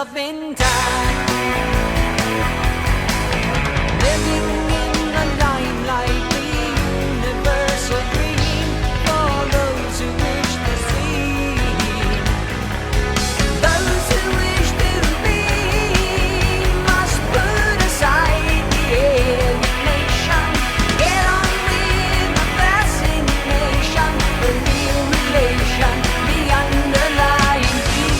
yourself intact. Living in the limelight, the universal dream for those who wish to see. Those who wish to be must put aside the alienation. Get on with the fascination, the real relation, the underlying key.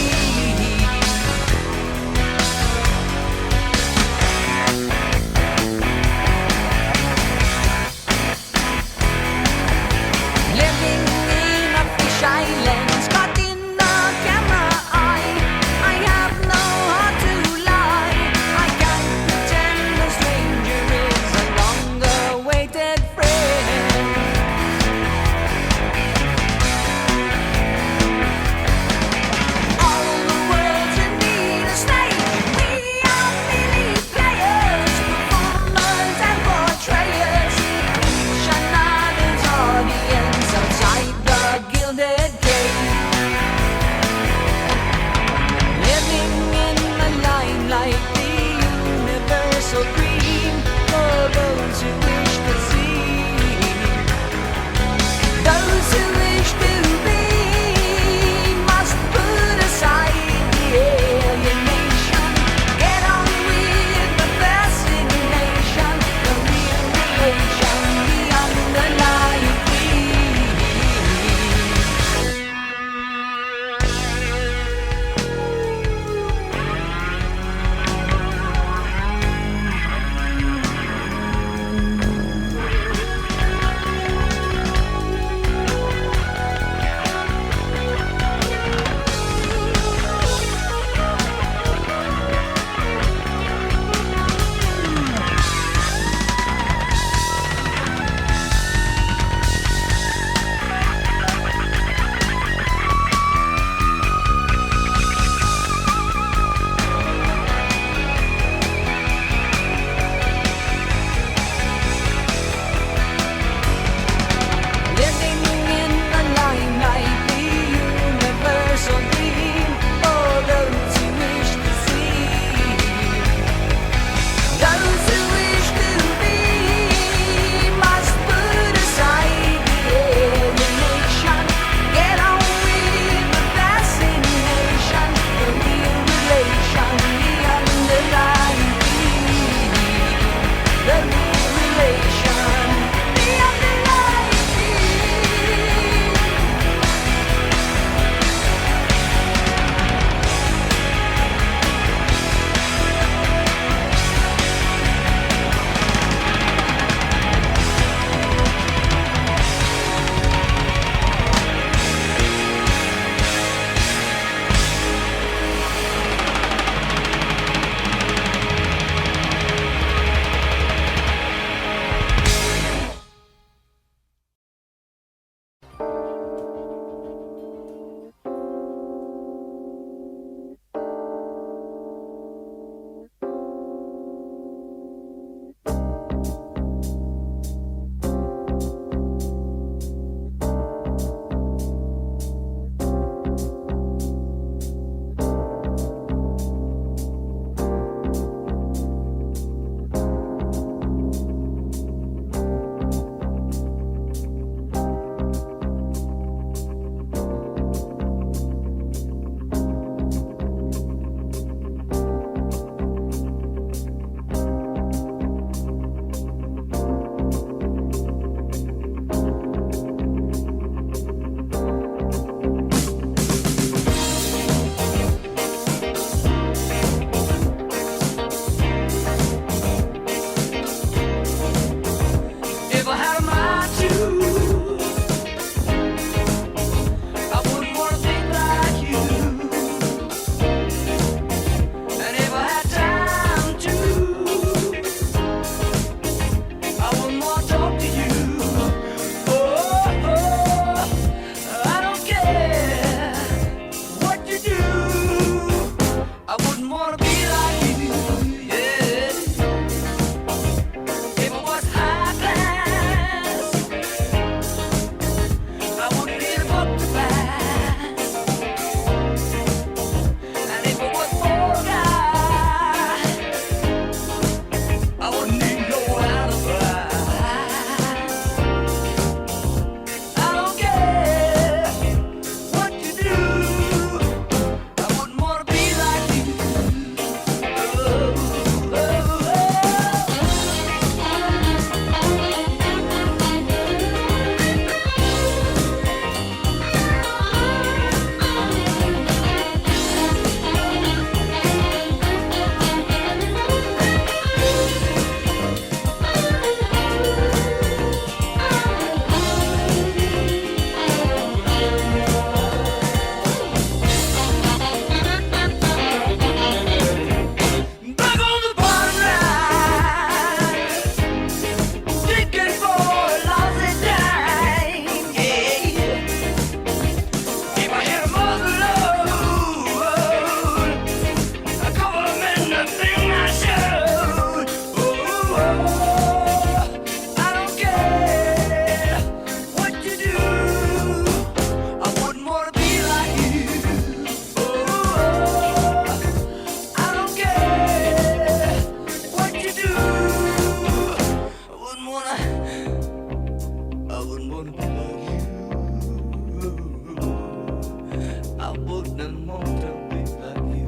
I wouldn't want to be like you.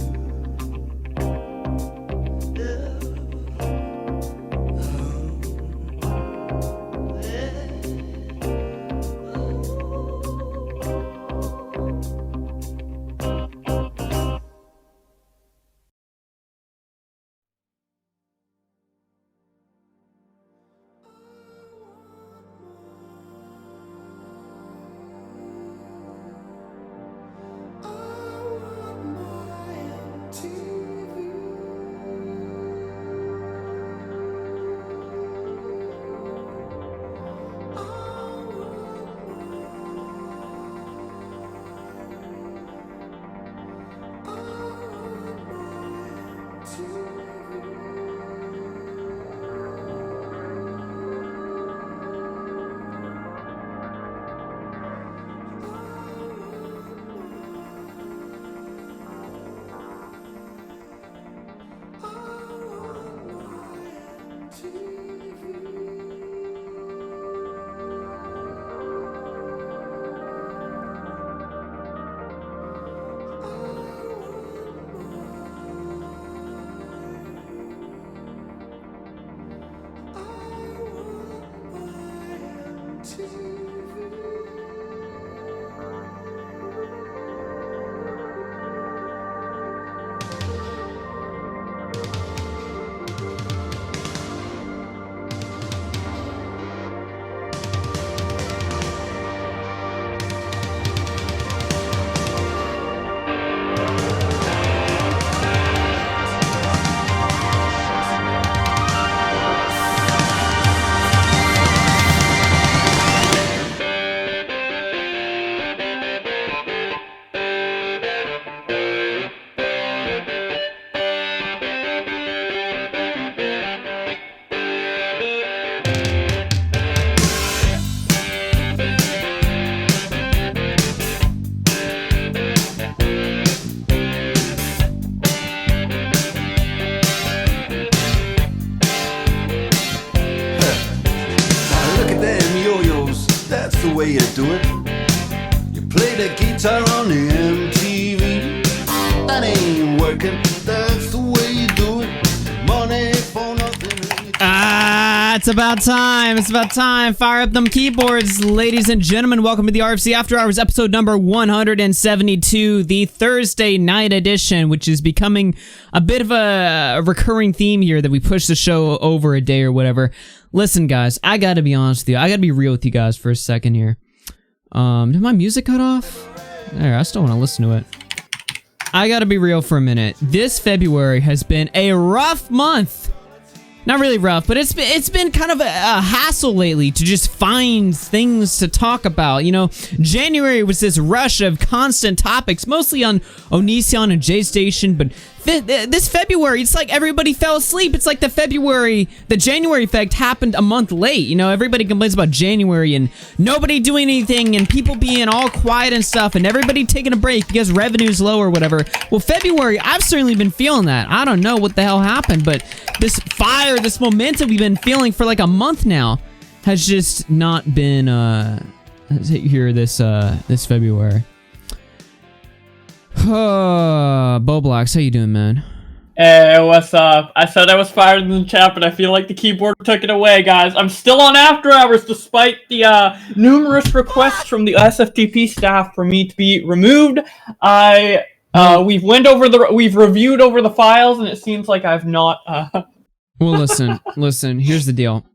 Yeah. The way you do it. You play the guitar on the MTV. That ain't working. That's the way you do it. Money for nothing. It's about time. It's about time. Fire up them keyboards, ladies and gentlemen. Welcome to the RFC After Hours, episode number 172, the Thursday night edition, which is becoming a bit of a recurring theme here that we push the show over a day or whatever. Listen, guys, I gotta be honest with you. I gotta be real with you guys for a second here. Did my music cut off? There, I still want to listen to it. I gotta be real for a minute. This February has been a rough month. Not really rough, but it's been kind of a hassle lately to just find things to talk about. You know, January was this rush of constant topics, mostly on Onision and J-Station, but this February, it's like everybody fell asleep. It's like the January effect happened a month late. You know, everybody complains about January and nobody doing anything and people being all quiet and stuff and everybody taking a break because revenue's low or whatever. Well, February, I've certainly been feeling that. I don't know what the hell happened, but this fire, this momentum we've been feeling for like a month now has just not been here this February. Bowblax, how you doing, man? Hey, what's up? I said I was fired in the chat, but I feel like the keyboard took it away, guys. I'm still on After Hours, despite the numerous requests from the SFTP staff for me to be removed. We've reviewed over the files, and it seems like I've not. Well, listen. Here's the deal.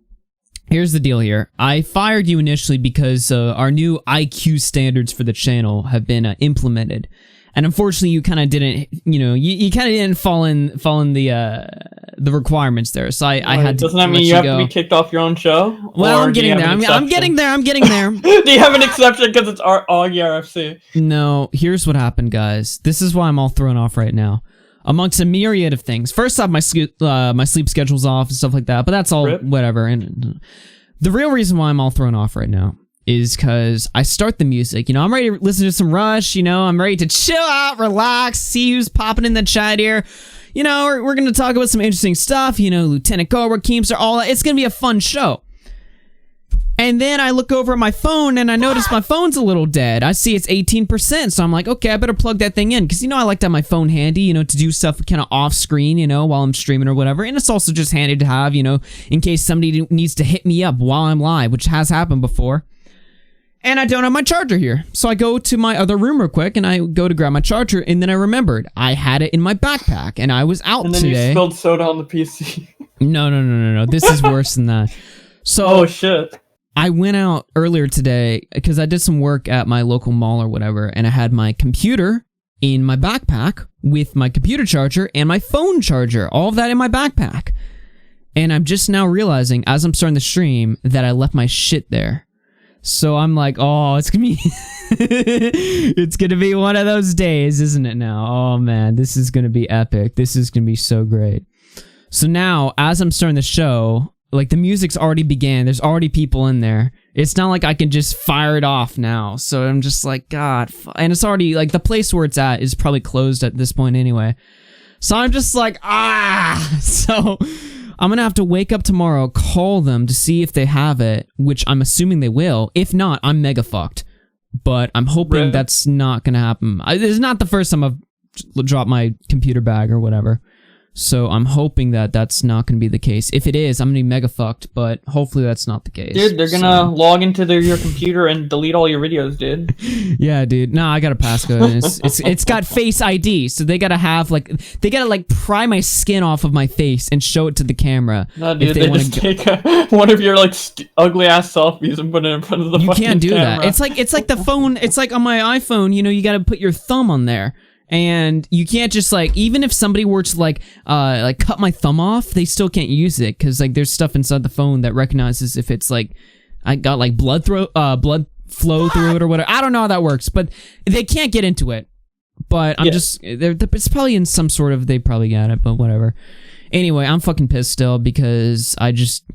Here's the deal here. I fired you initially because our new IQ standards for the channel have been implemented. And unfortunately, you kind of didn't, you kind of didn't fall in the requirements there. So I had to. Doesn't that mean you have to be kicked off your own show? Well, I'm getting there. I'm getting there. Do you have an exception because it's AugieRFC? No. Here's what happened, guys. This is why I'm all thrown off right now. Amongst a myriad of things. First off, my sleep schedule's off and stuff like that. But that's all whatever. And the real reason why I'm all thrown off right now is because I start the music. I'm ready to listen to some Rush. I'm ready to chill out, relax, see who's popping in the chat here. We're going to talk about some interesting stuff. Lieutenant Cobra, Keemstar, all that. It's going to be a fun show. And then I look over at my phone and I notice my phone's a little dead. I see it's 18%, so I'm like, okay, I better plug that thing in. Because, I like to have my phone handy, to do stuff kind of off screen, while I'm streaming or whatever. And it's also just handy to have, in case somebody needs to hit me up while I'm live, which has happened before. And I don't have my charger here. So I go to my other room real quick and I go to grab my charger. And then I remembered I had it in my backpack and I was out today. And then you spilled soda on the PC. No. This is worse than that. So, oh, shit. I went out earlier today because I did some work at my local mall or whatever, and I had my computer in my backpack with my computer charger and my phone charger, all of that in my backpack. And I'm just now realizing, as I'm starting the stream, that I left my shit there. So I'm like, oh, it's gonna be it's gonna be one of those days, isn't it now? Oh man, this is gonna be epic. This is gonna be so great. So now, as I'm starting the show, like, the music's already began. There's already people in there. It's not like I can just fire it off now. So I'm just like, God. And it's already, like, the place where it's at is probably closed at this point anyway. So I'm just like, So I'm going to have to wake up tomorrow, call them to see if they have it, which I'm assuming they will. If not, I'm mega fucked. But I'm hoping that's not going to happen. This is not the first time I've dropped my computer bag or whatever. So I'm hoping that that's not going to be the case. If it is, I'm going to be mega fucked, but hopefully that's not the case. Dude, they're going to log into your computer and delete all your videos, dude. Yeah, dude. No, I got a passcode. It's got Face ID, so they got to have, they got to, pry my skin off of my face and show it to the camera. No, dude, they just take one of your, ugly-ass selfies and put it in front of the fucking camera. You can't do that. It's like the phone, it's like on my iPhone, you got to put your thumb on there. And you can't just, even if somebody were to, cut my thumb off, they still can't use it, because, there's stuff inside the phone that recognizes if it's, I got, blood flow through it or whatever. I don't know how that works, but they can't get into it. But I'm it's probably in some sort of, they probably got it, but whatever. Anyway, I'm fucking pissed still because I just...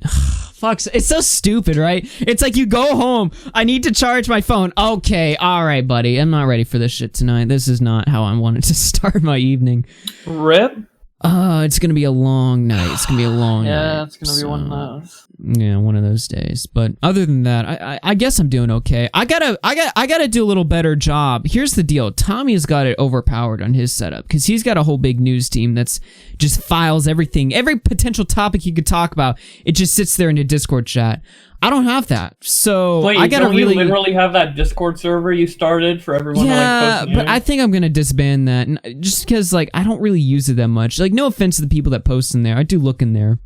Fuck, it's so stupid, right? It's like you go home, I need to charge my phone. Okay, alright, buddy. I'm not ready for this shit tonight. This is not how I wanted to start my evening. RIP? It's gonna be a long night. It's gonna be a long night. Yeah, it's gonna be one of those. Yeah, one of those days. But other than that, I guess I'm doing okay. I gotta do a little better job. Here's the deal. Tommy's got it overpowered on his setup because he's got a whole big news team that's just files everything, every potential topic you could talk about. It just sits there in a Discord chat. I don't have that, so wait, I gotta don't you literally have that Discord server you started for everyone to post? Yeah, but I think I'm gonna disband that, just because I don't really use it that much. No offense to the people that post in there, I do look in there,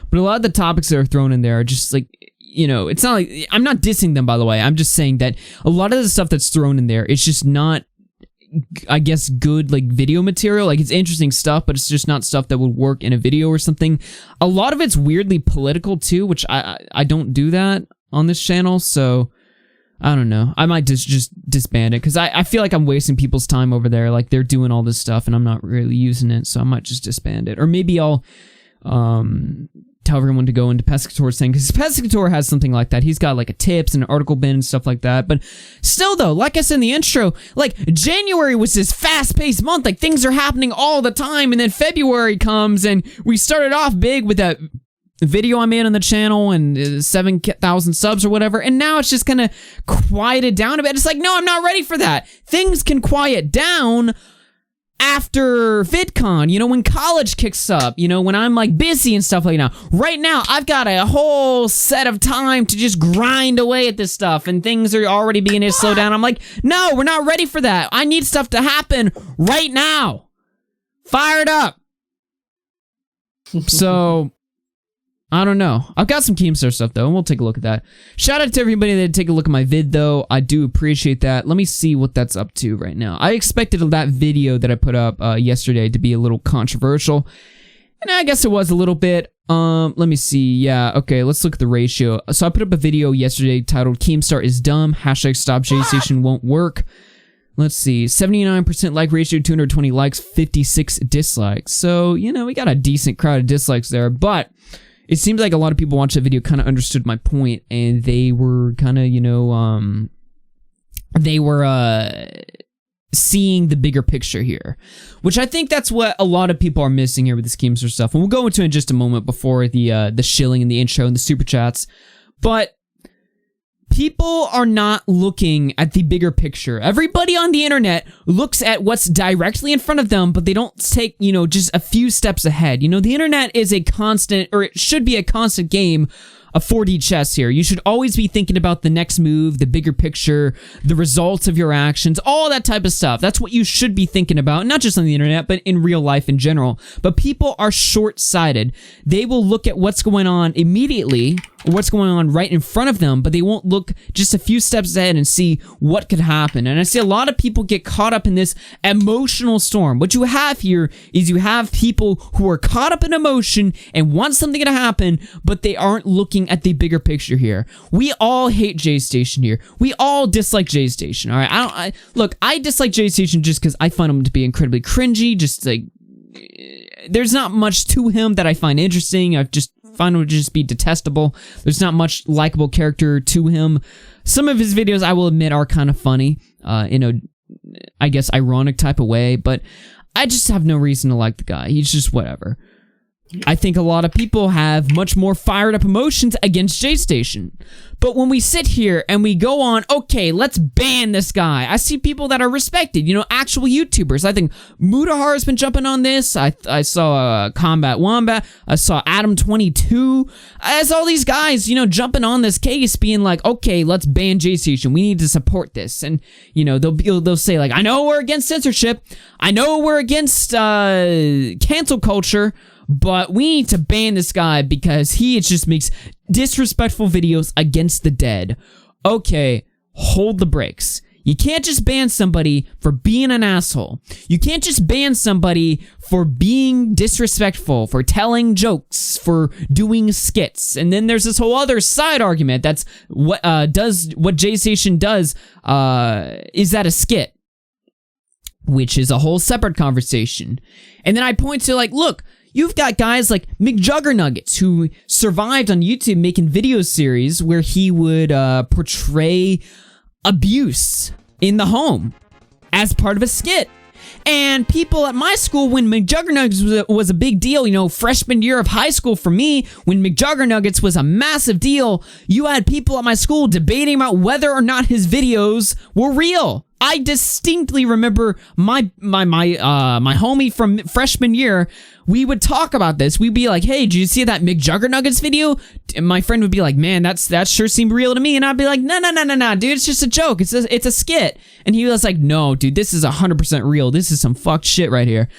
but a lot of the topics that are thrown in there are just it's not like I'm not dissing them, by the way. I'm just saying that a lot of the stuff that's thrown in there, it's just not, I guess, good video material. It's interesting stuff, but it's just not stuff that would work in a video or something. A lot of it's weirdly political too, which I don't do that on this channel, so I don't know. I might just disband it because I feel like I'm wasting people's time over there. They're doing all this stuff and I'm not really using it, so I might just disband it. Or maybe I'll tell everyone to go into Pescator's thing, because Pescator has something like that. He's got a tips and an article bin and stuff like that. But still though, like I said in the intro, January was this fast-paced month. Things are happening all the time, and then February comes and we started off big with that video I made on the channel and 7,000 subs or whatever, and now it's just kind of quieted down a bit. It's no, I'm not ready for that. Things can quiet down after VidCon, when college kicks up, when I'm busy and stuff like that. Right now, I've got a whole set of time to just grind away at this stuff, and things are already beginning to slow down. I'm no, we're not ready for that. I need stuff to happen right now. Fire it up. So, I don't know. I've got some Keemstar stuff, though, and we'll take a look at that. Shout out to everybody that did take a look at my vid, though. I do appreciate that. Let me see what that's up to right now. I expected that video that I put up yesterday to be a little controversial, and I guess it was a little bit. Let me see. Yeah, okay, let's look at the ratio. So I put up a video yesterday titled Keemstar is dumb, #StopJStation won't work. Let's see, 79% like ratio, 220 likes, 56 dislikes. So, we got a decent crowd of dislikes there, but it seems like a lot of people watched the video kind of understood my point, and they were kind of, seeing the bigger picture here, which I think that's what a lot of people are missing here with this Keemstar stuff. And we'll go into it in just a moment before the shilling and the intro and the super chats. But People are not looking at the bigger picture. Everybody on the internet looks at what's directly in front of them, but they don't take, just a few steps ahead. The internet is a constant, or it should be a constant game of 4D chess here. You should always be thinking about the next move, the bigger picture, the results of your actions, all that type of stuff. That's what you should be thinking about, not just on the internet, but in real life in general. But people are short-sighted. They will look at what's going on immediately, or what's going on right in front of them, but they won't look just a few steps ahead and see what could happen. And I see a lot of people get caught up in this emotional storm. What you have here is you have people who are caught up in emotion and want something to happen, but they aren't looking at the bigger picture here. We all hate J-Station here. We all dislike J-Station, all right? I dislike J-Station just because I find him to be incredibly cringy, just like, there's not much to him that I find interesting. I just find him to just be detestable. There's not much likable character to him. Some of his videos, I will admit, are kind of funny, in a, I guess, ironic type of way, but I just have no reason to like the guy. He's just whatever. I think a lot of people have much more fired up emotions against J-Station. But when we sit here and we go on, okay, let's ban this guy. I see people that are respected, actual YouTubers. I think Mudahar has been jumping on this. I saw Combat Wombat. I saw Adam22. I saw all these guys, jumping on this case being like, okay, let's ban J-Station. We need to support this. And, they'll say like, I know we're against censorship. I know we're against cancel culture. But we need to ban this guy because he just makes disrespectful videos against the dead. Okay, hold the brakes. You can't just ban somebody for being an asshole. You can't just ban somebody for being disrespectful, for telling jokes, for doing skits. And then there's this whole other side argument that's what J-Station does, is that a skit? Which is a whole separate conversation. And then I point to like, look, you've got guys like McJuggernuggets who survived on YouTube making video series where he would portray abuse in the home as part of a skit. And people at my school, when McJuggernuggets was a big deal, freshman year of high school for me, when McJuggernuggets was a massive deal, you had people at my school debating about whether or not his videos were real. I distinctly remember my homie from freshman year. We would talk about this. We'd be like, "Hey, did you see that McJuggernuggets video?" And my friend would be like, "Man, that sure seemed real to me." And I'd be like, "No, dude, it's just a joke. It's a skit." And he was like, "No, dude, this is 100% real. This is some fucked shit right here."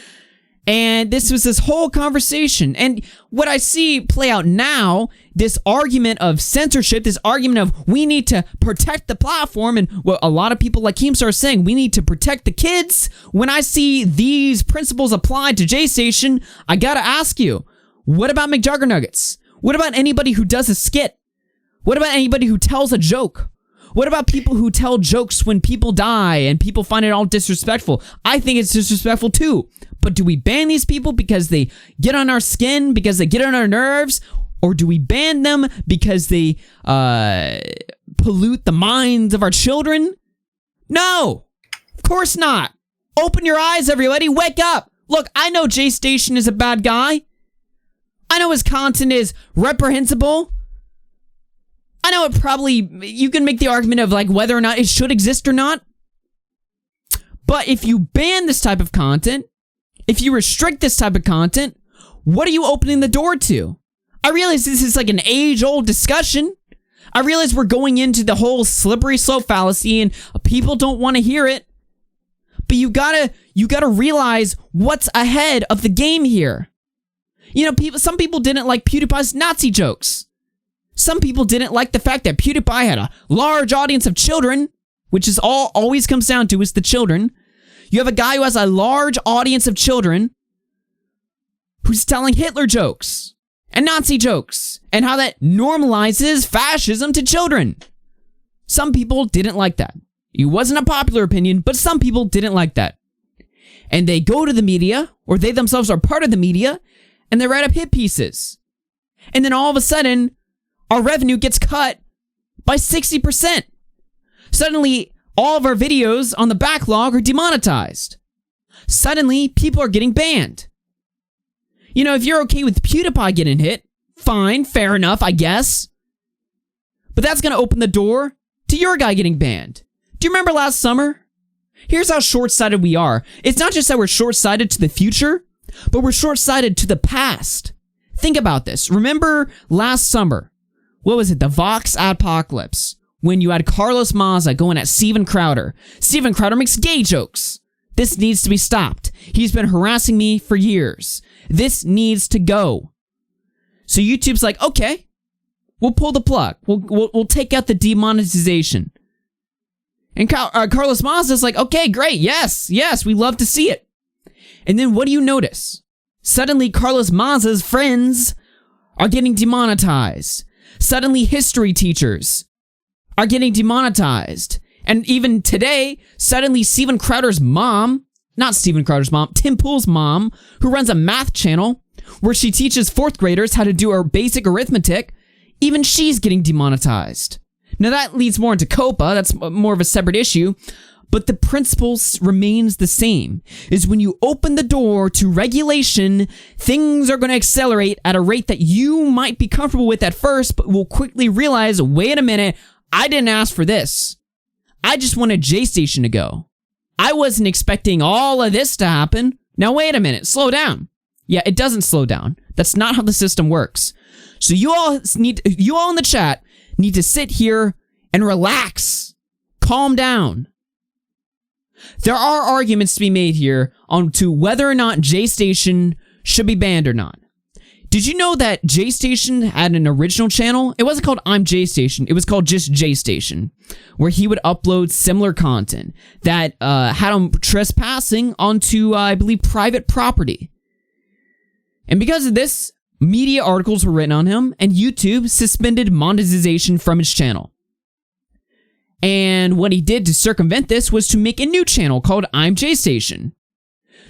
And this was this whole conversation. And what I see play out now, this argument of censorship, this argument of we need to protect the platform, and what a lot of people like Keemstar are saying, we need to protect the kids. When I see these principles applied to J-Station, I gotta ask you, what about McJuggernuggets? What about anybody who does a skit? What about anybody who tells a joke? What about people who tell jokes when people die and people find it all disrespectful? I think it's disrespectful too. But do we ban these people because they get on our skin, because they get on our nerves? Or do we ban them because they pollute the minds of our children? No, of course not. Open your eyes, everybody. Wake up. Look, I know J-Station is a bad guy. I know his content is reprehensible. I know it probably, you can make the argument of like whether or not it should exist or not. But if you ban this type of content, if you restrict this type of content, what are you opening the door to? I realize this is like an age-old discussion. I realize we're going into the whole slippery slope fallacy and people don't want to hear it. But you gotta realize what's ahead of the game here. Some people didn't like PewDiePie's Nazi jokes. Some people didn't like the fact that PewDiePie had a large audience of children, which is always comes down to is the children. You have a guy who has a large audience of children who's telling Hitler jokes and Nazi jokes and how that normalizes fascism to children. Some people didn't like that. It wasn't a popular opinion, but some people didn't like that. And they go to the media, or they themselves are part of the media, and they write up hit pieces. And then all of a sudden, our revenue gets cut by 60%. Suddenly, all of our videos on the backlog are demonetized. Suddenly, people are getting banned. If you're okay with PewDiePie getting hit, fine, fair enough, I guess. But that's going to open the door to your guy getting banned. Do you remember last summer? Here's how short-sighted we are. It's not just that we're short-sighted to the future, but we're short-sighted to the past. Think about this. Remember last summer, what was it, the Vox Apocalypse, when you had Carlos Maza going at Steven Crowder. Steven Crowder makes gay jokes. This needs to be stopped. He's been harassing me for years. This needs to go. So YouTube's like, okay, we'll pull the plug. We'll take out the demonetization. And Carlos Maza's like, okay, great, yes, we love to see it. And then what do you notice? Suddenly, Carlos Maza's friends are getting demonetized. Suddenly, history teachers are getting demonetized. And even today, suddenly Steven Crowder's mom, not Steven Crowder's mom, Tim Pool's mom, who runs a math channel where she teaches 4th graders how to do our basic arithmetic, even she's getting demonetized. Now that leads more into COPA, that's more of a separate issue, but the principle remains the same, is when you open the door to regulation, things are going to accelerate at a rate that you might be comfortable with at first, but will quickly realize, wait a minute, I didn't ask for this. I just wanted J-Station to go. I wasn't expecting all of this to happen. Now wait a minute, slow down. Yeah, it doesn't slow down. That's not how the system works. So you all in the chat need to sit here and relax. Calm down. There are arguments to be made here on to whether or not J-Station should be banned or not. Did you know that J-Station had an original channel? It wasn't called I'm J-Station. It was called just J-Station, where he would upload similar content that had him trespassing onto, I believe, private property. And because of this, media articles were written on him, and YouTube suspended monetization from his channel. And what he did to circumvent this was to make a new channel called I'm J-Station,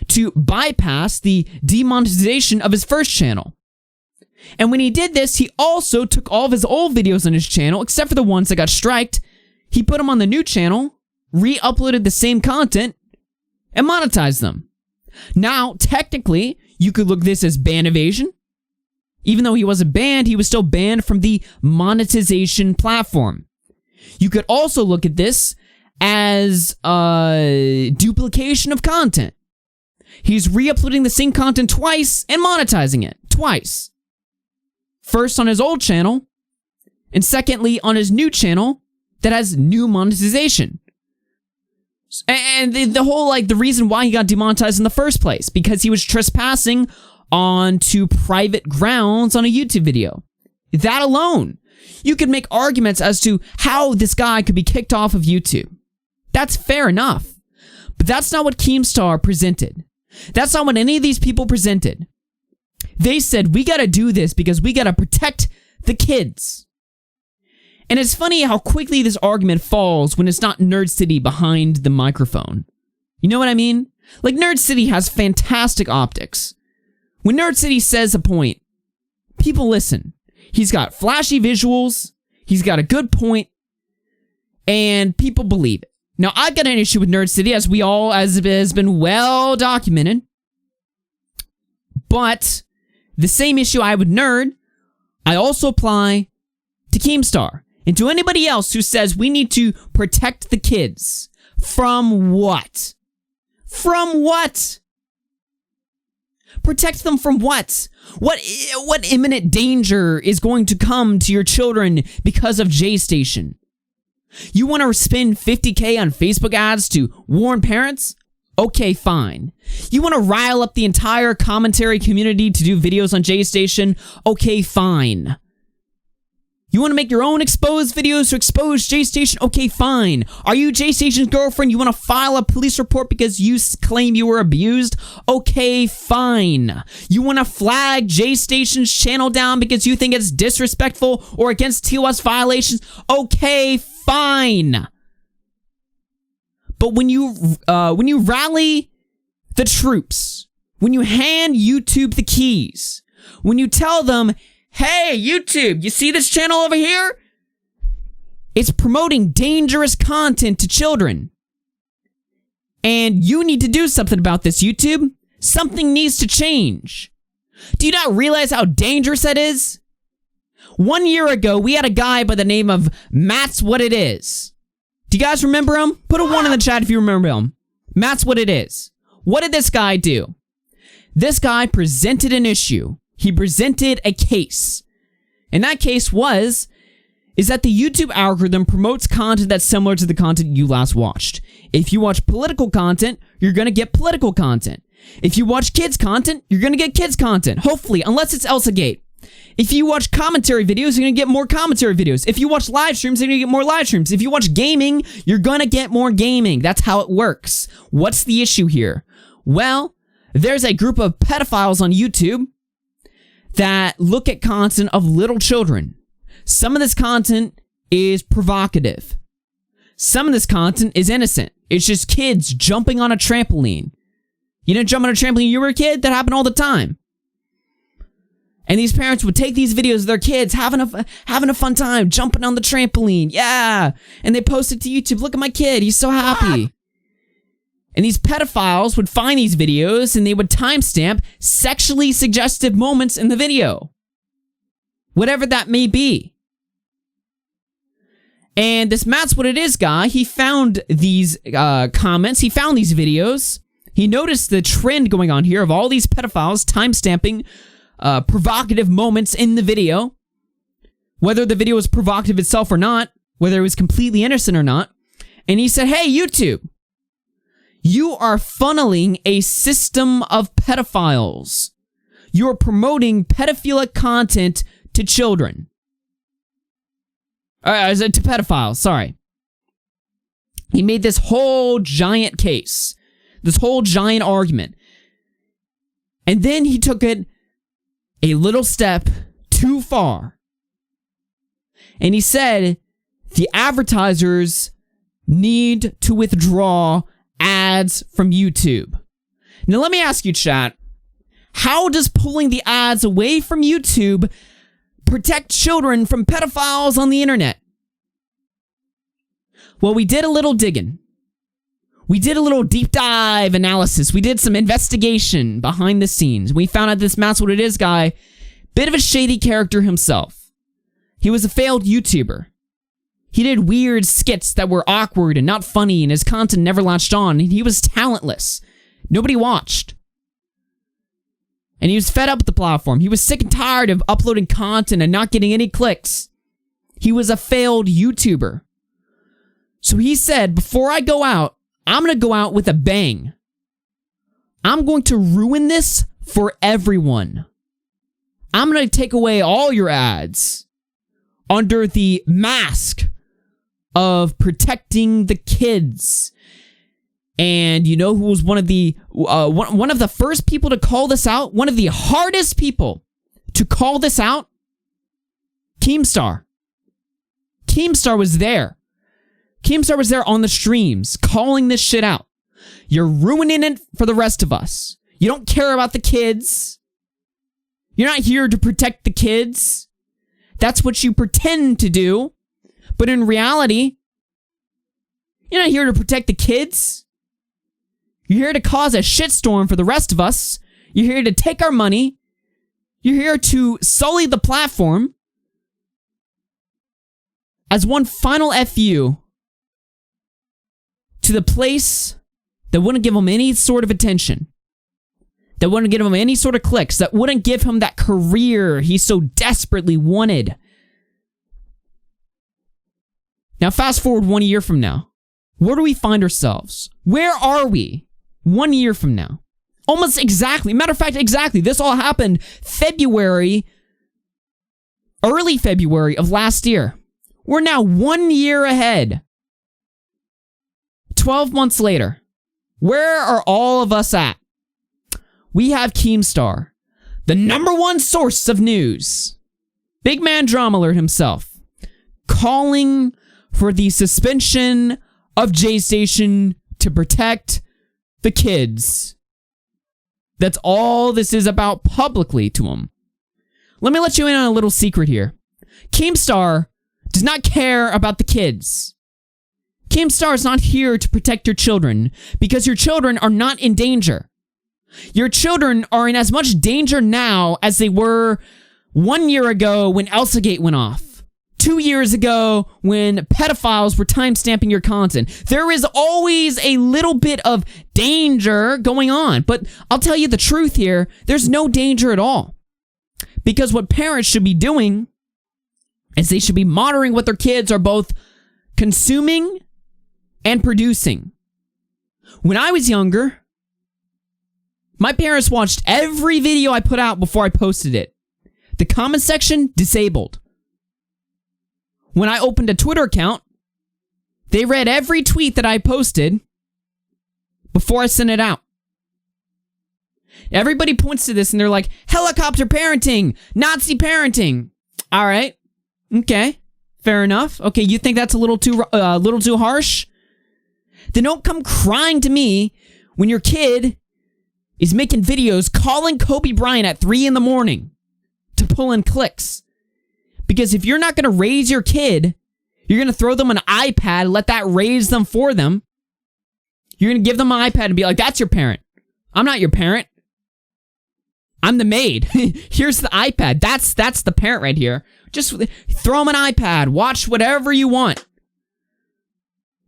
to bypass the demonetization of his first channel. And when he did this, he also took all of his old videos on his channel, except for the ones that got striked. He put them on the new channel, re-uploaded the same content, and monetized them. Now, technically, you could look at this as ban evasion. Even though he wasn't banned, he was still banned from the monetization platform. You could also look at this as duplication of content. He's re-uploading the same content twice and monetizing it twice. First on his old channel, and secondly on his new channel that has new monetization. And the whole, the reason why he got demonetized in the first place, because he was trespassing onto private grounds on a YouTube video. That alone, you could make arguments as to how this guy could be kicked off of YouTube. That's fair enough. But that's not what Keemstar presented. That's not what any of these people presented. They said, we gotta do this because we gotta protect the kids. And it's funny how quickly this argument falls when it's not Nerd City behind the microphone. You know what I mean? Like, Nerd City has fantastic optics. When Nerd City says a point, people listen. He's got flashy visuals, he's got a good point, and people believe it. Now, I've got an issue with Nerd City, as has been well documented. But the same issue I have with Nerd, I also apply to Keemstar. And to anybody else who says we need to protect the kids. From what? From what? Protect them from what? What imminent danger is going to come to your children because of J-Station? You want to spend $50K on Facebook ads to warn parents? Okay, fine. You want to rile up the entire commentary community to do videos on J-Station? Okay, fine. You want to make your own exposed videos to expose J-Station? Okay, fine. Are you J-Station's girlfriend? You want to file a police report because you claim you were abused? Okay, fine. You want to flag J-Station's channel down because you think it's disrespectful or against TOS violations? Okay, fine. But when you rally the troops, when you hand YouTube the keys, when you tell them, hey, YouTube, you see this channel over here? It's promoting dangerous content to children. And you need to do something about this, YouTube. Something needs to change. Do you not realize how dangerous that is? 1 year ago, we had a guy by the name of Matt's What It Is. Do you guys remember him? Put a 1 in the chat if you remember him. Matt's What It Is. What did this guy do? This guy presented an issue. He presented a case. And that case is that the YouTube algorithm promotes content that's similar to the content you last watched. If you watch political content, you're going to get political content. If you watch kids content, you're going to get kids content. Hopefully, unless it's ElsaGate. If you watch commentary videos, you're going to get more commentary videos. If you watch live streams, you're going to get more live streams. If you watch gaming, you're going to get more gaming. That's how it works. What's the issue here? Well, there's a group of pedophiles on YouTube that look at content of little children. Some of this content is provocative. Some of this content is innocent. It's just kids jumping on a trampoline. You didn't jump on a trampoline when you were a kid? That happened all the time. And these parents would take these videos of their kids having a fun time, jumping on the trampoline. Yeah. And they post it to YouTube. Look at my kid. He's so happy. And these pedophiles would find these videos and they would timestamp sexually suggestive moments in the video. Whatever that may be. And this Matt's What It Is guy, he found these comments. He found these videos. He noticed the trend going on here of all these pedophiles timestamping provocative moments in the video, whether the video was provocative itself or not, whether it was completely innocent or not. And he said, hey, YouTube, you are funneling a system of pedophiles. You're promoting pedophilic content to children. To pedophiles, sorry. He made this whole giant case, this whole giant argument. And then he took it a little step too far. And he said the advertisers need to withdraw ads from YouTube. Now let me ask you, chat, how does pulling the ads away from YouTube protect children from pedophiles on the internet? Well, we did a little digging. We did a little deep dive analysis. We did some investigation behind the scenes. We found out this Matt's What It Is guy, bit of a shady character himself. He was a failed YouTuber. He did weird skits that were awkward and not funny, and his content never latched on, and he was talentless. Nobody watched. And he was fed up with the platform. He was sick and tired of uploading content and not getting any clicks. He was a failed YouTuber. So he said, before I go out, I'm going to go out with a bang. I'm going to ruin this for everyone. I'm going to take away all your ads under the mask of protecting the kids. And you know who was one of the first people to call this out? One of the hardest people to call this out? Keemstar. Keemstar was there. Keemstar was there on the streams, calling this shit out. You're ruining it for the rest of us. You don't care about the kids. You're not here to protect the kids. That's what you pretend to do. But in reality, you're not here to protect the kids. You're here to cause a shitstorm for the rest of us. You're here to take our money. You're here to sully the platform. As one final FU to the place that wouldn't give him any sort of attention, that wouldn't give him any sort of clicks, that wouldn't give him that career he so desperately wanted. Now, fast forward 1 year from now. Where do we find ourselves? Where are we 1 year from now? Almost exactly. Matter of fact, exactly. This all happened early February of last year. We're now 1 year ahead. 12 months later. Where are all of us at? We have Keemstar, the #1 source of news. Big man drama alert himself, calling for the suspension of J-Station to protect the kids. That's all this is about publicly to him. Let me let you in on a little secret here. Keemstar does not care about the kids. Keemstar is not here to protect your children because your children are not in danger. Your children are in as much danger now as they were 1 year ago when ElsaGate went off. 2 years ago when pedophiles were timestamping your content. There is always a little bit of danger going on. But I'll tell you the truth here. There's no danger at all. Because what parents should be doing is they should be monitoring what their kids are both consuming and producing. When I was younger, my parents watched every video I put out before I posted it. The comment section, disabled. When I opened a Twitter account, they read every tweet that I posted before I sent it out. Everybody points to this and they're like, helicopter parenting, Nazi parenting. All right. Okay. Fair enough. Okay, you think that's a little too harsh? Then don't come crying to me when your kid is making videos calling Kobe Bryant at 3 in the morning to pull in clicks. Because if you're not going to raise your kid, you're going to throw them an iPad, let that raise them for them. You're going to give them an iPad and be like, that's your parent. I'm not your parent. I'm the maid. Here's the iPad. That's the parent right here. Just throw them an iPad. Watch whatever you want.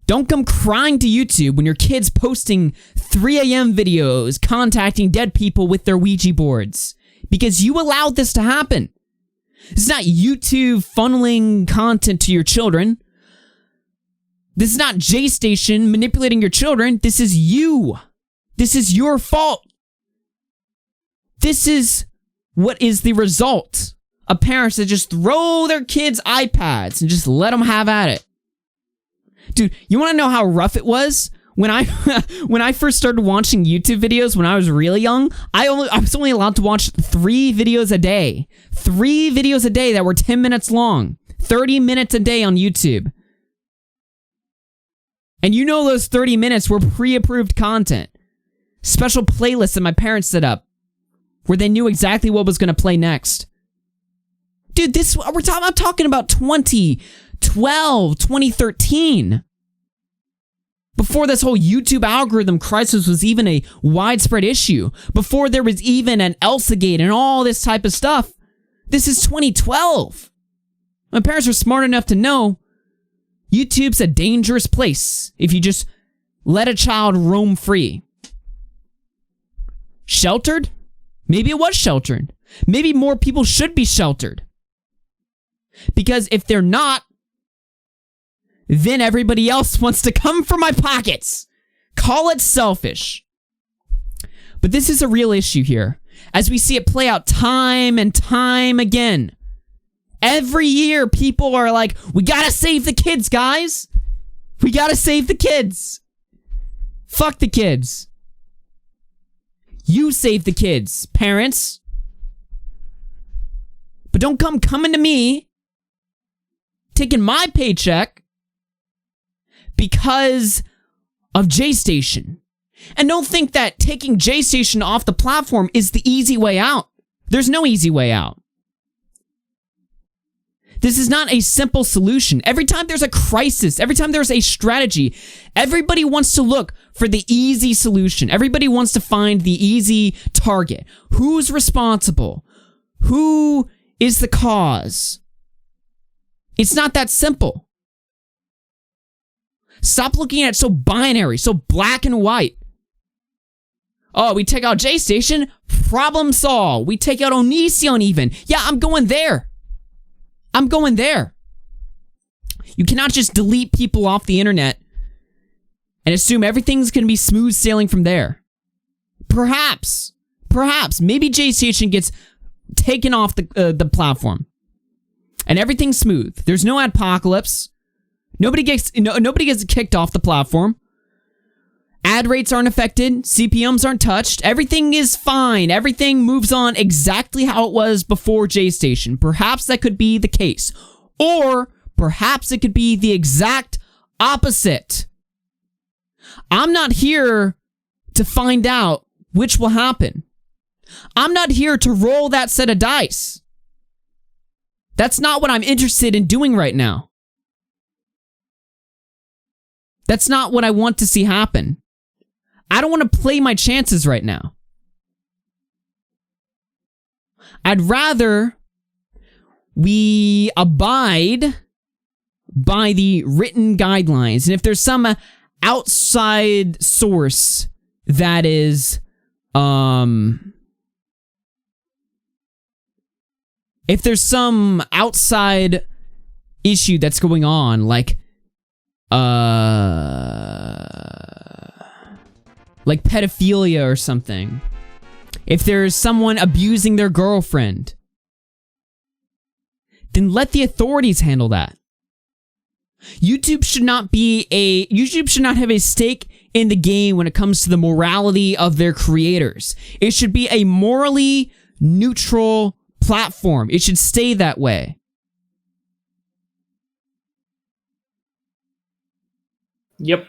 Don't come crying to YouTube when your kid's posting 3 a.m. videos, contacting dead people with their Ouija boards. Because you allowed this to happen. It's not YouTube funneling content to your children. This is not J-Station manipulating your children. This is you. This is your fault. This is what is the result of parents that just throw their kids iPads and just let them have at it. Dude, you want to know how rough it was? When I first started watching YouTube videos when I was really young, I was only allowed to watch 3 videos a day. 3 videos a day that were 10 minutes long. 30 minutes a day on YouTube. And you know those 30 minutes were pre-approved content. Special playlists that my parents set up where they knew exactly what was going to play next. Dude, I'm talking about 2012, 2013. Before this whole YouTube algorithm crisis was even a widespread issue. Before there was even an ElsaGate and all this type of stuff. This is 2012. My parents were smart enough to know YouTube's a dangerous place if you just let a child roam free. Sheltered? Maybe it was sheltered. Maybe more people should be sheltered. Because if they're not, then everybody else wants to come for my pockets. Call it selfish. But this is a real issue here, as we see it play out time and time again. Every year, people are like, we gotta save the kids, guys. We gotta save the kids. Fuck the kids. You save the kids, parents. But don't come coming to me, taking my paycheck, because of J-Station. And don't think that taking J-Station off the platform is the easy way out. There's no easy way out. This is not a simple solution. Every time there's a crisis, every time there's a strategy, everybody wants to look for the easy solution. Everybody wants to find the easy target. Who's responsible? Who is the cause? It's not that simple. Stop looking at it so binary, so black and white. Oh, we take out J-Station, problem solved. We take out Onision even. Yeah, I'm going there. I'm going there. You cannot just delete people off the internet and assume everything's going to be smooth sailing from there. Perhaps, maybe J-Station gets taken off the platform and everything's smooth. There's no adpocalypse. Nobody gets kicked off the platform. Ad rates aren't affected. CPMs aren't touched. Everything is fine. Everything moves on exactly how it was before J-Station. Perhaps that could be the case. Or perhaps it could be the exact opposite. I'm not here to find out which will happen. I'm not here to roll that set of dice. That's not what I'm interested in doing right now. That's not what I want to see happen. I don't want to play my chances right now. I'd rather we abide by the written guidelines. And if there's some outside source that is, if there's some outside issue that's going on, like pedophilia or something, if there's someone abusing their girlfriend, then let the authorities handle that. YouTube should not have a stake in the game when it comes to the morality of their creators. It should be a morally neutral platform. It should stay that way. Yep.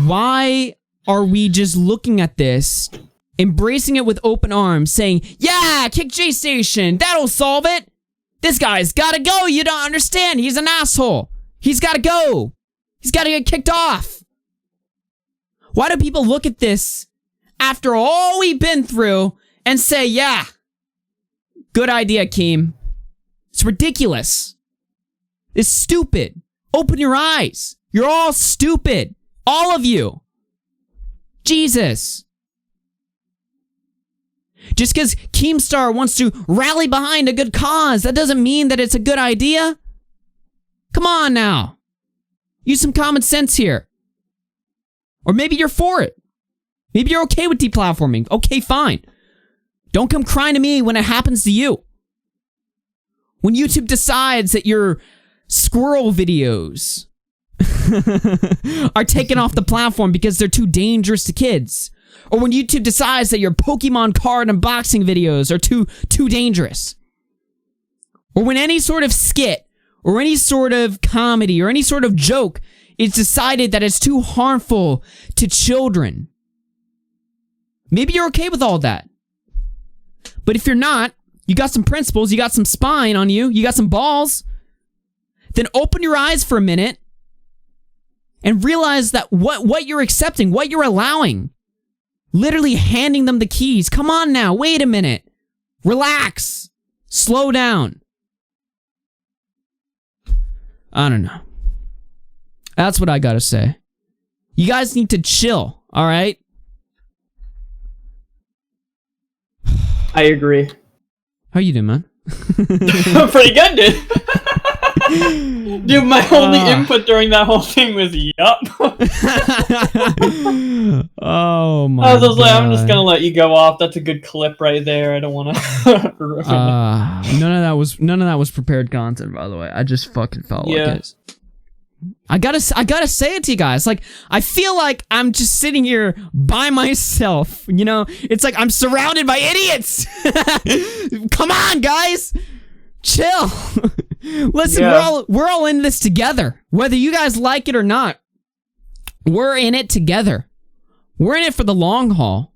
Why are we just looking at this, embracing it with open arms, saying, yeah, kick J-Station, that'll solve it. This guy's gotta go, you don't understand, he's an asshole. He's gotta go. He's gotta get kicked off. Why do people look at this after all we've been through and say, yeah, good idea, Keem. It's ridiculous. It's stupid. Open your eyes. You're all stupid. All of you. Jesus. Just because Keemstar wants to rally behind a good cause, that doesn't mean that it's a good idea. Come on now. Use some common sense here. Or maybe you're for it. Maybe you're okay with deplatforming. Okay, fine. Don't come crying to me when it happens to you. When YouTube decides that your squirrel videos are taken off the platform because they're too dangerous to kids. Or when YouTube decides that your Pokemon card unboxing videos are too dangerous. Or when any sort of skit or any sort of comedy or any sort of joke is decided that it's too harmful to children. Maybe you're okay with all that. But if you're not, you got some principles, you got some spine on you, you got some balls, then open your eyes for a minute and realize that what you're accepting, what you're allowing, literally handing them the keys. Come on now, wait a minute. Relax. Slow down. I don't know. That's what I gotta say. You guys need to chill, alright? I agree. How you doing, man? Pretty good, dude. Dude, my only input during that whole thing was yup. Oh my I was just like, I'm just God. gonna let you go off. That's a good clip right there. I don't want to. None of that was prepared content, by the way. I just fucking felt like it. I gotta say it to you guys. Like, I feel like I'm just sitting here by myself. You know, it's like I'm surrounded by idiots. Come on, guys, chill. Listen, we're all in this together. Whether you guys like it or not, we're in it together. We're in it for the long haul.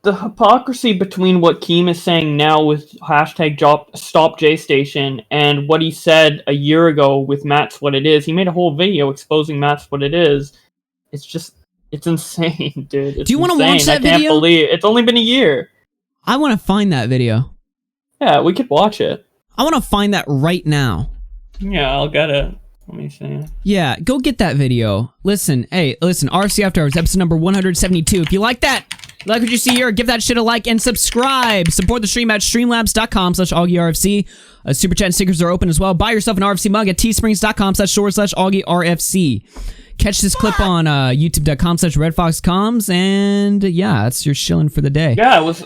The hypocrisy between what Keem is saying now with hashtag Stop JStation and what he said a year ago with Matt's What It Is. He made a whole video exposing Matt's What It Is. It's insane, dude. Do you want to watch that video? I can't believe it's only been a year. I want to find that video. Yeah, we could watch it. I want to find that right now. Yeah, I'll get it. Let me see. Yeah, go get that video. Listen, RFC After Hours, episode number 172. If you like that, like what you see here, give that shit a like and subscribe. Support the stream at streamlabs.com/AugieRFC. Super chat and stickers are open as well. Buy yourself an RFC mug at teesprings.com/AugieRFC. Catch this clip on youtube.com/redfoxcoms, and yeah, that's your shilling for the day. Yeah, it was.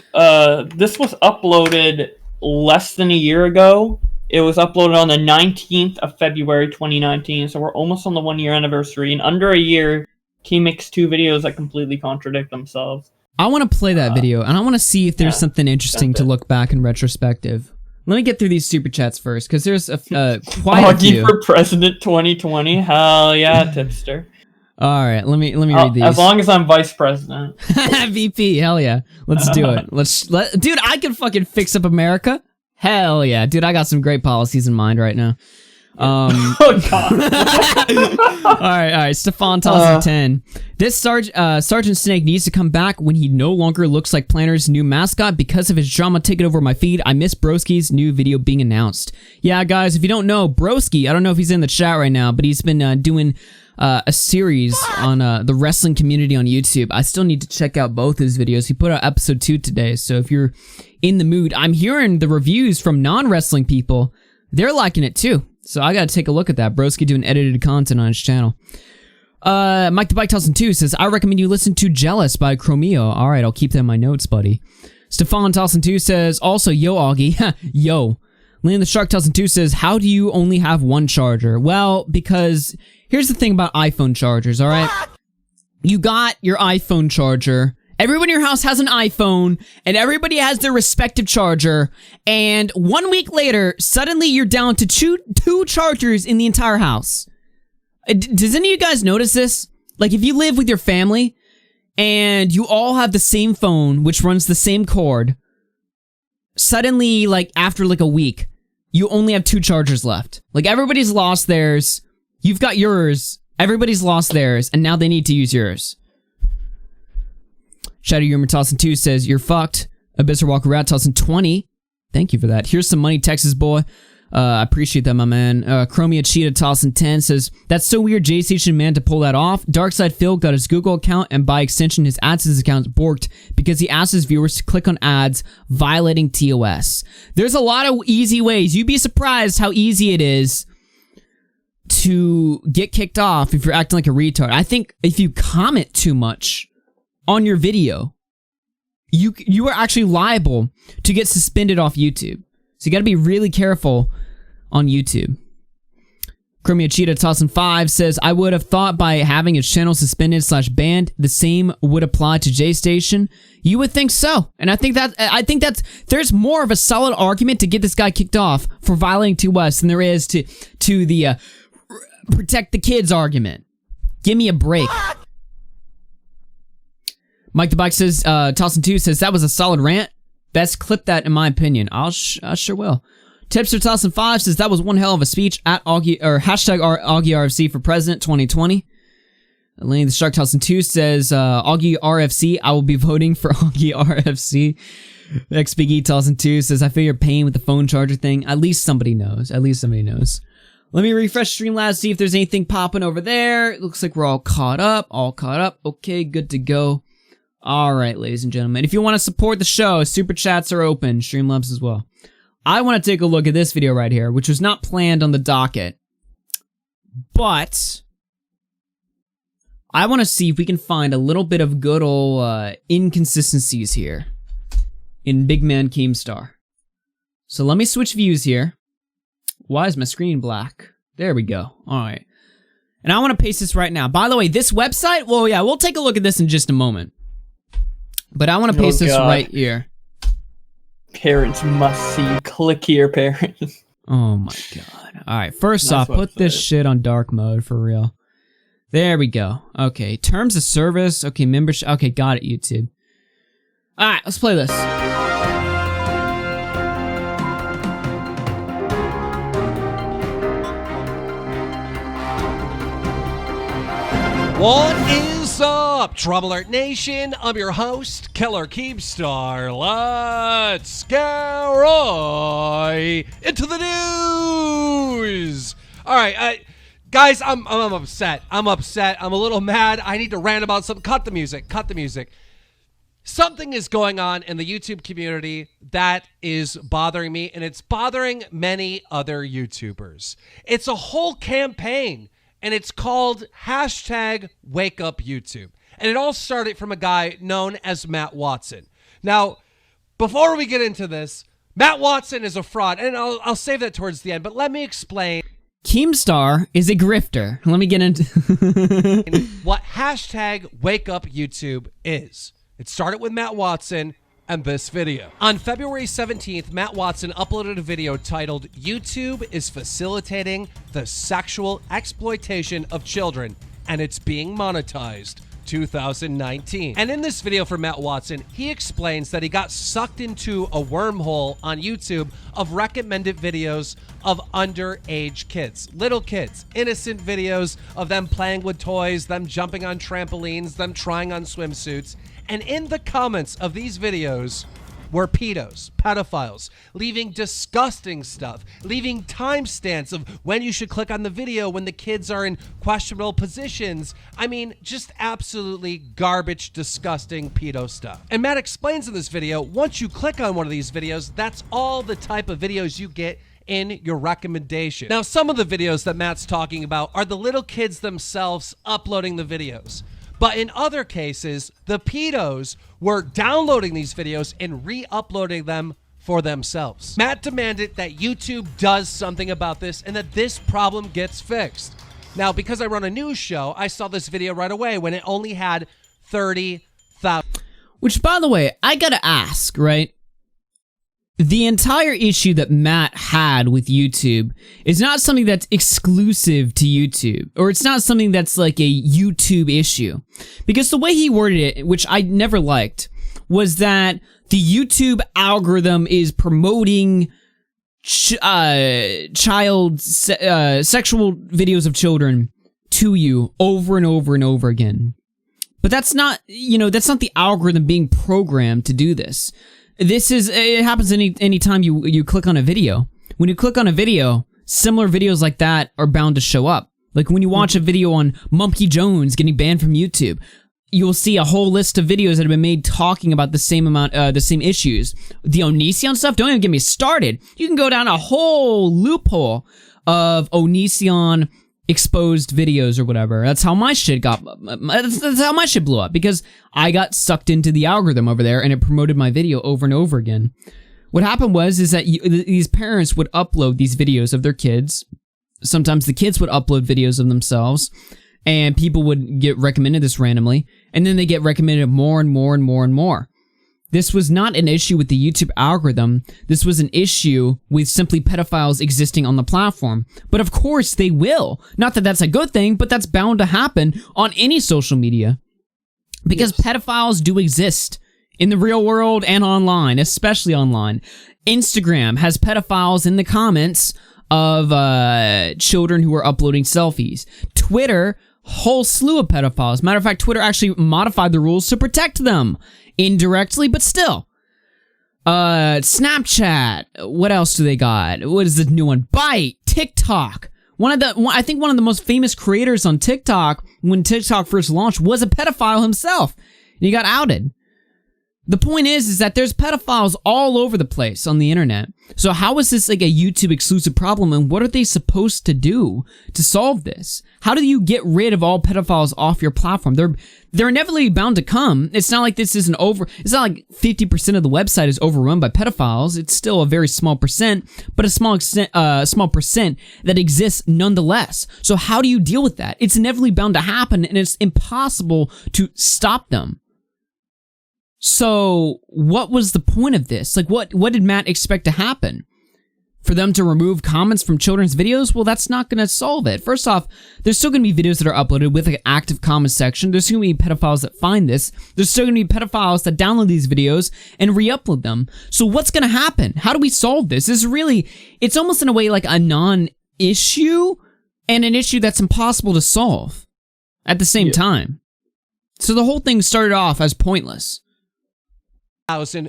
This was uploaded less than a year ago. It was uploaded on the 19th of February 2019, so we're almost on the 1 year anniversary. In under a year, Keem makes 2 videos that completely contradict themselves. I want to play that video, and I want to see if there's something interesting to look back in retrospective. Let me get through these super chats first, because there's quite a few. Augie for President 2020? Hell yeah, tipster. All right, let me read these. As long as I'm vice president. VP, hell yeah. Let's do it. Dude, I can fucking fix up America. Hell yeah. Dude, I got some great policies in mind right now. Oh god. all right. Stefan tossing 10. This Sergeant Snake needs to come back when he no longer looks like Planner's new mascot because of his drama taking over my feed. I miss Broski's new video being announced. Yeah, guys, if you don't know, Broski, I don't know if he's in the chat right now, but he's been doing a series on the wrestling community on YouTube. I still need to check out both his videos. He put out episode 2 today, so if you're in the mood, I'm hearing the reviews from non-wrestling people. They're liking it too. So I gotta take a look at that. Broski doing edited content on his channel. Mike the Bike 2002 says, I recommend you listen to Jealous by Chromeo. Alright, I'll keep that in my notes, buddy. Stefan 2002 says, also, yo, Augie. Yo. Leon the Shark 2002 says, how do you only have one charger? Well, because here's the thing about iPhone chargers, alright? You got your iPhone charger. Everyone in your house has an iPhone, and everybody has their respective charger, and 1 week later, suddenly you're down to two chargers in the entire house. Does any of you guys notice this? Like, if you live with your family, and you all have the same phone, which runs the same cord, suddenly, like, after, like, a week, you only have 2 chargers left. Like, everybody's lost theirs, you've got yours, everybody's lost theirs, and now they need to use yours. Shadow Humor Tossin 2 says, you're fucked. Abyssal Walker Rat Tossin 20. Thank you for that. Here's some money, Texas boy. I appreciate that, my man. Chromia Cheetah Tossin 10 says, that's so weird, J-Station man, to pull that off. Darkside Phil got his Google account and by extension his AdSense account borked because he asked his viewers to click on ads, violating TOS. There's a lot of easy ways. You'd be surprised how easy it is to get kicked off if you're acting like a retard. I think if you comment too much on your video, you are actually liable to get suspended off YouTube. So you gotta be really careful on YouTube. Chromia Cheetah Tossin 5 says, I would have thought by having his channel suspended / banned, the same would apply to J-Station. You would think so. And I think that's there's more of a solid argument to get this guy kicked off for violating TOS than there is to the protect the kids argument. Give me a break. Mike the Bike says, Tossin 2 says, that was a solid rant. Best clip that in my opinion. I sure will. Tipster Tossin 5 says, that was one hell of a speech at Augie, or hashtag AugieRFC for President 2020. Lenny the Shark Tossin 2 says, AugieRFC, I will be voting for AugieRFC. XBiggy Tossin 2 says, I feel your pain with the phone charger thing. At least somebody knows. At least somebody knows. Let me refresh Streamlabs, see if there's anything popping over there. It looks like we're all caught up. Okay, good to go. Alright, ladies and gentlemen, if you want to support the show, super chats are open, Streamlabs as well. I want to take a look at this video right here, which was not planned on the docket, but I want to see if we can find a little bit of good old inconsistencies here in Big Man Keemstar. So let me switch views here. Why is my screen black? There we go. Alright. And I want to paste this right now. By the way, this website, well, yeah, we'll take a look at this in just a moment. But I want to paste this right here. Parents must see. Click here, parents. Oh my god. Alright, first off, put this shit on dark mode for real. There we go. Okay, terms of service. Okay, membership. Okay, got it, YouTube. Alright, let's play this. What is up, Trouble Alert Nation? I'm your host, Killer Keemstar. Let's get right into the news. All right, guys, I'm upset. I'm a little mad. I need to rant about something. Cut the music. Something is going on in the YouTube community that is bothering me, and it's bothering many other YouTubers. It's a whole campaign. And it's called #WakeUpYouTube. And it all started from a guy known as Matt Watson. Now, before we get into this, Matt Watson is a fraud. And I'll save that towards the end, but let me explain. Keemstar is a grifter. Let me get into what #WakeUpYouTube is. It started with Matt Watson and this video. On February 17th, Matt Watson uploaded a video titled, YouTube is facilitating the sexual exploitation of children and it's being monetized, 2019. And in this video from Matt Watson, he explains that he got sucked into a wormhole on YouTube of recommended videos of underage kids, little kids, innocent videos of them playing with toys, them jumping on trampolines, them trying on swimsuits. And in the comments of these videos were pedos, pedophiles, leaving disgusting stuff, leaving timestamps of when you should click on the video when the kids are in questionable positions. I mean, just absolutely garbage, disgusting pedo stuff. And Matt explains in this video, once you click on one of these videos, that's all the type of videos you get in your recommendation. Now, some of the videos that Matt's talking about are the little kids themselves uploading the videos. But in other cases, the pedos were downloading these videos and re-uploading them for themselves. Matt demanded that YouTube does something about this and that this problem gets fixed. Now, because I run a news show, I saw this video right away when it only had 30,000. Which, by the way, I gotta ask, right? The entire issue that Matt had with YouTube is not something that's exclusive to YouTube, or it's not something that's like a YouTube issue. Because the way he worded it, which I never liked, was that the YouTube algorithm is promoting sexual videos of children to you over and over and over again. But that's not, that's not the algorithm being programmed to do this. It happens anytime you click on a video. When you click on a video, similar videos like that are bound to show up. Like when you watch a video on Monkey Jones getting banned from YouTube, you'll see a whole list of videos that have been made talking about the same issues. The Onision stuff, don't even get me started. You can go down a whole loophole of Onision exposed videos or whatever. That's how my shit that's how my shit blew up, because I got sucked into the algorithm over there and it promoted my video over and over again. What happened is that these parents would upload these videos of their kids. Sometimes the kids would upload videos of themselves, and people would get recommended this randomly, and then they get recommended more and more and more and more. This was not an issue with the YouTube algorithm. This was an issue with simply pedophiles existing on the platform. But of course they will. Not that that's a good thing, but that's bound to happen on any social media. Because pedophiles do exist in the real world and online, especially online. Instagram has pedophiles in the comments of children who are uploading selfies. Twitter, whole slew of pedophiles. Matter of fact, Twitter actually modified the rules to protect them. Indirectly, but still. Snapchat. What else do they got? What is the new one? Byte. TikTok. I think one of the most famous creators on TikTok, when TikTok first launched, was a pedophile himself. And he got outed. The point is that there's pedophiles all over the place on the internet. So how is this like a YouTube exclusive problem, and what are they supposed to do to solve this? How do you get rid of all pedophiles off your platform? They're inevitably bound to come. It's not like this isn't it's not like 50% of the website is overrun by pedophiles. It's still a very small percent, but a small percent that exists nonetheless. So how do you deal with that? It's inevitably bound to happen, and it's impossible to stop them. So, what was the point of this? Like, what did Matt expect to happen? For them to remove comments from children's videos? Well, that's not going to solve it. First off, there's still going to be videos that are uploaded with an active comment section. There's going to be pedophiles that find this. There's still going to be pedophiles that download these videos and re-upload them. So what's going to happen? How do we solve this? It's almost in a way like a non-issue and an issue that's impossible to solve at the same time. So the whole thing started off as pointless.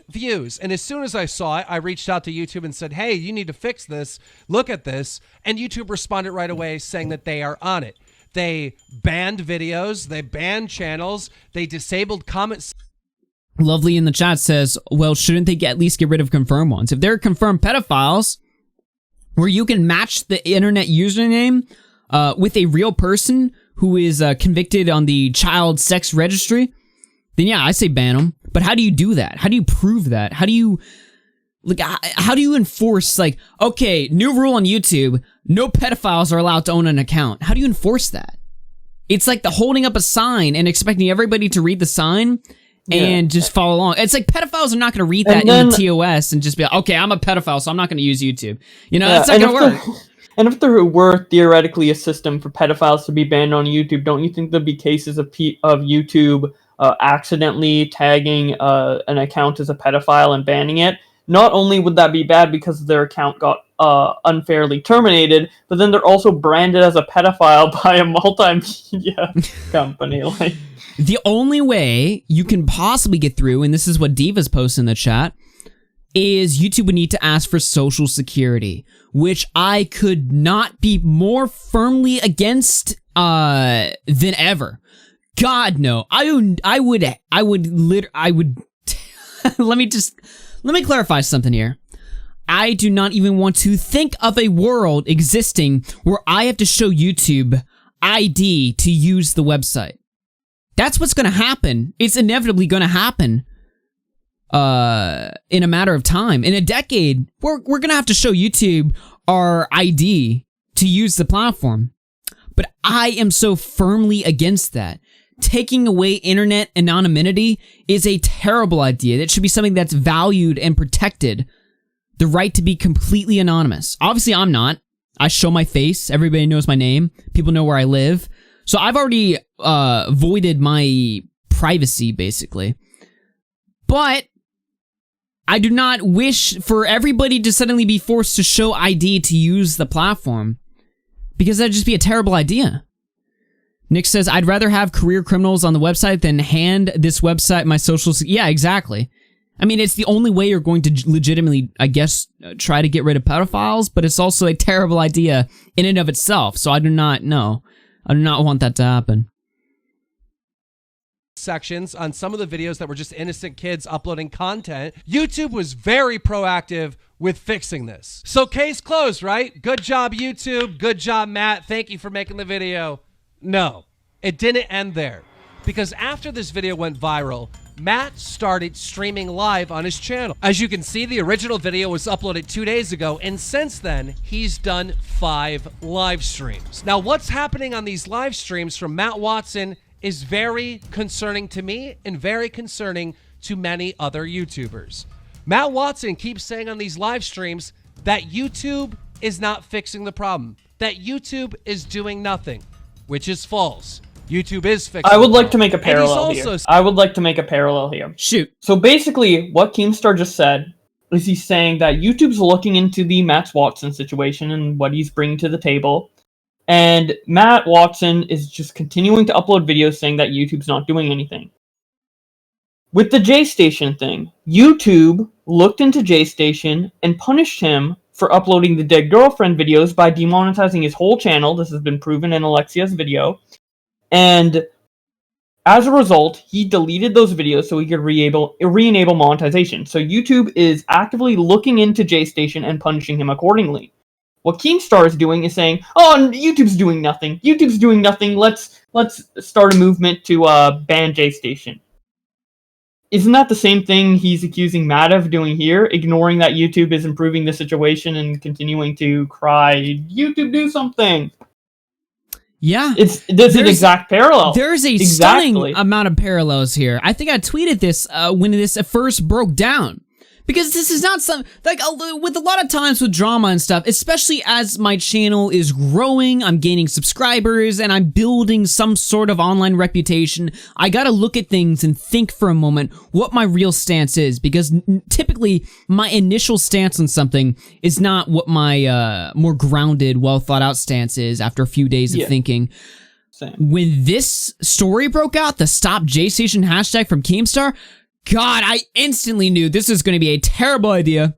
Views. And as soon as I saw it, I reached out to YouTube and said, hey, you need to fix this. Look at this. And YouTube responded right away saying that they are on it. They banned videos. They banned channels. They disabled comments. Lovely in the chat says, well, shouldn't they at least get rid of confirmed ones? If they're confirmed pedophiles, where you can match the internet username with a real person who is convicted on the child sex registry, then yeah, I say ban them. But how do you do that? How do you prove that? How do you enforce, like, okay, new rule on YouTube, no pedophiles are allowed to own an account. How do you enforce that? It's like the holding up a sign and expecting everybody to read the sign and just follow along. It's like pedophiles are not going to read that in the TOS and just be like, okay, I'm a pedophile, so I'm not going to use YouTube. It's not going to work. And if there were theoretically a system for pedophiles to be banned on YouTube, don't you think there'd be cases of YouTube accidentally tagging an account as a pedophile and banning it? Not only would that be bad because their account got unfairly terminated, but then they're also branded as a pedophile by a multimedia company. Like, The only way you can possibly get through, and this is what Diva's posted in the chat, is YouTube would need to ask for social security, which I could not be more firmly against than ever. God, no. I would let me clarify something here. I do not even want to think of a world existing where I have to show YouTube ID to use the website. That's what's going to happen. It's inevitably going to happen in a matter of time. In a decade, we're going to have to show YouTube our ID to use the platform. But I am so firmly against that. Taking away internet anonymity is a terrible idea. That should be something that's valued and protected. The right to be completely anonymous. Obviously, I'm not. I show my face. Everybody knows my name. People know where I live. So I've already voided my privacy, basically. But I do not wish for everybody to suddenly be forced to show ID to use the platform, because that'd just be a terrible idea. Nick says, I'd rather have career criminals on the website than hand this website my social... Yeah, exactly. I mean, it's the only way you're going to legitimately, I guess, try to get rid of pedophiles, but it's also a terrible idea in and of itself, so I do not know. I do not want that to happen. Sections on some of the videos that were just innocent kids uploading content. YouTube was very proactive with fixing this. So case closed, right? Good job, YouTube. Good job, Matt. Thank you for making the video. No, it didn't end there. Because after this video went viral, Matt started streaming live on his channel. As you can see, the original video was uploaded 2 days ago, and since then, he's done 5 live streams. Now, what's happening on these live streams from Matt Watson is very concerning to me and very concerning to many other YouTubers. Matt Watson keeps saying on these live streams that YouTube is not fixing the problem, that YouTube is doing nothing, which is false. YouTube is fixing. I would like to make a parallel here. I would like to make a parallel here. Shoot. So basically, what Keemstar just said is he's saying that YouTube's looking into the Matt Watson situation and what he's bringing to the table. And Matt Watson is just continuing to upload videos saying that YouTube's not doing anything. With the J-Station thing, YouTube looked into J-Station and punished him for uploading the dead girlfriend videos by demonetizing his whole channel. This has been proven in Alexia's video. And as a result, he deleted those videos so he could re-enable monetization. So YouTube is actively looking into J-Station and punishing him accordingly. What Keemstar is doing is saying, oh, YouTube's doing nothing. YouTube's doing nothing. Let's start a movement to ban J-Station. Isn't that the same thing he's accusing Matt of doing here? Ignoring that YouTube is improving the situation and continuing to cry, YouTube, do something. Yeah. There's an exact parallel. There's a stunning amount of parallels here. I think I tweeted this when this first broke down. Because this is not some, like, with a lot of times with drama and stuff, especially as my channel is growing, I'm gaining subscribers, and I'm building some sort of online reputation, I gotta look at things and think for a moment what my real stance is, because typically my initial stance on something is not what my more grounded, well thought out stance is after a few days of thinking. Same. When this story broke out, the Stop J-Station hashtag from Keemstar, God, I instantly knew this was going to be a terrible idea,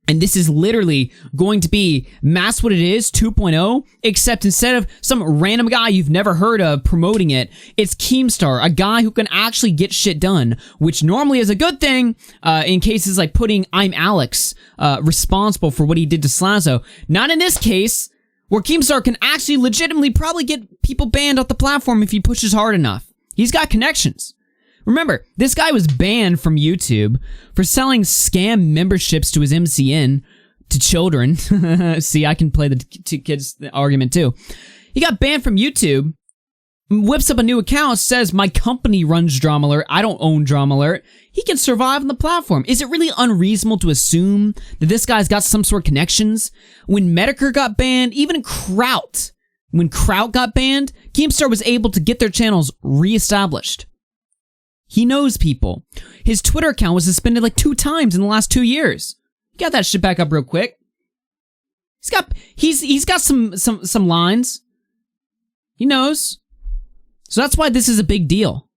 and this is literally going to be Mass What It Is 2.0, except instead of some random guy you've never heard of promoting it, it's Keemstar, a guy who can actually get shit done, which normally is a good thing in cases like putting I'm Alex responsible for what he did to Slazo. Not in this case, where Keemstar can actually legitimately probably get people banned off the platform if he pushes hard enough. He's got connections. Remember, this guy was banned from YouTube for selling scam memberships to his MCN to children. See, I can play the kids argument too. He got banned from YouTube whips up a new account, says my company runs Drama Alert, I don't own Drama Alert, he can survive on the platform. Is it really unreasonable to assume that this guy's got some sort of connections? When Medicare got banned, even Kraut, when Kraut got banned, Keemstar was able to get their channels reestablished. He knows people. His Twitter account was suspended like 2 times in the last 2 years. He got that shit back up real quick. He's got some lines. He knows. So that's why this is a big deal.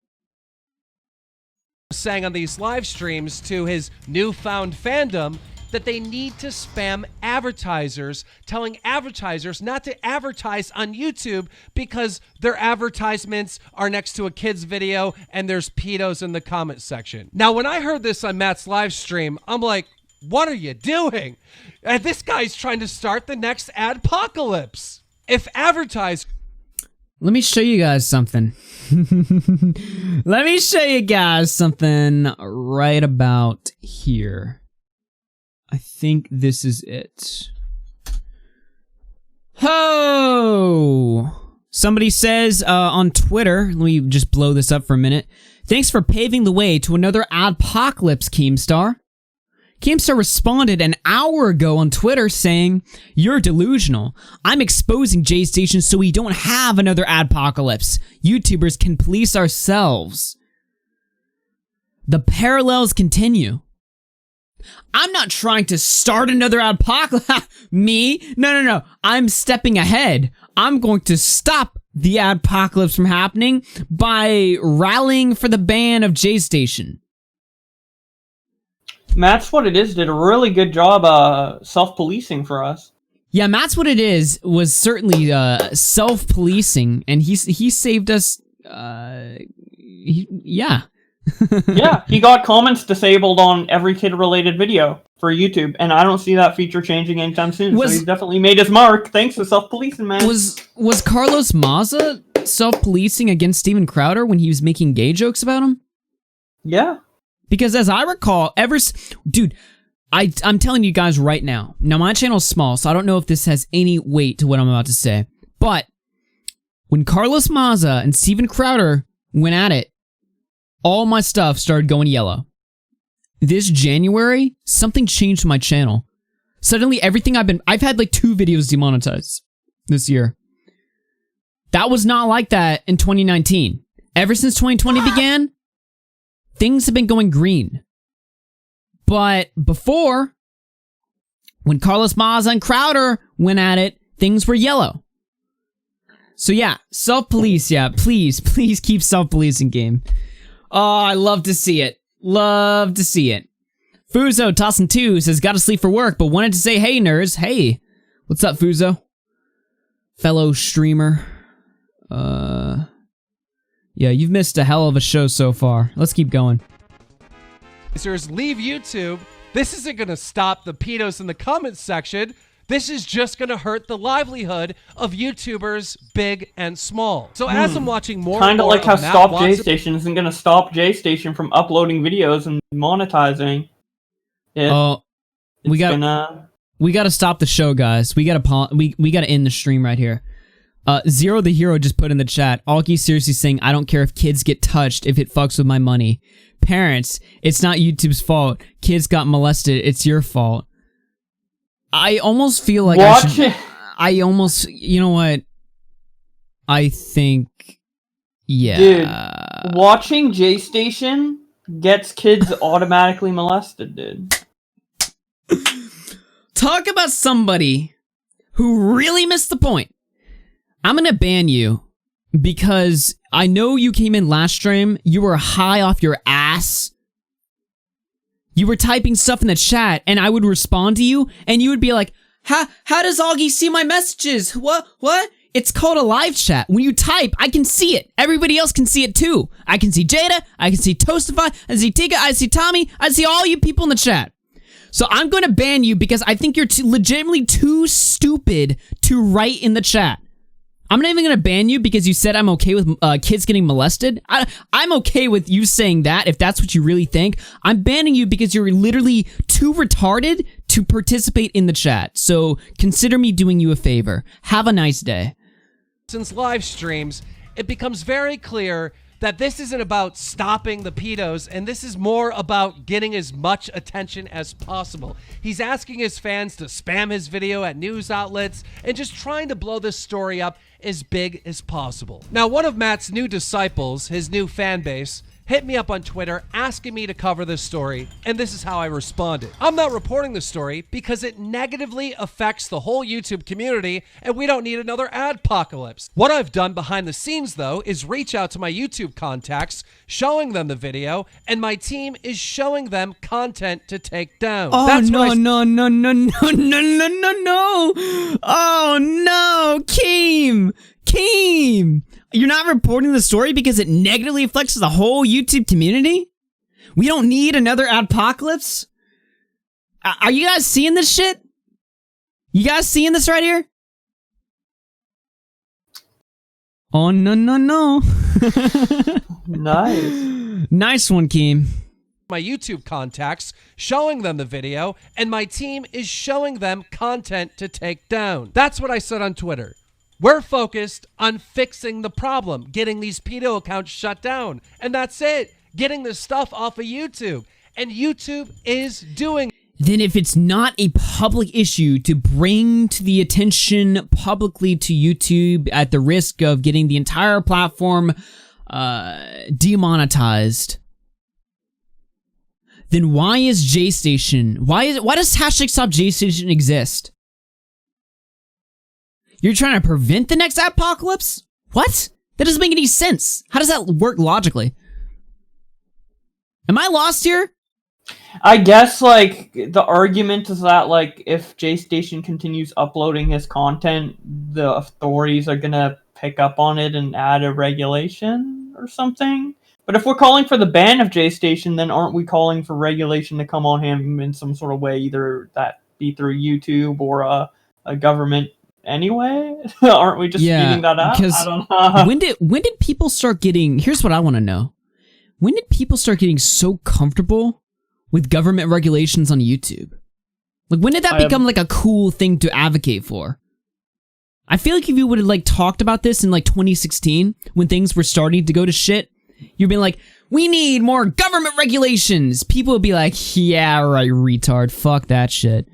Saying on these live streams to his newfound fandom that they need to spam advertisers, telling advertisers not to advertise on YouTube because their advertisements are next to a kid's video and there's pedos in the comment section. Now, when I heard this on Matt's live stream, I'm like, what are you doing? And this guy's trying to start the next adpocalypse. If advertisers... Let me show you guys something. Let me show you guys something right about here. I think this is it. Ho! Somebody says on Twitter, let me just blow this up for a minute. Thanks for paving the way to another adpocalypse, Keemstar. Keemstar responded an hour ago on Twitter saying, "You're delusional. I'm exposing J-Station so we don't have another adpocalypse. YouTubers can police ourselves." The parallels continue. I'm not trying to start another adpocalypse. Me? No. I'm stepping ahead. I'm going to stop the adpocalypse from happening by rallying for the ban of J-Station. Matt's What It Is did a really good job self-policing for us. Yeah, Matt's What It Is was certainly self-policing, and he saved us. Yeah. Yeah, he got comments disabled on every kid-related video for YouTube, and I don't see that feature changing anytime soon. So he's definitely made his mark thanks to self-policing, man. Was Carlos Maza self-policing against Steven Crowder when he was making gay jokes about him? Yeah. Because as I recall, dude, I'm telling you guys right now. Now, my channel's small, so I don't know if this has any weight to what I'm about to say. But when Carlos Maza and Steven Crowder went at it, all my stuff started going yellow. This January, something changed my channel. Suddenly, everything I've had like 2 videos demonetized this year. That was not like that in 2019. Ever since 2020 began, things have been going green. But before, when Carlos Maza and Crowder went at it, things were yellow. So yeah, self-police, yeah, please keep self-policing, game. Oh, I love to see it. Love to see it. Fuzo Tossin 2 says, gotta sleep for work, but wanted to say, hey, nerds. Hey, what's up, Fuzo? Fellow streamer. Yeah, you've missed a hell of a show so far. Let's keep going. Leave YouTube. This isn't going to stop the pedos in the comments section. This is just going to hurt the livelihood of YouTubers big and small. So as I'm watching more kind of like how Matt Stop Watson- J-Station isn't going to stop J-Station from uploading videos and monetizing it. Oh, we got to stop the show, guys. We got to end the stream right here. Zero the Hero just put in the chat, Augie seriously saying, I don't care if kids get touched if it fucks with my money. Parents, it's not YouTube's fault. Kids got molested, it's your fault. I almost feel like you know what? I think, yeah. Dude, watching J-Station gets kids automatically molested, dude. Talk about somebody who really missed the point. I'm gonna ban you because I know you came in last stream, you were high off your ass. You were typing stuff in the chat and I would respond to you and you would be like, how does Augie see my messages? What? It's called a live chat. When you type, I can see it. Everybody else can see it too. I can see Jada, I can see Toastify, I can see Tika, I see Tommy, I see all you people in the chat. So I'm going to ban you because I think you're legitimately too stupid to write in the chat. I'm not even going to ban you because you said I'm okay with kids getting molested. I'm okay with you saying that if that's what you really think. I'm banning you because you're literally too retarded to participate in the chat. So consider me doing you a favor. Have a nice day. Since live streams, it becomes very clear that this isn't about stopping the pedos, and this is more about getting as much attention as possible. He's asking his fans to spam his video at news outlets and just trying to blow this story up as big as possible. Now, one of Matt's new disciples, his new fan base, hit me up on Twitter asking me to cover this story, and this is how I responded. I'm not reporting the story because it negatively affects the whole YouTube community, and we don't need another adpocalypse. What I've done behind the scenes, though, is reach out to my YouTube contacts, showing them the video, and my team is showing them content to take down. Oh, That's no. what I- No. Oh, no. Keem. You're not reporting the story because it negatively affects the whole YouTube community? We don't need another adpocalypse? Are you guys seeing this shit? You guys seeing this right here? Oh, no. Nice. Nice one, Keem. my YouTube contacts, showing them the video, and my team is showing them content to take down. That's what I said on Twitter. We're focused on fixing the problem, getting these pedo accounts shut down. And that's it. Getting this stuff off of YouTube. And YouTube is doing it. Then if it's not a public issue to bring to the attention publicly to YouTube at the risk of getting the entire platform demonetized, then why is JStation, why does hashtag stop JStation exist? You're trying to prevent the next apocalypse? What? That doesn't make any sense. How does that work logically? Am I lost here? I guess, like, the argument is that, like, if JStation continues uploading his content, the authorities are gonna pick up on it and add a regulation or something. But if we're calling for the ban of JStation, then aren't we calling for regulation to come on him in some sort of way, either that be through YouTube or a government anyway? Aren't we just speeding that up? I don't know. When did people start getting, here's what I want to know. When did people start getting so comfortable with government regulations on YouTube? Like, when did that become like a cool thing to advocate for? I feel like if you would have like talked about this in like 2016, when things were starting to go to shit, you'd be like, we need more government regulations. People would be like, yeah, right, retard, fuck that shit.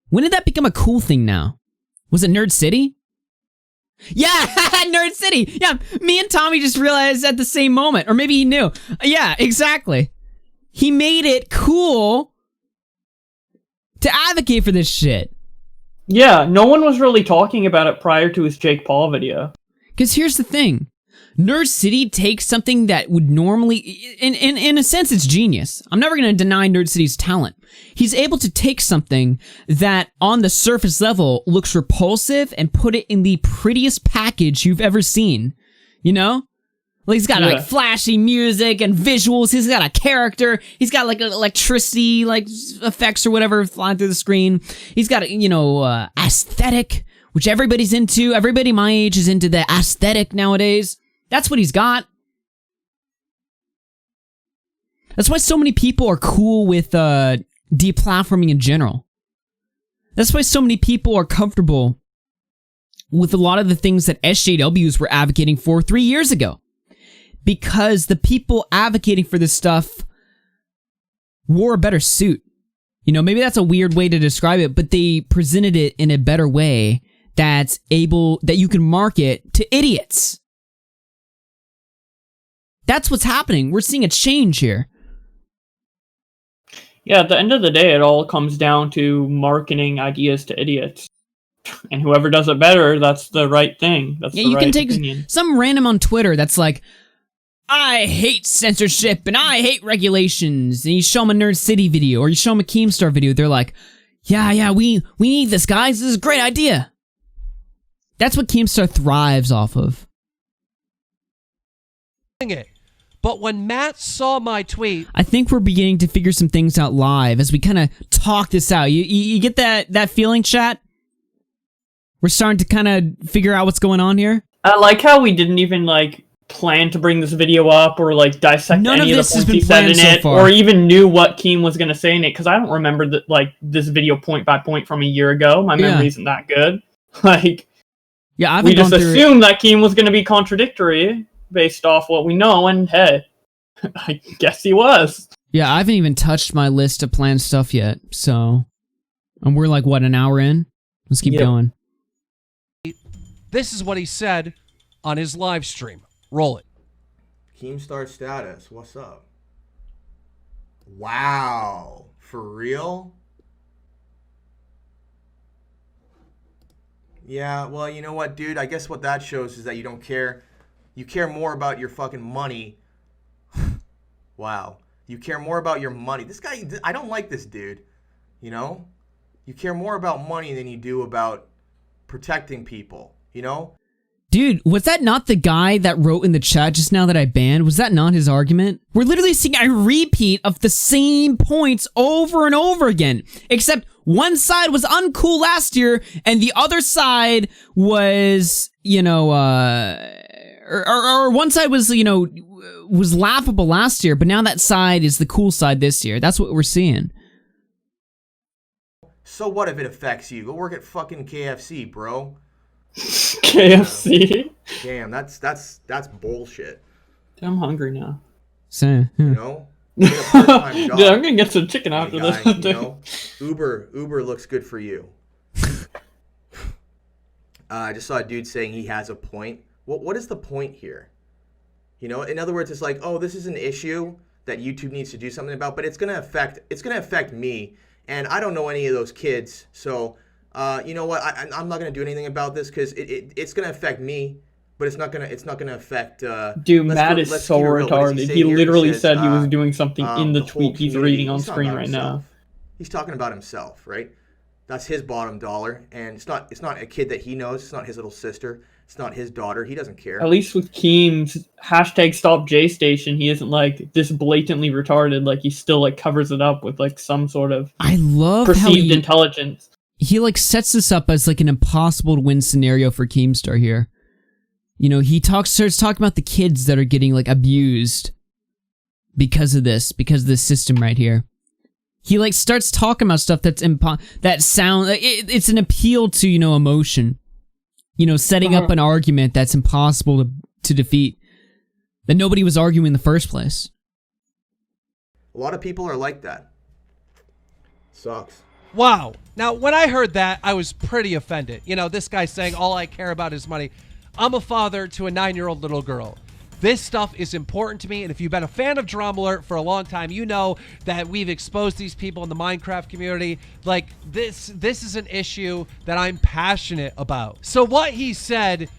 When did that become a cool thing now? Was it Nerd City? Yeah, Nerd City. Yeah, me and Tommy just realized at the same moment. Or maybe he knew. Yeah, exactly. He made it cool to advocate for this shit. Yeah, no one was really talking about it prior to his Jake Paul video. Because here's the thing. Nerd City takes something that would normally, in a sense, it's genius. I'm never going to deny Nerd City's talent. He's able to take something that on the surface level looks repulsive and put it in the prettiest package you've ever seen. You know? Like, he's got like flashy music and visuals. He's got a character. He's got like electricity, like effects or whatever flying through the screen. He's got, you know, aesthetic, which everybody's into. Everybody my age is into the aesthetic nowadays. That's what he's got. That's why so many people are cool with deplatforming in general. That's why so many people are comfortable with a lot of the things that SJWs were advocating for 3 years ago. Because the people advocating for this stuff wore a better suit. You know, maybe that's a weird way to describe it, but they presented it in a better way that you can market to idiots. That's what's happening. We're seeing a change here. Yeah, at the end of the day, it all comes down to marketing ideas to idiots. And whoever does it better, that's the right thing. That's the right opinion. You can take some random on Twitter that's like, I hate censorship and I hate regulations. And you show them a Nerd City video or you show them a Keemstar video. They're like, yeah, we need this, guys. This is a great idea. That's what Keemstar thrives off of. It. But when Matt saw my tweet, I think we're beginning to figure some things out live as we kind of talk this out. You get that feeling, chat? We're starting to kind of figure out what's going on here. I like how we didn't even like plan to bring this video up or like dissect any of the points he said in it, or even knew what Keem was going to say in it, because I don't remember that like this video point by point from a year ago. My memory isn't that good. Like, Yeah, I We haven't just gone through it. assumed that Keem was going to be contradictory based off what we know, and hey, I guess he was. Yeah, I haven't even touched my list of planned stuff yet, so... And we're like, what, an hour in? Let's keep going. This is what he said on his live stream. Roll it. Keemstar status, what's up? Wow, for real? Yeah, well, you know what, dude? I guess what that shows is that you don't care. You care more about your fucking money. Wow. You care more about your money. This guy, I don't like this dude. You know? You care more about money than you do about protecting people, you know? Dude, was that not the guy that wrote in the chat just now that I banned? Was that not his argument? We're literally seeing a repeat of the same points over and over again. Except one side was uncool last year, and the other side was, you know, or one side was, you know, was laughable last year, but now that side is the cool side this year. That's what we're seeing. So what if it affects you? Go work at fucking KFC, bro. KFC? Damn, that's bullshit. I'm hungry now. So, You know? Get a part-time job. Dude, I'm gonna get some chicken after guy, this. you know? Uber looks good for you. I just saw a dude saying he has a point. What is the point here? You know, in other words, it's like, oh, this is an issue that YouTube needs to do something about, but it's gonna affect me, and I don't know any of those kids, so you know what? I'm not gonna do anything about this because it's gonna affect me, but it's not gonna affect. Dude, Matt is so retarded. He literally said he was doing something in the whole tweet he's community. reading on He's talking screen about right now. himself. He's talking about himself, right? That's his bottom dollar, and it's not a kid that he knows. It's not his little sister. It's not his daughter. He doesn't care. At least with Keem's hashtag stop JStation, he isn't like this blatantly retarded. Like he still like covers it up with like some sort of I love how perceived intelligence. he like sets this up as like an impossible to win scenario for Keemstar here. You know, he starts talking about the kids that are getting like abused because of this system right here. He like starts talking about stuff that's it's an appeal to, you know, emotion. You know, setting up an argument that's impossible to defeat, that nobody was arguing in the first place. A lot of people are like that. Sucks. Wow. Now, when I heard that, I was pretty offended. You know, this guy saying all I care about is money. I'm a father to a 9-year-old little girl. This stuff is important to me, and if you've been a fan of Drama Alert for a long time, you know that we've exposed these people in the Minecraft community. Like, this is an issue that I'm passionate about. So what he said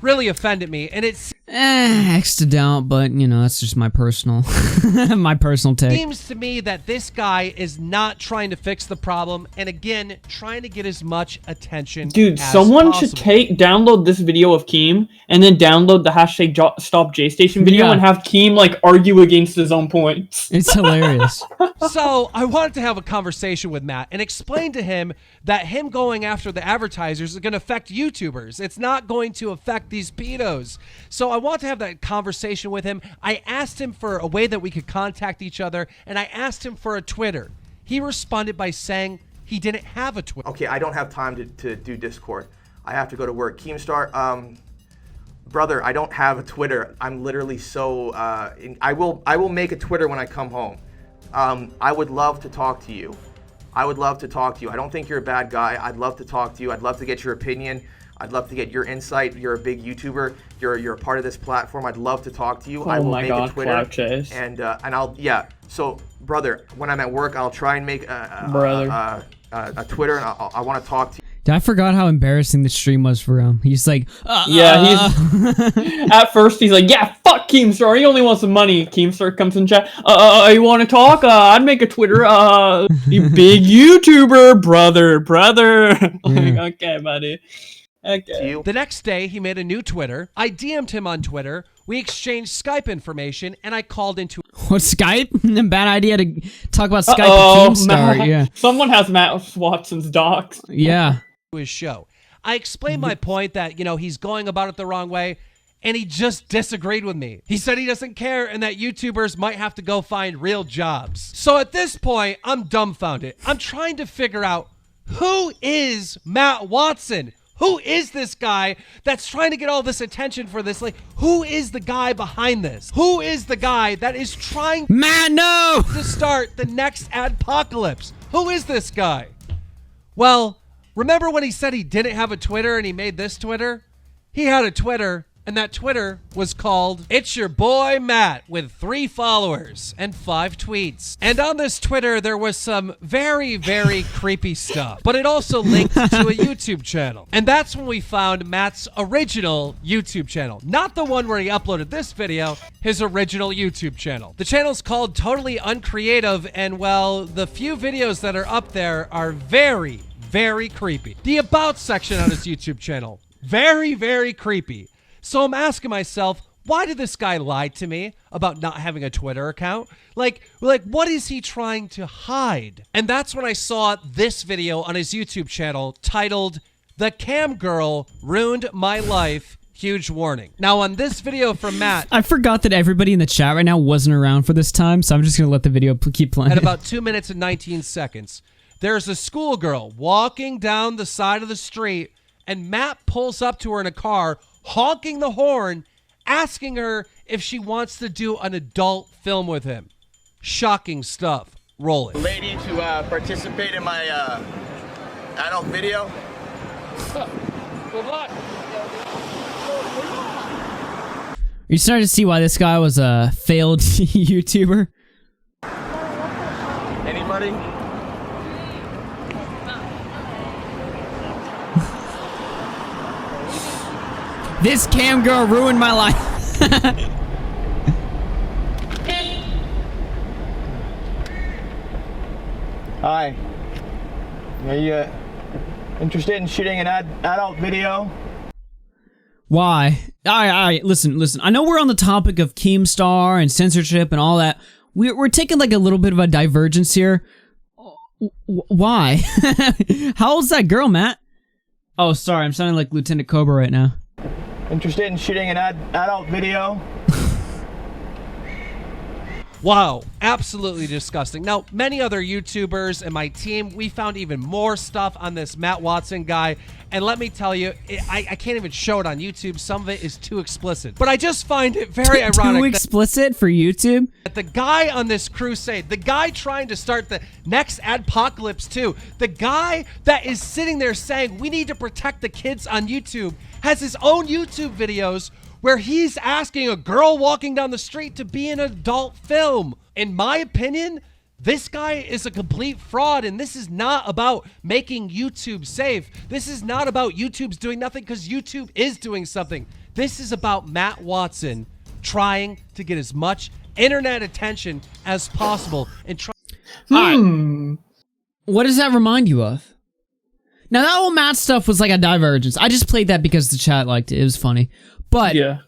really offended me, and it's X'd out, but you know, that's just my personal take. seems to me that this guy is not trying to fix the problem, and again, trying to get as much attention Dude, as someone possible. should download this video of Keem and then download the hashtag stop JStation video Yeah. and have Keem like argue against his own points. It's hilarious. So I wanted to have a conversation with Matt and explain to him that him going after the advertisers is going to affect YouTubers. It's not going to affect these pedos. So I want to have that conversation with him. I asked him for a way that we could contact each other, and I asked him for a Twitter. He responded by saying he didn't have a Twitter. Okay, I don't have time to do Discord. I have to go to work. Keemstar, brother, I don't have a Twitter. I'm literally so. I will make a Twitter when I come home. I would love to talk to you. I don't think you're a bad guy. I'd love to talk to you. I'd love to get your opinion. I'd love to get your insight. You're a big YouTuber. You're a part of this platform. I'd love to talk to you. I will my make God, a Twitter. Cloud Chase. And I'll So, brother, when I'm at work, I'll try and make a Twitter, and I want to talk to you. Dude, I forgot how embarrassing the stream was for him. He's like, Yeah, he's at first he's like, yeah, fuck Keemstar. He only wants some money. Keemstar comes in chat. You want to talk? I'd make a Twitter. You big YouTuber, brother. Like, okay, buddy. Okay. The next day, he made a new Twitter. I DM'd him on Twitter. We exchanged Skype information, and I called into what, Skype? Bad idea to talk about Skype Uh-oh, with Keemstar. Matt. Yeah. Someone has Matt Watson's docs. Yeah. his show. I explained my point that, you know, he's going about it the wrong way, and he just disagreed with me. He said he doesn't care and that YouTubers might have to go find real jobs. So at this point, I'm dumbfounded. I'm trying to figure out, who is Matt Watson? Who is this guy that's trying to get all this attention for this? Like, who is the guy behind this? Who is the guy that is trying Matt, no! to start the next adpocalypse? Who is this guy? Well, remember when he said he didn't have a Twitter and he made this Twitter? He had a Twitter, and that Twitter was called It's Your Boy Matt with 3 followers and 5 tweets. And on this Twitter, there was some very, very creepy stuff. But it also linked to a YouTube channel. And that's when we found Matt's original YouTube channel. Not the one where he uploaded this video, his original YouTube channel. The channel's called Totally Uncreative, and well, the few videos that are up there are very, very creepy. The About section on his YouTube channel, very, very creepy. So I'm asking myself, why did this guy lie to me about not having a Twitter account? Like what is he trying to hide? And that's when I saw this video on his YouTube channel titled, The Cam Girl Ruined My Life, Huge Warning. Now on this video from Matt, I forgot that everybody in the chat right now wasn't around for this time, so I'm just going to let the video keep playing. at about 2 minutes and 19 seconds, there's a schoolgirl walking down the side of the street, and Matt pulls up to her in a car, honking the horn, asking her if she wants to do an adult film with him. Shocking stuff. Roll it. Lady to participate in my adult video. Good luck. Are you starting to see why this guy was a failed YouTuber? Anybody? This cam girl ruined my life. Hi. Are you interested in shooting an adult video? Why? Listen. I know we're on the topic of Keemstar and censorship and all that. We're taking like a little bit of a divergence here. Why? How old's that girl, Matt? Oh, sorry. I'm sounding like Lieutenant Cobra right now. Interested in shooting an adult video? Wow, absolutely disgusting. Now, many other YouTubers and my team, we found even more stuff on this Matt Watson guy. And let me tell you, I can't even show it on YouTube. Some of it is too explicit. But I just find it very ironic. Too explicit for YouTube? That the guy on this crusade, the guy trying to start the next adpocalypse too, the guy that is sitting there saying we need to protect the kids on YouTube, has his own YouTube videos where he's asking a girl walking down the street to be an adult film. In my opinion, this guy is a complete fraud, and this is not about making YouTube safe. This is not about YouTube's doing nothing, because YouTube is doing something. This is about Matt Watson trying to get as much internet attention as possible and try. What does that remind you of? Now, that old Matt stuff was like a divergence. I just played that because the chat liked it. It was funny. But Yeah.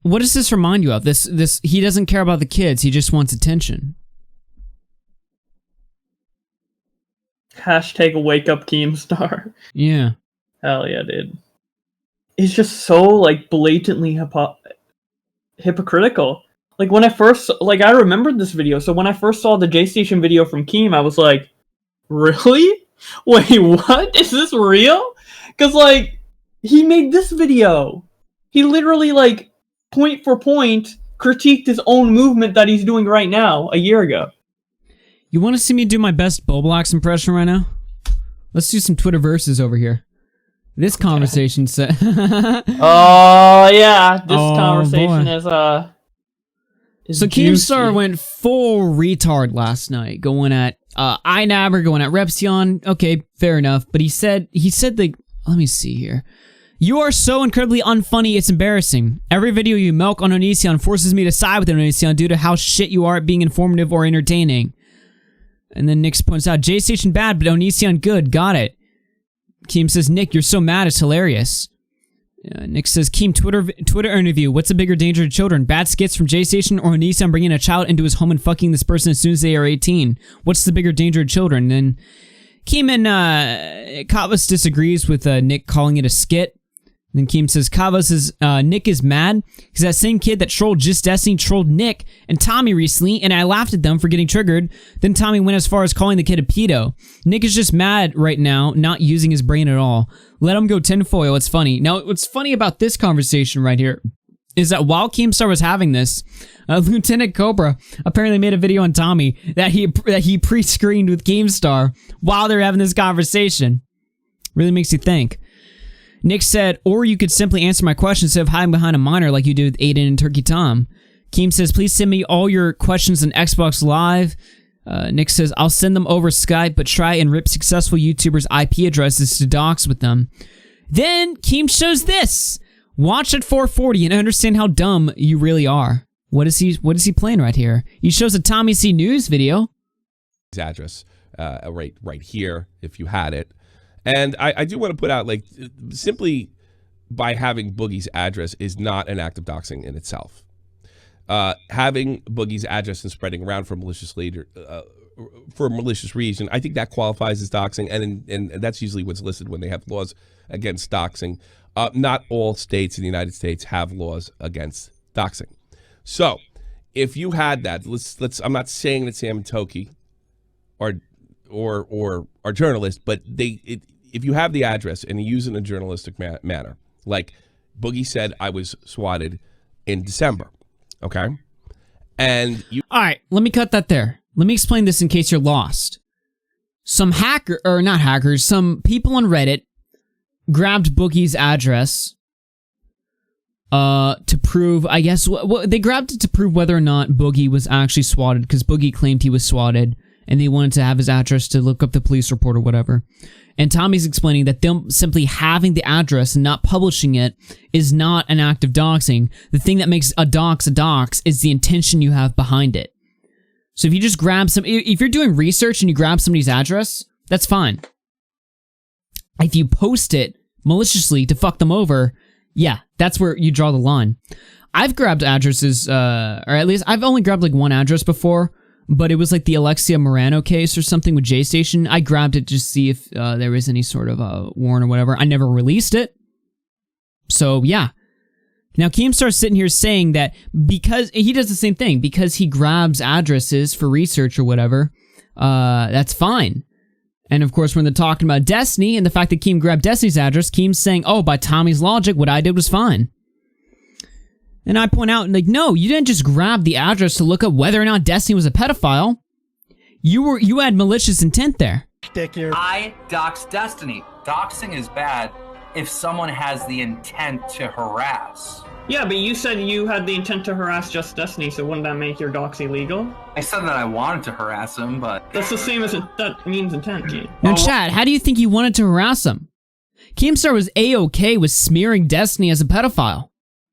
what does this remind you of? This he doesn't care about the kids. He just wants attention. Hashtag wake up Keemstar. Yeah. Hell yeah, dude. It's just so like blatantly hypocritical. Like when I first, I remembered this video. So when I first saw the J Station video from Keem, I was like, really? Wait, what? Is this real? Because like he made this video. He literally like point for point critiqued his own movement that he's doing right now a year ago. You want to see me do my best Bowblax impression right now? Let's do some Twitter verses over here. This conversation said. Oh yeah, this Oh, conversation boy. is So juicy. Keemstar went full retard last night, going at iNabber, going at Repsion. Okay, fair enough. But he said the. Let me see here. You are so incredibly unfunny, it's embarrassing. Every video you milk on Onision forces me to side with Onision due to how shit you are at being informative or entertaining. And then Nix points out, J-Station bad, but Onision good. Got it. Keem says, Nick, you're so mad, it's hilarious. Nick says, Keem, Twitter interview. What's a bigger danger to children? Bad skits from J-Station or Onision bringing a child into his home and fucking this person as soon as they are 18? What's the bigger danger to children? And then Keem and Kavas disagrees with Nick calling it a skit. Then Keem says, Kava says, Nick is mad because that same kid that trolled Just Destiny trolled Nick and Tommy recently, and I laughed at them for getting triggered. Then Tommy went as far as calling the kid a pedo. Nick is just mad right now, not using his brain at all. Let him go tinfoil, it's funny. Now, what's funny about this conversation right here is that while Keemstar was having this, Lieutenant Cobra apparently made a video on Tommy that he pre-screened with Keemstar while they're having this conversation. Really makes you think. Nick said, or you could simply answer my question instead of hiding behind a monitor like you did with Aiden and Turkey Tom. Keem says, please send me all your questions on Xbox Live. Nick says, I'll send them over Skype, but try and rip successful YouTubers' IP addresses to dox with them. Then Keem shows this. Watch at 440 and understand how dumb you really are. What is he playing right here? He shows a Tommy C News video. His address right here, if you had it. And I do want to put out, like, simply by having Boogie's address is not an act of doxing in itself. Having Boogie's address and spreading around for malicious reason, I think that qualifies as doxing, and that's usually what's listed when they have laws against doxing. Not all states in the United States have laws against doxing. So, if you had that, let's. I'm not saying that Sam and Toki are journalists, but if you have the address and you use it in a journalistic manner, like Boogie said, I was swatted in December, okay? And you... All right, let me cut that there. Let me explain this in case you're lost. Some some people on Reddit grabbed Boogie's address to prove, I guess, they grabbed it to prove whether or not Boogie was actually swatted, because Boogie claimed he was swatted, and they wanted to have his address to look up the police report or whatever. And Tommy's explaining that them simply having the address and not publishing it is not an act of doxing. The thing that makes a dox is the intention you have behind it. So if you just grab if you're doing research and you grab somebody's address, that's fine. If you post it maliciously to fuck them over, yeah, that's where you draw the line. I've grabbed addresses, or at least I've only grabbed like one address before, but it was like the Alexia Morano case or something with J-Station. I grabbed it just to see if there was any sort of warrant or whatever. I never released it. So, yeah. Now, Keemstar's sitting here saying that because he does the same thing, because he grabs addresses for research or whatever, that's fine. And of course, when they're talking about Destiny and the fact that Keem grabbed Destiny's address, Keem's saying, oh, by Tommy's logic, what I did was fine. And I point out, like, no, you didn't just grab the address to look up whether or not Destiny was a pedophile. You had malicious intent there. I doxed Destiny. Doxing is bad if someone has the intent to harass. Yeah, but you said you had the intent to harass Just Destiny, so wouldn't that make your dox illegal? I said that I wanted to harass him, but... That's the same as that means intent, Gene. Now, Chad, how do you think you wanted to harass him? Keemstar was A-OK with smearing Destiny as a pedophile,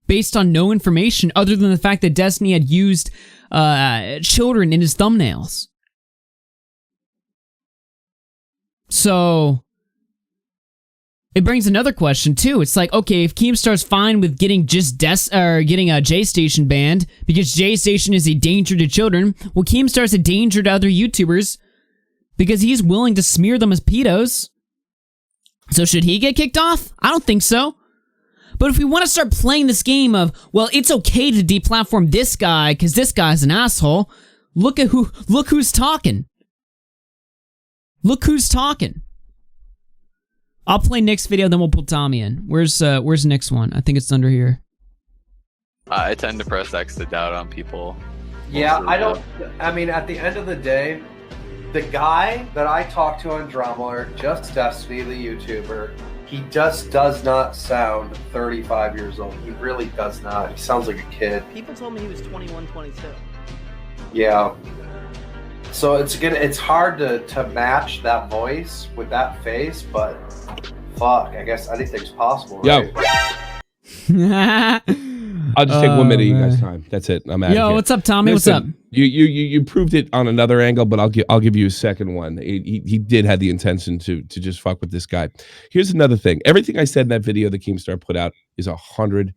based on no information other than the fact that Destiny had used children in his thumbnails. So... it brings another question too. It's like, okay, if Keemstar's fine with getting getting a J-Station banned because J-Station is a danger to children, well, Keemstar's a danger to other YouTubers because he's willing to smear them as pedos. So should he get kicked off? I don't think so. But if we want to start playing this game of, well, it's okay to deplatform this guy because this guy's an asshole, look who's talking. Look who's talking. I'll play Nick's video, then we'll pull Tommy in. Where's Nick's one? I think it's under here. I tend to press X to doubt on people. Yeah, I mean, at the end of the day, the guy that I talked to on Drama Alert, Just Destiny, the YouTuber, he just does not sound 35 years old. He really does not. He sounds like a kid. People told me he was 21, 22. Yeah. So it's hard to match that voice with that face, but fuck, I guess anything's possible, right? I'll just take 1 minute of you guys' time. That's it. I'm out of here. What's up, Tommy? Listen, what's up? You proved it on another angle, but I'll give you a second one. He did have the intention to just fuck with this guy. Here's another thing. Everything I said in that video that Keemstar put out is 100%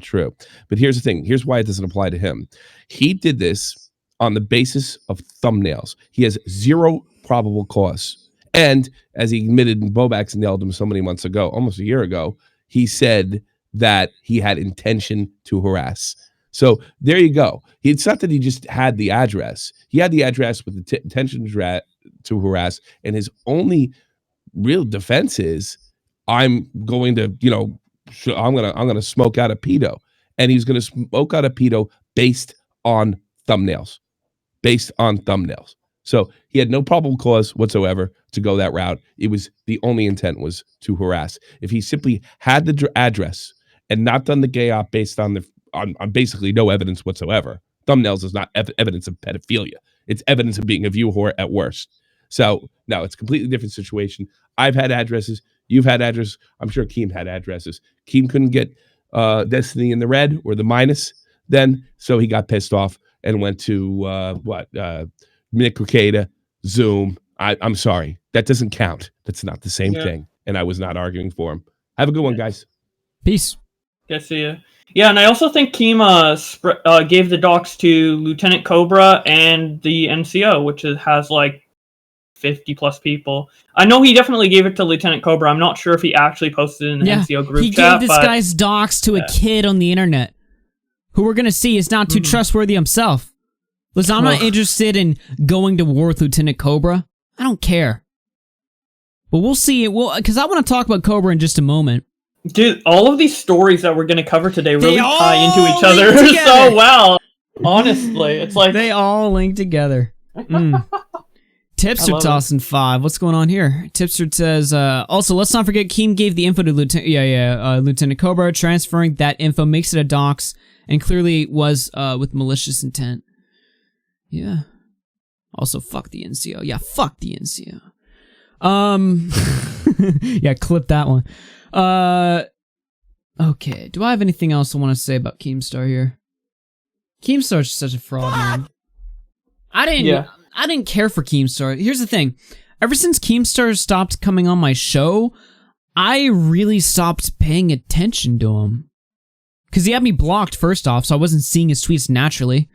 true. But here's the thing. Here's why it doesn't apply to him. He did this on the basis of thumbnails. He has zero probable cause. And as he admitted in Bowblax nailed him so many months ago, almost a year ago, he said that he had intention to harass. So there you go. It's not that he just had the address. He had the address with the intention to harass, and his only real defense is, I'm going to, I'm gonna smoke out a pedo, and he's gonna smoke out a pedo based on thumbnails. So he had no probable cause whatsoever to go that route. It was the only intent was to harass. If he simply had the address and not done the gay op based on on basically no evidence whatsoever, thumbnails is not evidence of pedophilia. It's evidence of being a view whore at worst. So no, it's a completely different situation. I've had addresses. You've had addresses. I'm sure Keem had addresses. Keem couldn't get Destiny in the red or the minus then, so he got pissed off and went to Nick Ricada, Zoom. I'm sorry. That doesn't count. That's not the same thing. And I was not arguing for him. Have a good one, guys. Peace. Good to see you. Yeah, and I also think Keem gave the docs to Lieutenant Cobra and the NCO, which has like 50 plus people. I know he definitely gave it to Lieutenant Cobra. I'm not sure if he actually posted it in the NCO group he chat. He gave this guy's docs to a kid on the internet who we're going to see is not too trustworthy himself. Listen, I'm not interested in going to war with Lieutenant Cobra. I don't care. But we'll see it. Because I want to talk about Cobra in just a moment. Dude, all of these stories that we're going to cover today really tie into each other so well. Honestly, it's like they all link together. Tipster tossing 5. What's going on here? Tipster says, also, let's not forget Keem gave the info to Lieutenant Cobra. Transferring that info makes it a dox, and clearly was with malicious intent. Yeah. Also, fuck the NCO. Yeah, fuck the NCO. Yeah, clip that one. Okay. Do I have anything else I want to say about Keemstar here? Keemstar's just such a fraud, man. I didn't care for Keemstar. Here's the thing. Ever since Keemstar stopped coming on my show, I really stopped paying attention to him. Because he had me blocked first off, so I wasn't seeing his tweets naturally.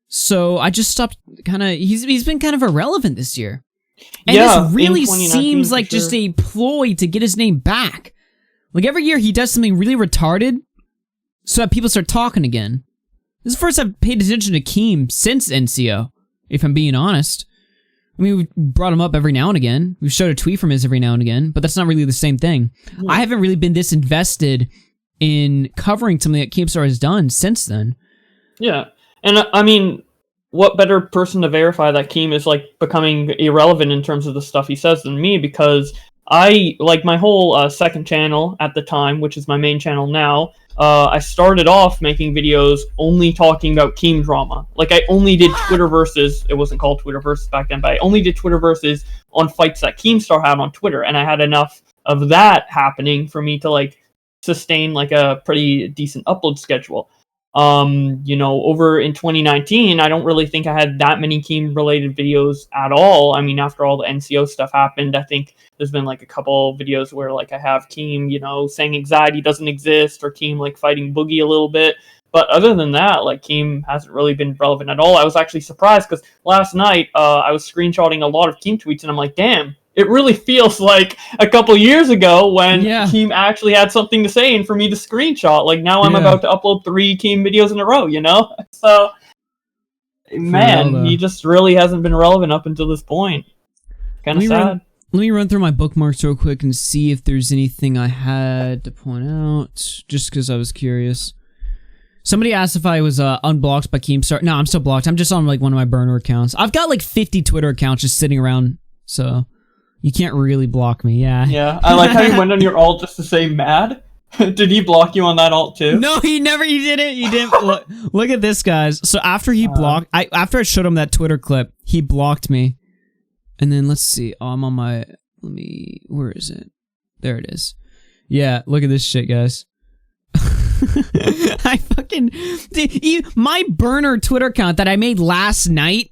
So I just stopped he's been kind of irrelevant this year. And this really seems like just a ploy to get his name back. Like every year he does something really retarded so that people start talking again. This is the first I've paid attention to Keem since NCO, if I'm being honest. I mean, we brought him up every now and again. We've showed a tweet from his every now and again, but that's not really the same thing. Yeah. I haven't really been this invested in covering something that Keemstar has done since then. Yeah, and I mean, what better person to verify that Keem is like becoming irrelevant in terms of the stuff he says than me? Because I, like my whole second channel at the time, which is my main channel now, I started off making videos only talking about Keem drama. Like I only did Twitterverses. It wasn't called Twitterverses back then, but I only did Twitterverses on fights that Keemstar had on Twitter, and I had enough of that happening for me to like sustain like a pretty decent upload schedule. Over in 2019, I don't really think I had that many Keem related videos at all. I mean, after all the NCO stuff happened, I think there's been like a couple videos where like I have Keem, saying anxiety doesn't exist, or Keem like fighting Boogie a little bit. But other than that, like Keem hasn't really been relevant at all. I was actually surprised because last night I was screenshotting a lot of Keem tweets, and I'm like, damn, it really feels like a couple years ago when Keem actually had something to say and for me to screenshot. Like now I'm about to upload 3 Keem videos in a row, So, man, he just really hasn't been relevant up until this point. Kind of sad. Let me run through my bookmarks real quick and see if there's anything I had to point out, just because I was curious. Somebody asked if I was unblocked by Keemstar. No, I'm still blocked. I'm just on like one of my burner accounts. I've got like 50 Twitter accounts just sitting around, so you can't really block me. Yeah, I like how you went on your alt just to say mad. Did he block you on that alt too? No, he didn't. Look at this, guys. So after he blocked, after I showed him that Twitter clip, he blocked me. And then let's see. Oh, I'm on my. Where is it? There it is. Yeah, look at this shit, guys. My burner Twitter account that I made last night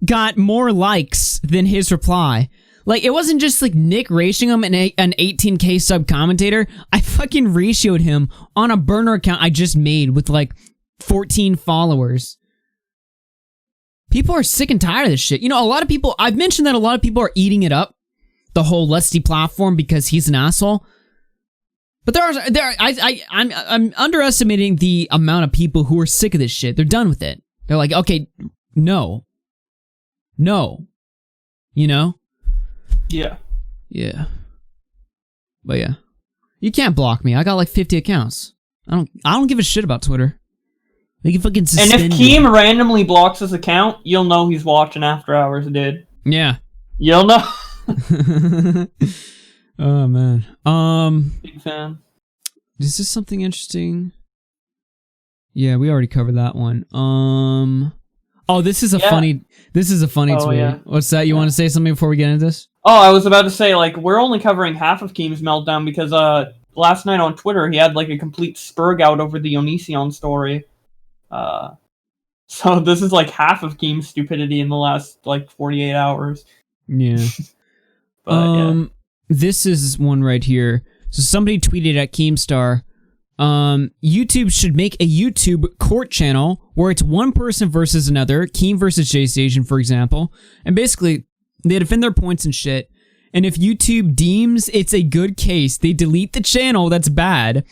got more likes than his reply. Like, it wasn't just like Nick ratioing him an 18k sub commentator. I fucking ratioed him on a burner account I just made with like 14 followers. People are sick and tired of this shit. A lot of people, I've mentioned that a lot of people are eating it up, the whole Let's Deplatform because he's an asshole. But I'm underestimating the amount of people who are sick of this shit. They're done with it. They're like, okay, no. You know? Yeah. Yeah. But yeah. You can't block me. I got like 50 accounts. I don't give a shit about Twitter. They can fucking suspend And if Keem randomly blocks his account, you'll know he's watching After Hours, dude. Yeah. You'll know. Oh man. Big fan. Is this something interesting? Yeah, we already covered that one. Oh, this is a funny tweet. Yeah. What's that? You want to say something before we get into this? Oh, I was about to say, like, we're only covering half of Keem's meltdown because last night on Twitter he had like a complete spurg out over the Onision story. So this is like half of Keem's stupidity in the last like 48 hours. Yeah. But, yeah. This is one right here. So somebody tweeted at Keemstar, YouTube should make a YouTube court channel where it's one person versus another, Keem versus J-Station, for example, and basically they defend their points and shit, and if YouTube deems it's a good case, they delete the channel that's bad.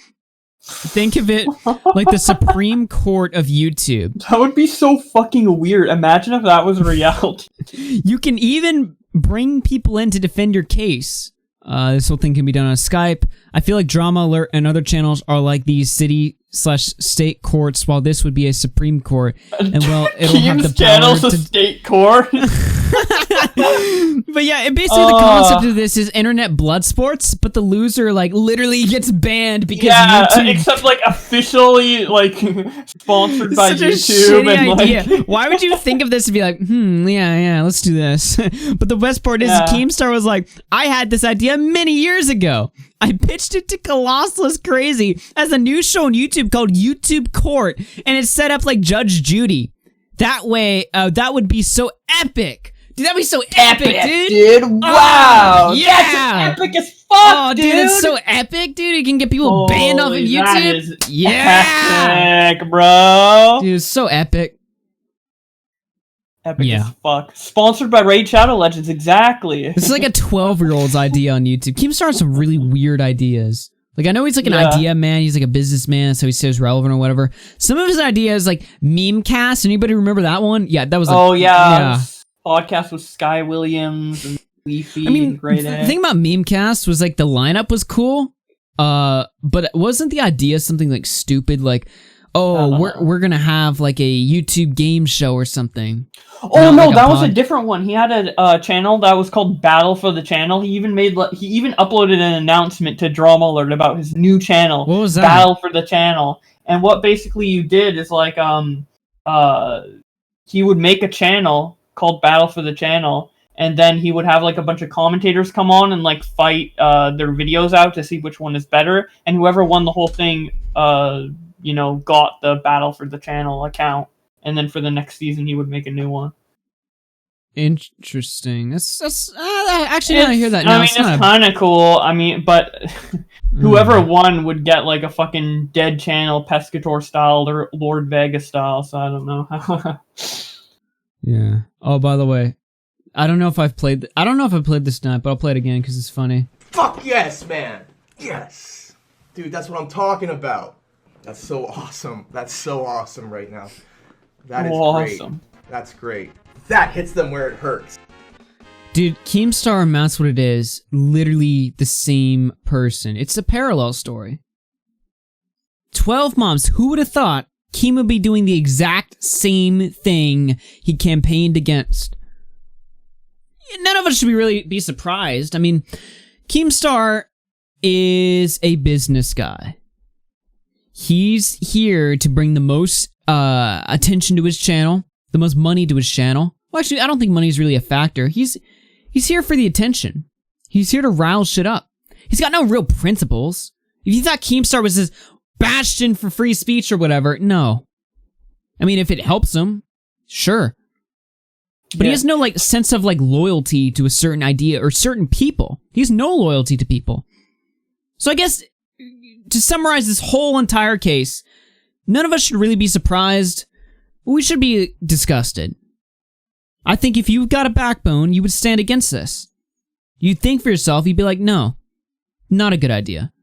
Think of it like the Supreme Court of YouTube. That would be so fucking weird. Imagine if that was reality. You can even bring people in to defend your case. This whole thing can be done on Skype. I feel like Drama Alert and other channels are like these city/state courts, while this would be a Supreme Court. And well, it'll have the power channel's to... a state court. But yeah, basically the concept of this is internet blood sports, but the loser like literally gets banned because YouTube... except like officially like sponsored by Such a YouTube shitty and idea. like Why would you think of this and be like, yeah, let's do this? But the best part is Keemstar was like, I had this idea many years ago. I pitched it to Colossus Crazy as a new show on YouTube called YouTube Court, and it's set up like Judge Judy. That way, that would be so epic. Dude, that'd be so epic, dude. Wow. Oh, yeah. That's epic as fuck, Oh, dude, it's so epic, dude. You can get people banned off of YouTube. That is yeah. epic, bro. Dude, it's so epic. Epic as fuck. Sponsored by Raid Shadow Legends, exactly. This is like a 12-year-old's idea on YouTube. Keemstar has some really weird ideas. Like, I know he's like an idea man. He's like a businessman, so he stays relevant or whatever. Some of his ideas, like Memecast. Anybody remember that one? Yeah, that was Podcast with Sky Williams and Leafy. I mean, and Great the thing about Memecast was like the lineup was cool, but wasn't the idea something like stupid, like, we're gonna have like a YouTube game show or something? Oh no, that was a different one. He had a channel that was called Battle for the Channel. He even uploaded an announcement to Drama Alert about his new channel. What was that? Battle for the Channel. And what basically you did is like he would make a channel called Battle for the Channel, and then he would have like a bunch of commentators come on and like fight their videos out to see which one is better, and whoever won the whole thing got the Battle for the Channel account, and then for the next season he would make a new one. Interesting. That's actually now I hear that now. I mean, it's kind of cool. I mean, but whoever won would get like a fucking dead channel, Pescator style or Lord Vega style. So I don't know. Yeah. Oh, by the way, I don't know if I've played this tonight, but I'll play it again because it's funny. Fuck yes, man. Yes. Dude, that's what I'm talking about. That's so awesome. That's so awesome right now. That is awesome. Great. That's great. That hits them where it hurts. Dude, Keemstar and That's What It Is, literally the same person. It's a parallel story. 12 months. Who would have thought Keem would be doing the exact same thing he campaigned against? None of us should really be surprised. I mean, Keemstar is a business guy. He's here to bring the most attention to his channel, the most money to his channel. Well, actually, I don't think money is really a factor. He's here for the attention. He's here to rile shit up. He's got no real principles. If you thought Keemstar was this bastion for free speech or whatever, no. I mean, if it helps him, sure. But he has no like sense of like loyalty to a certain idea or certain people. He has no loyalty to people. So I guess to summarize this whole entire case, none of us should really be surprised. We should be disgusted. I think if you've got a backbone, you would stand against this. You'd think for yourself, you'd be like, no, not a good idea.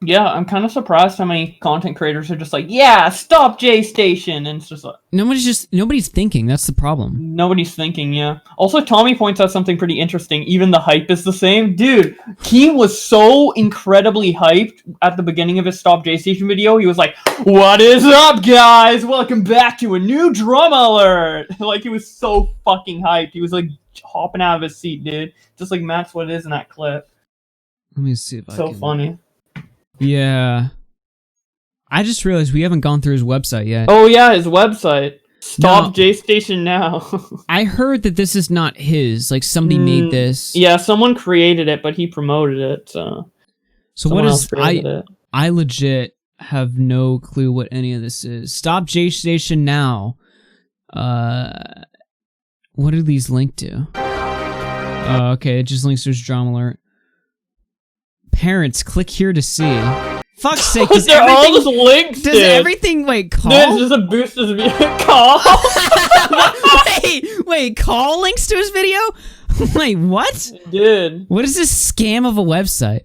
Yeah, I'm kind of surprised how many content creators are just like, yeah, stop J Station, and it's just like nobody's thinking. That's the problem. nobody's thinking. Yeah. Also, Tommy points out something pretty interesting. Even the hype is the same, dude. Keem was so incredibly hyped at the beginning of his Stop J Station video. He was like, "What is up, guys? Welcome back to a new drama alert!" Like he was so fucking hyped. He was like hopping out of his seat, dude. Just like Matt's what it is in that clip. Let me see if So funny. Yeah. I just realized we haven't gone through his website yet. Oh yeah, his website. Stop No. J Station now. I heard that this is not his. Like somebody made this. Yeah, someone created it, but he promoted it. So what is it. I legit have no clue what any of this is. Stop J Station now. What do these link to? Oh, okay, it just links to his drama alert. Parents, click here to see. Fuck's sake, does They're all just everything... links, Does dude. everything... Wait, call? Dude, just a boost his video. Call? wait, call links to his video? Wait, what? Dude. What is this scam of a website?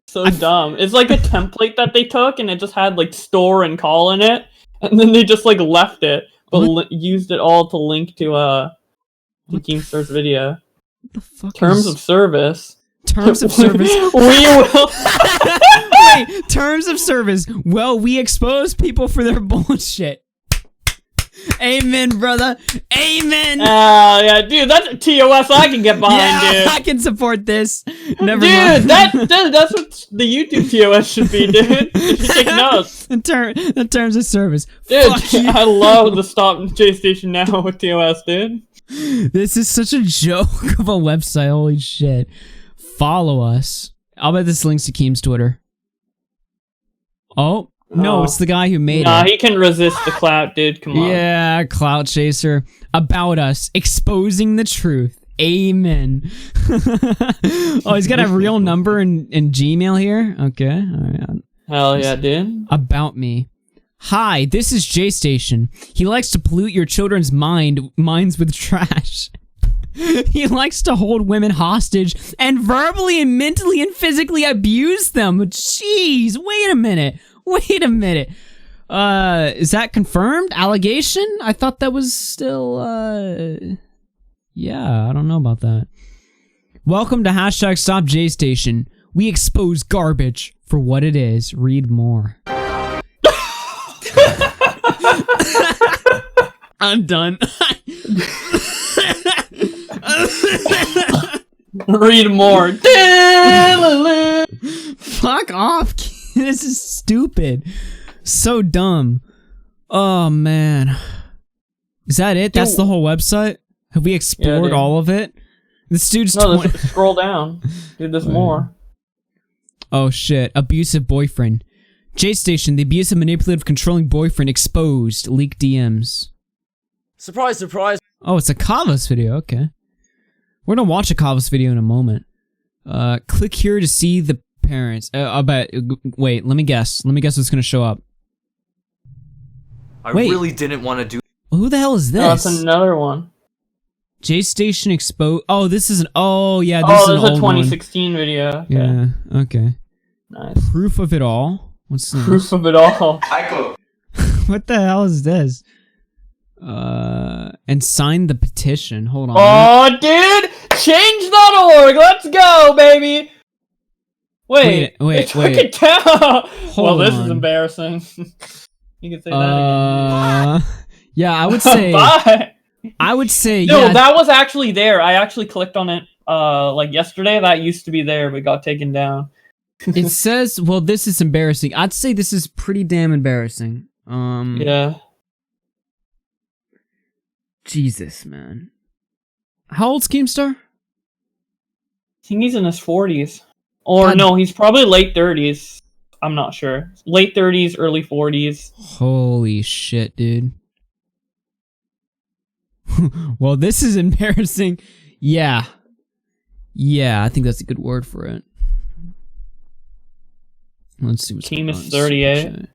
So dumb. It's like a template that they took, and it just had, like, store and call in it, and then they just, like, left it, but used it all to link to Keemstar's video. What the fuck Terms is... of service. Terms of service. We will. Wait, terms of service. Well, we expose people for their bullshit. Amen, brother. Amen. Yeah, dude, that's a TOS I can get behind, dude. I can support this. Never Dude, mind. that's what the YouTube TOS should be, dude. You should take notes. the terms of service. Dude, Fuck you. I love the Stop J Station now with TOS, dude. This is such a joke of a website. Holy shit. Follow us. I'll bet this links to Keem's Twitter. Oh, no, it's the guy who made it. Nah, he can resist the clout, dude. Come on. Yeah, clout chaser. About us, exposing the truth. Amen. Oh, he's got a real number in Gmail here? Okay. All right. Hell yeah, dude. About me. Hi, this is J Station. He likes to pollute your children's minds with trash. He likes to hold women hostage and verbally and mentally and physically abuse them. Jeez, wait a minute. Is that confirmed? Allegation? I thought that was still, yeah, I don't know about that. Welcome to hashtag Stop J Station. We expose garbage for what it is. Read more. I'm done. Read more. Fuck off. This is stupid. So dumb. Oh, man. Is that it? That's the whole website? Have we explored all of it? This dude's scroll down. Dude, there's more. Oh, shit. Abusive boyfriend. J Station, the abusive, manipulative, controlling boyfriend exposed. Leaked DMs. Surprise, surprise. Oh, it's a Kavos video. Okay. We're gonna watch a Kavos video in a moment. Click here to see the parents. Wait, let me guess. Let me guess what's gonna show up. I really didn't want to do. Well, who the hell is this? Oh, that's another one. J Station exposed. Oh, this is an. Oh, yeah. This is an a old 2016 video. Okay. Yeah. Okay. Nice. Proof of it all. What's this? Proof of it all. What the hell is this? And sign the petition. Hold on. Oh, dude! Change.org! Let's go, baby! Wait. It took it down! Well, this is embarrassing. You can say that again. Yeah, I would say... Bye! I would say, No, yeah. that was actually there. I actually clicked on it, like, yesterday. That used to be there, but got taken down. It says, well, this is embarrassing. I'd say this is pretty damn embarrassing. Yeah. Jesus, man. How old's Keemstar? I think he's in his 40s. Or no, he's probably late 30s. I'm not sure. Late 30s, early 40s. Holy shit, dude. Well, this is embarrassing. Yeah. Yeah, I think that's a good word for it. Let's see what's Team going is on. 38.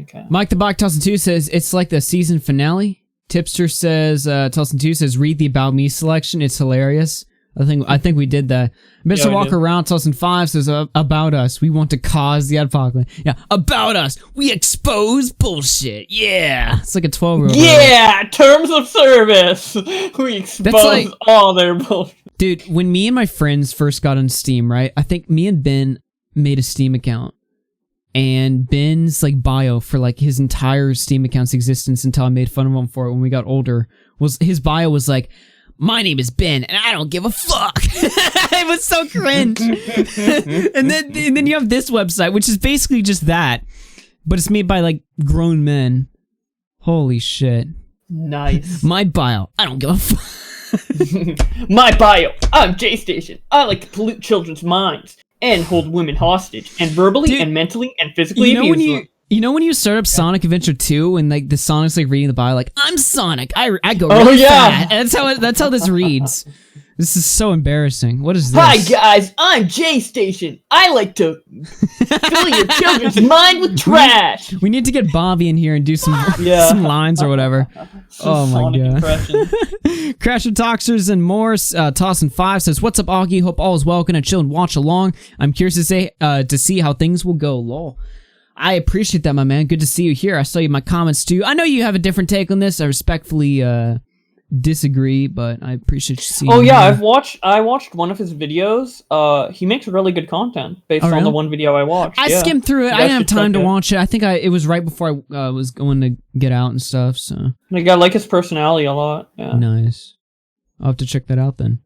Okay. Mike the Bach 2002 says it's like the season finale. Tipster says 2002 says read the About Me selection. It's hilarious. I think we did that. Mr. Yeah, we Walker did. around tossing 5 says about us. We want to cause the apocalypse. Yeah, about us. We expose bullshit. Yeah, it's like a 12-year-old. Yeah, terms of service. We expose like- all their bullshit. Dude, when me and my friends first got on Steam, right? I think me and Ben made a Steam account. And Ben's like bio for like his entire Steam account's existence until I made fun of him for it when we got older was his bio was like, my name is Ben and I don't give a fuck. It was so cringe. and then you have this website, which is basically just that, but it's made by like grown men. Holy shit. Nice. My bio, I don't give a fuck. My bio, I'm J-Station. I like to pollute children's minds and hold women hostage and verbally Dude, and mentally and physically abuse them. You know when you start up Sonic Adventure 2 and like the Sonic's like reading the bio like, I'm Sonic, I go Oh, really yeah. fast. That's how this reads. This is so embarrassing. What is this? Hi guys, I'm J-Station. I like to fill your children's mind with trash. We need to get Bobby in here and do some some lines or whatever. Oh my Sonic god. impression. Crasher Toxers and more. Tossing 5 says, "What's up, Augie? Hope all is well. Gonna chill and watch along. I'm curious to see how things will go." Lol. I appreciate that, my man. Good to see you here. I saw you in my comments too. I know you have a different take on this. I respectfully disagree, but I appreciate you seeing. Oh yeah, me. I watched one of his videos. He makes really good content based Oh, on really? the one video I watched. I yeah. skimmed through it. You I guys didn't have should time to check it. watch it. I think it was right before I was going to get out and stuff. So Like, I like his personality a lot. Yeah. nice. I'll have to check that out then.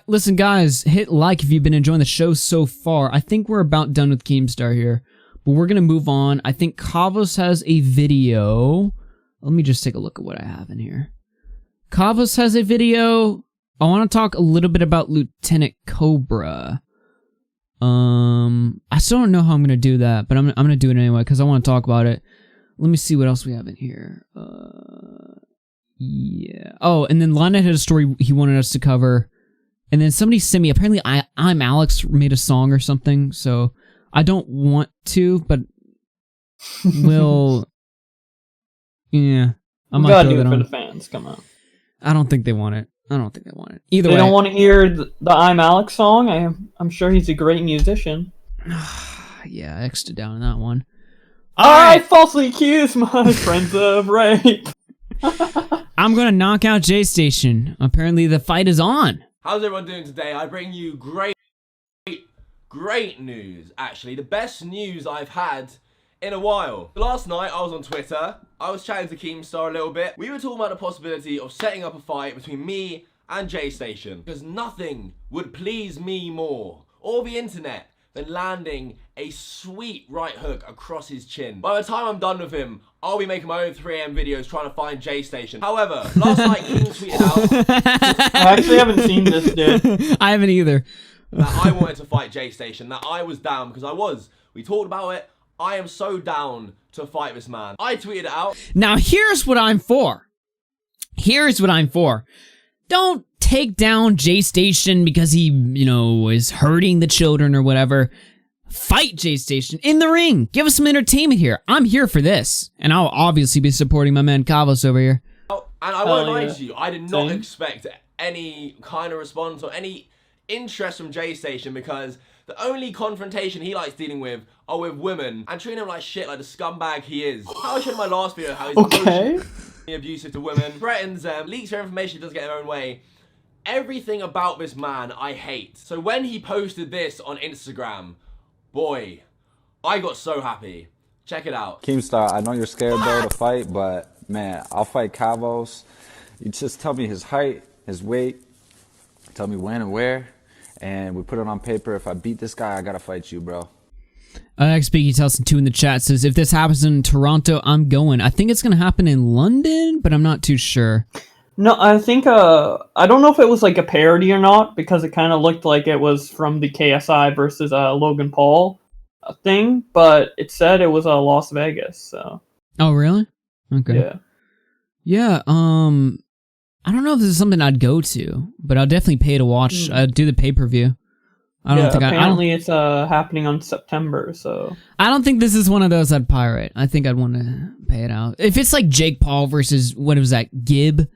Listen, guys, hit like if you've been enjoying the show so far. I think we're about done with Keemstar here. But we're going to move on. I think Kavos has a video. Let me just take a look at what I have in here. Kavos has a video. I want to talk a little bit about Lieutenant Cobra. I still don't know how I'm going to do that, but I'm going to do it anyway because I want to talk about it. Let me see what else we have in here. Yeah. Oh, and then Lionhead had a story he wanted us to cover. And then somebody sent me, apparently I'm Alex made a song or something, so I don't want to, but will. Yeah, I might gotta throw do it that for on. the fans. Come on. I don't think they want it. Either They way, don't want to hear the I'm Alex song. I'm sure he's a great musician. yeah, I X'd it down in that one. I falsely accused my friends of rape. I'm gonna knock out J-Station. Apparently, the fight is on. How's everyone doing today? I bring you great news, actually. The best news I've had in a while. Last night, I was on Twitter. I was chatting to Keemstar a little bit. We were talking about the possibility of setting up a fight between me and J-Station. Because nothing would please me more, or the internet, than landing a sweet right hook across his chin. By the time I'm done with him, I'll be making my own 3 AM videos trying to find J-Station. However, last night King tweeted out... I actually haven't seen this, dude. I haven't either. That I wanted to fight J-Station, that I was down, because I was. We talked about it. I am so down to fight this man. I tweeted it out. Now, here's what I'm for. Don't take down J-Station because he, is hurting the children or whatever. Fight J-Station in the ring. Give us some entertainment here. I'm here for this. And I'll obviously be supporting my man Kavos over here. And I won't lie to you, I did not expect any kind of response or any interest from J-Station, because the only confrontation he likes dealing with are with women and treating him like shit, like the scumbag he is. How I showed in my last video how he's emotionally abusive to women, threatens them, leaks their information, doesn't get their own way. Everything about this man I hate. So when he posted this on Instagram, boy, I got so happy. Check it out. Keemstar, I know you're scared though to fight, but man, I'll fight Kavos. You just tell me his height, his weight, tell me when and where, and we put it on paper. If I beat this guy, I gotta fight you, bro. XBiggy Telson 2 in the chat says, if this happens in Toronto, I'm going. I think it's going to happen in London, but I'm not too sure. No, I think, I don't know if it was like a parody or not, because it kind of looked like it was from the KSI versus Logan Paul thing, but it said it was Las Vegas, so. Oh, really? Okay. Yeah. Yeah, I don't know if this is something I'd go to, but I'll definitely pay to watch, do the pay-per-view. Apparently it's happening on September, so. I don't think this is one of those I'd pirate. I think I'd want to pay it out. If it's like Jake Paul versus, what was that, Gibb?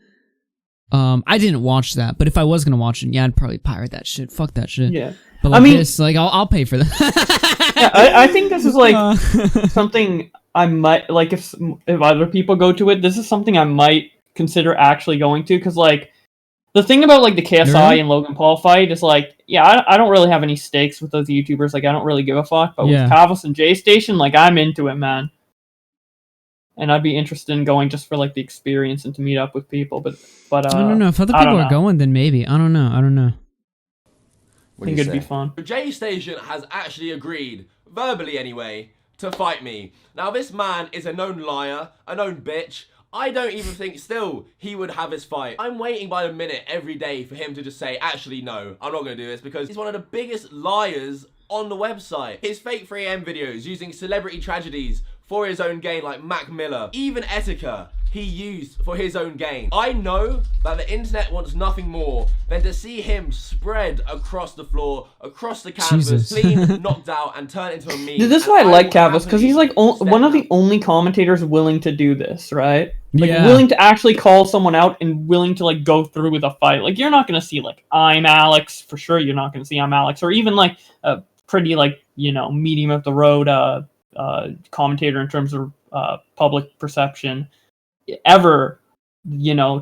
I didn't watch that, but if I was gonna watch it, yeah, I'd probably pirate that shit. Fuck that shit. Yeah. But like I mean, this, like I'll pay for that. yeah, I think this is like something I might like if other people go to it. This is something I might consider actually going to, because like the thing about like the KSI and Logan Paul fight is like, yeah, I don't really have any stakes with those YouTubers. Like I don't really give a fuck. But with Kavos and J Station, like I'm into it, man. And I'd be interested in going just for like the experience and to meet up with people. But I don't know if other people are going, then maybe I don't know. I think it'd be fun. J Station has actually agreed, verbally anyway, to fight me. Now this man is a known liar, a known bitch. I don't even think still he would have his fight. I'm waiting by the minute every day for him to just say, actually no, I'm not going to do this, because he's one of the biggest liars on the website. His fake 3am videos using celebrity tragedies for his own gain, like Mac Miller, even Etika, he used for his own gain. I know that the internet wants nothing more than to see him spread across the floor, across the canvas, clean, knocked out, and turn into a meme. Dude, this is why I like Kavos, because he's like one of the only commentators willing to do this, right? Like willing to actually call someone out and willing to like go through with a fight. Like you're not gonna see like I'm Alex, for sure. You're not gonna see I'm Alex, or even like a pretty like medium of the road commentator in terms of public perception ever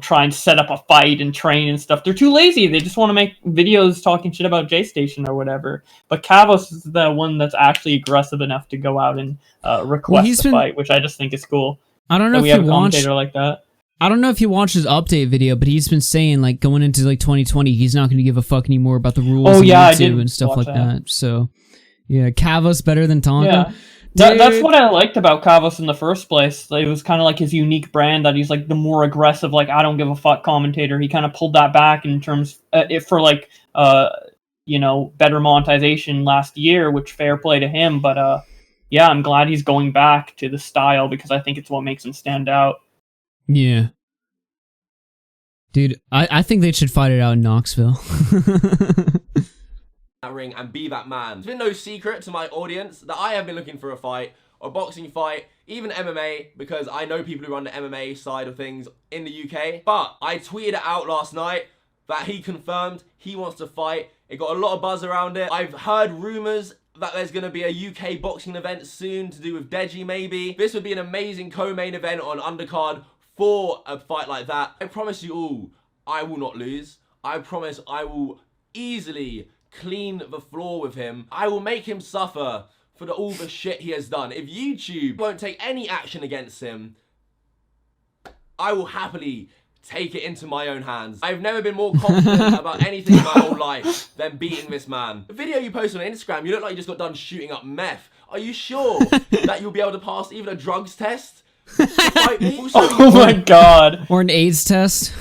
try and set up a fight and train and stuff. They're too lazy. They just want to make videos talking shit about J Station or whatever. But Kavos is the one that's actually aggressive enough to go out and request a fight, which I just think is cool. I don't know if we have you a watched commentator like that. I don't know if you watched his update video, but he's been saying like going into like 2020, he's not going to give a fuck anymore about the rules of YouTube and stuff like that. So yeah, Kavos better than Tonka. Yeah. That's what I liked about Kavos in the first place. It was kind of like his unique brand, that he's like the more aggressive, like I don't give a fuck commentator. He kind of pulled that back in terms for like better monetization last year, which fair play to him. But yeah, I'm glad he's going back to the style, because I think it's what makes him stand out. Yeah. Dude, I think they should fight it out in Knoxville. That ring and be that man. It's been no secret to my audience that I have been looking for a fight, a boxing fight, even MMA, because I know people who run the MMA side of things in the UK. But I tweeted it out last night that he confirmed he wants to fight. It got a lot of buzz around it. I've heard rumors that there's going to be a UK boxing event soon to do with Deji maybe. This would be an amazing co-main event on undercard for a fight like that. I promise you all, I will not lose. I promise I will easily clean the floor with him. I will make him suffer for all the shit he has done. If YouTube won't take any action against him, I will happily take it into my own hands. I've never been more confident about anything in my whole life than beating this man. The video you posted on Instagram, you look like you just got done shooting up meth. Are you sure that you'll be able to pass even a drugs test? Oh my god. Or an AIDS test.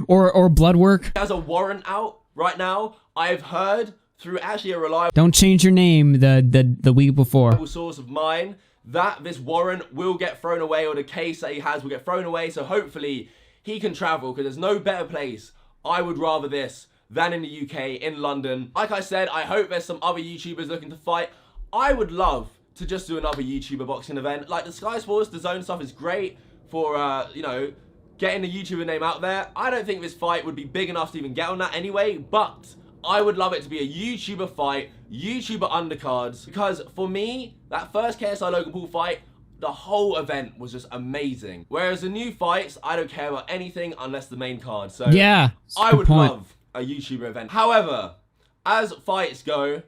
or blood work. There's a warrant out right now. I've heard through actually a reliable Don't change your name the week before. source of mine that this warrant will get thrown away, or the case that he has will get thrown away. So hopefully he can travel, because there's no better place I would rather this than in the UK, in London. Like I said, I hope there's some other YouTubers looking to fight. I would love to just do another YouTuber boxing event. Like the Sky Sports, the Zone stuff is great for, getting the YouTuber name out there. I don't think this fight would be big enough to even get on that anyway, but I would love it to be a YouTuber fight, YouTuber undercards, because for me, that first KSI Logan Paul fight, the whole event was just amazing. Whereas the new fights, I don't care about anything unless the main card. So yeah, I would love a YouTuber event. However, as fights go,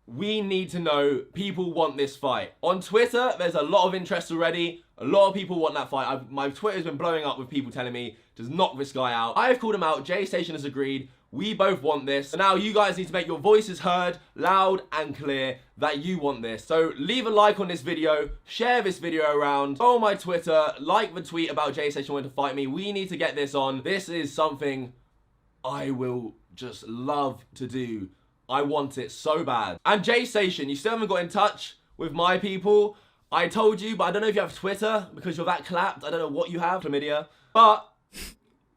we need to know people want this fight. On Twitter, there's a lot of interest already. A lot of people want that fight. My Twitter's been blowing up with people telling me, just knock this guy out. I have called him out. J Station has agreed. We both want this. So now you guys need to make your voices heard loud and clear that you want this. So leave a like on this video, share this video around, follow my Twitter, like the tweet about J Station wanting to fight me. We need to get this on. This is something I will just love to do. I want it so bad. And J Station, you still haven't got in touch with my people. I told you, but I don't know if you have Twitter because you're that clapped. I don't know what you have, chlamydia. But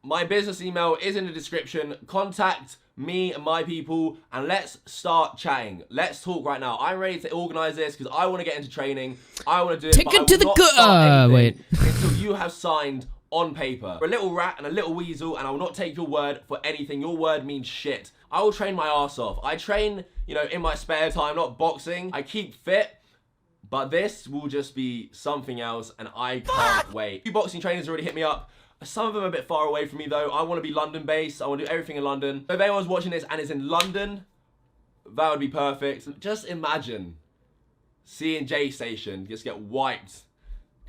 my business email is in the description. Contact me and my people and let's start chatting. Let's talk right now. I'm ready to organize this because I want to get into training. I want to do it. Take it to the good. Wait. Until you have signed on paper. You're a little rat and a little weasel, and I will not take your word for anything. Your word means shit. I will train my ass off. I train, you know, in my spare time, not boxing. I keep fit, but this will just be something else, and I can't wait. A few boxing trainers already hit me up. Some of them are a bit far away from me though. I want to be London-based. I want to do everything in London. So if anyone's watching this and is in London, that would be perfect. Just imagine seeing J Station just get wiped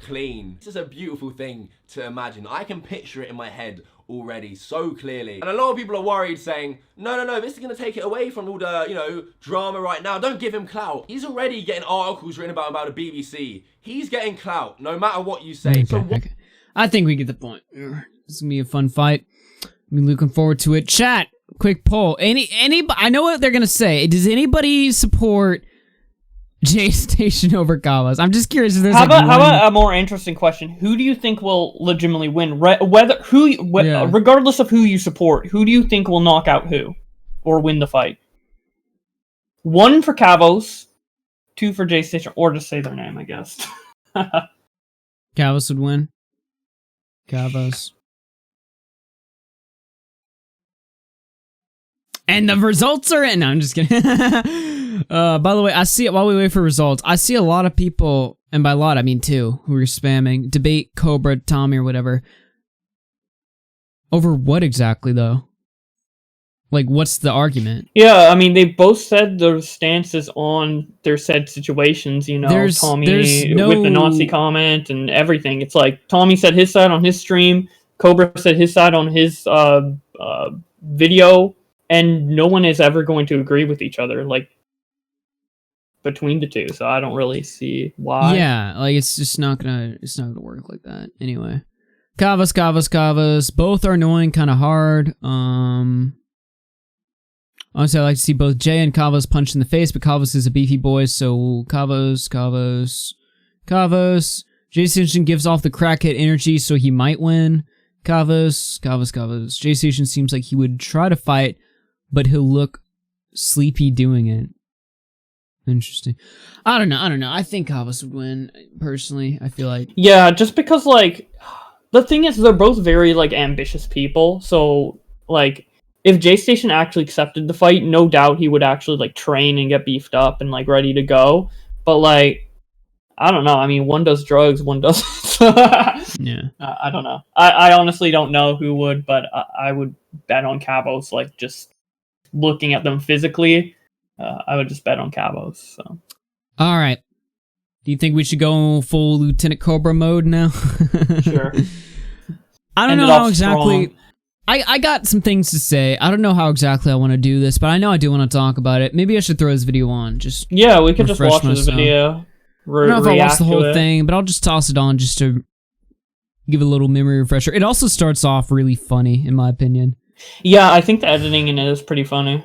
clean. It's just a beautiful thing to imagine. I can picture it in my head already so clearly. And a lot of people are worried saying, no, this is going to take it away from all the, you know, drama right now. Don't give him clout. He's already getting articles written about the BBC. He's getting clout no matter what you say. Okay. I think we get the point. This is gonna be a fun fight. I'm looking forward to it. Chat, quick poll. I know what they're gonna say. Does anybody support J Station over Kavos? I'm just curious if there's how about a more interesting question? Who do you think will legitimately win? Regardless of who you support, who do you think will knock out who or win the fight? 1 for Kavos, 2 for J Station, or just say their name, I guess. Kavos would win. Kavos. And the results are in. No, I'm just kidding. By the way, I see it while we wait for results. I see a lot of people, and by a lot I mean 2, who are spamming debate Cobra, Tommy, or whatever. Over what exactly, though? Like, what's the argument? Yeah, I mean, they both said their stances on their said situations, you know, Tommy with the Nazi comment and everything. It's like, Tommy said his side on his stream, Cobra said his side on his video, and no one is ever going to agree with each other, like, between the two, so I don't really see why. Yeah, like, it's just not gonna work like that. Anyway. Kavos. Both are annoying, kind of hard. Honestly, I like to see both Jay and Kavos punched in the face, but Kavos is a beefy boy, so Kavos. Jay Station gives off the crackhead energy, so he might win. Kavos. Jay Station seems like he would try to fight, but he'll look sleepy doing it. Interesting. I don't know. I think Kavos would win, personally. I feel like. Yeah, just because, like, the thing is, they're both very, like, ambitious people, so, like, if J Station actually accepted the fight, no doubt he would actually, like, train and get beefed up and, like, ready to go. But, like, I don't know. I mean, one does drugs, one doesn't. Yeah. I don't know. I honestly don't know who would, but I would bet on Kavos, like, just looking at them physically. I would just bet on Kavos, so. All right. Do you think we should go full Lieutenant Cobra mode now? Sure. I don't know how exactly... I got some things to say. I don't know how exactly I want to do this, but I know I do want to talk about it. Maybe I should throw this video on. Yeah, we could just watch this video. I don't know if I'll watch the whole thing, but I'll just toss it on just to give it a little memory refresher. It also starts off really funny, in my opinion. Yeah, I think the editing in it is pretty funny.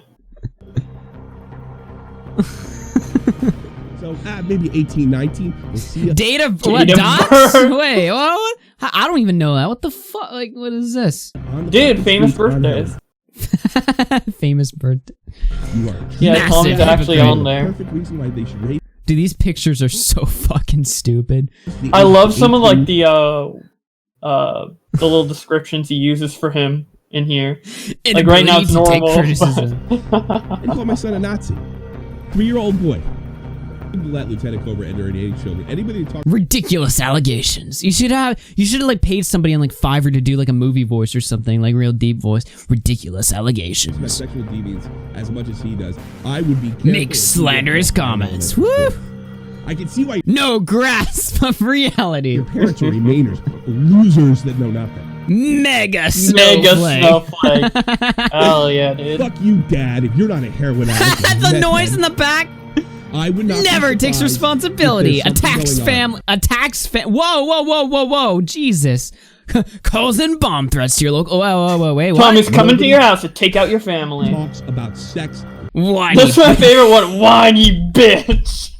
So, maybe 18, 19. We'll see Data what, dots? Wait, what? I don't even know that. What the fuck? Like, what is this? Dude, famous birthdays. Famous birthday. Yeah, Tommy's actually on there. Perfect reason why they should rate. Dude, these pictures are so fucking stupid. I love some of, like, the little descriptions he uses for him in here. Like, right now it's normal. I call my son a Nazi. 3-year-old boy. Let Lieutenant Cobra enter any children. Anybody talk ridiculous allegations. You should have like paid somebody on like Fiverr to do like a movie voice or something, like real deep voice. Ridiculous allegations. About sexual deviance as much as he does. I would be careful. Make slanderous comments. Woo! I can see why. No grasp of reality. Your parents are remainers, losers that know nothing. Mega snowflake. Hell yeah, dude. Fuck you, Dad. If you're not a heroin addict, that's a noise in the back. I would not never takes responsibility. Attacks family. Whoa. Jesus. Causing bomb threats to your local. Whoa, wait. What? Tommy's coming to your house to take out your family. Talks about sex. Whiny. That's my favorite one. Whiny bitch.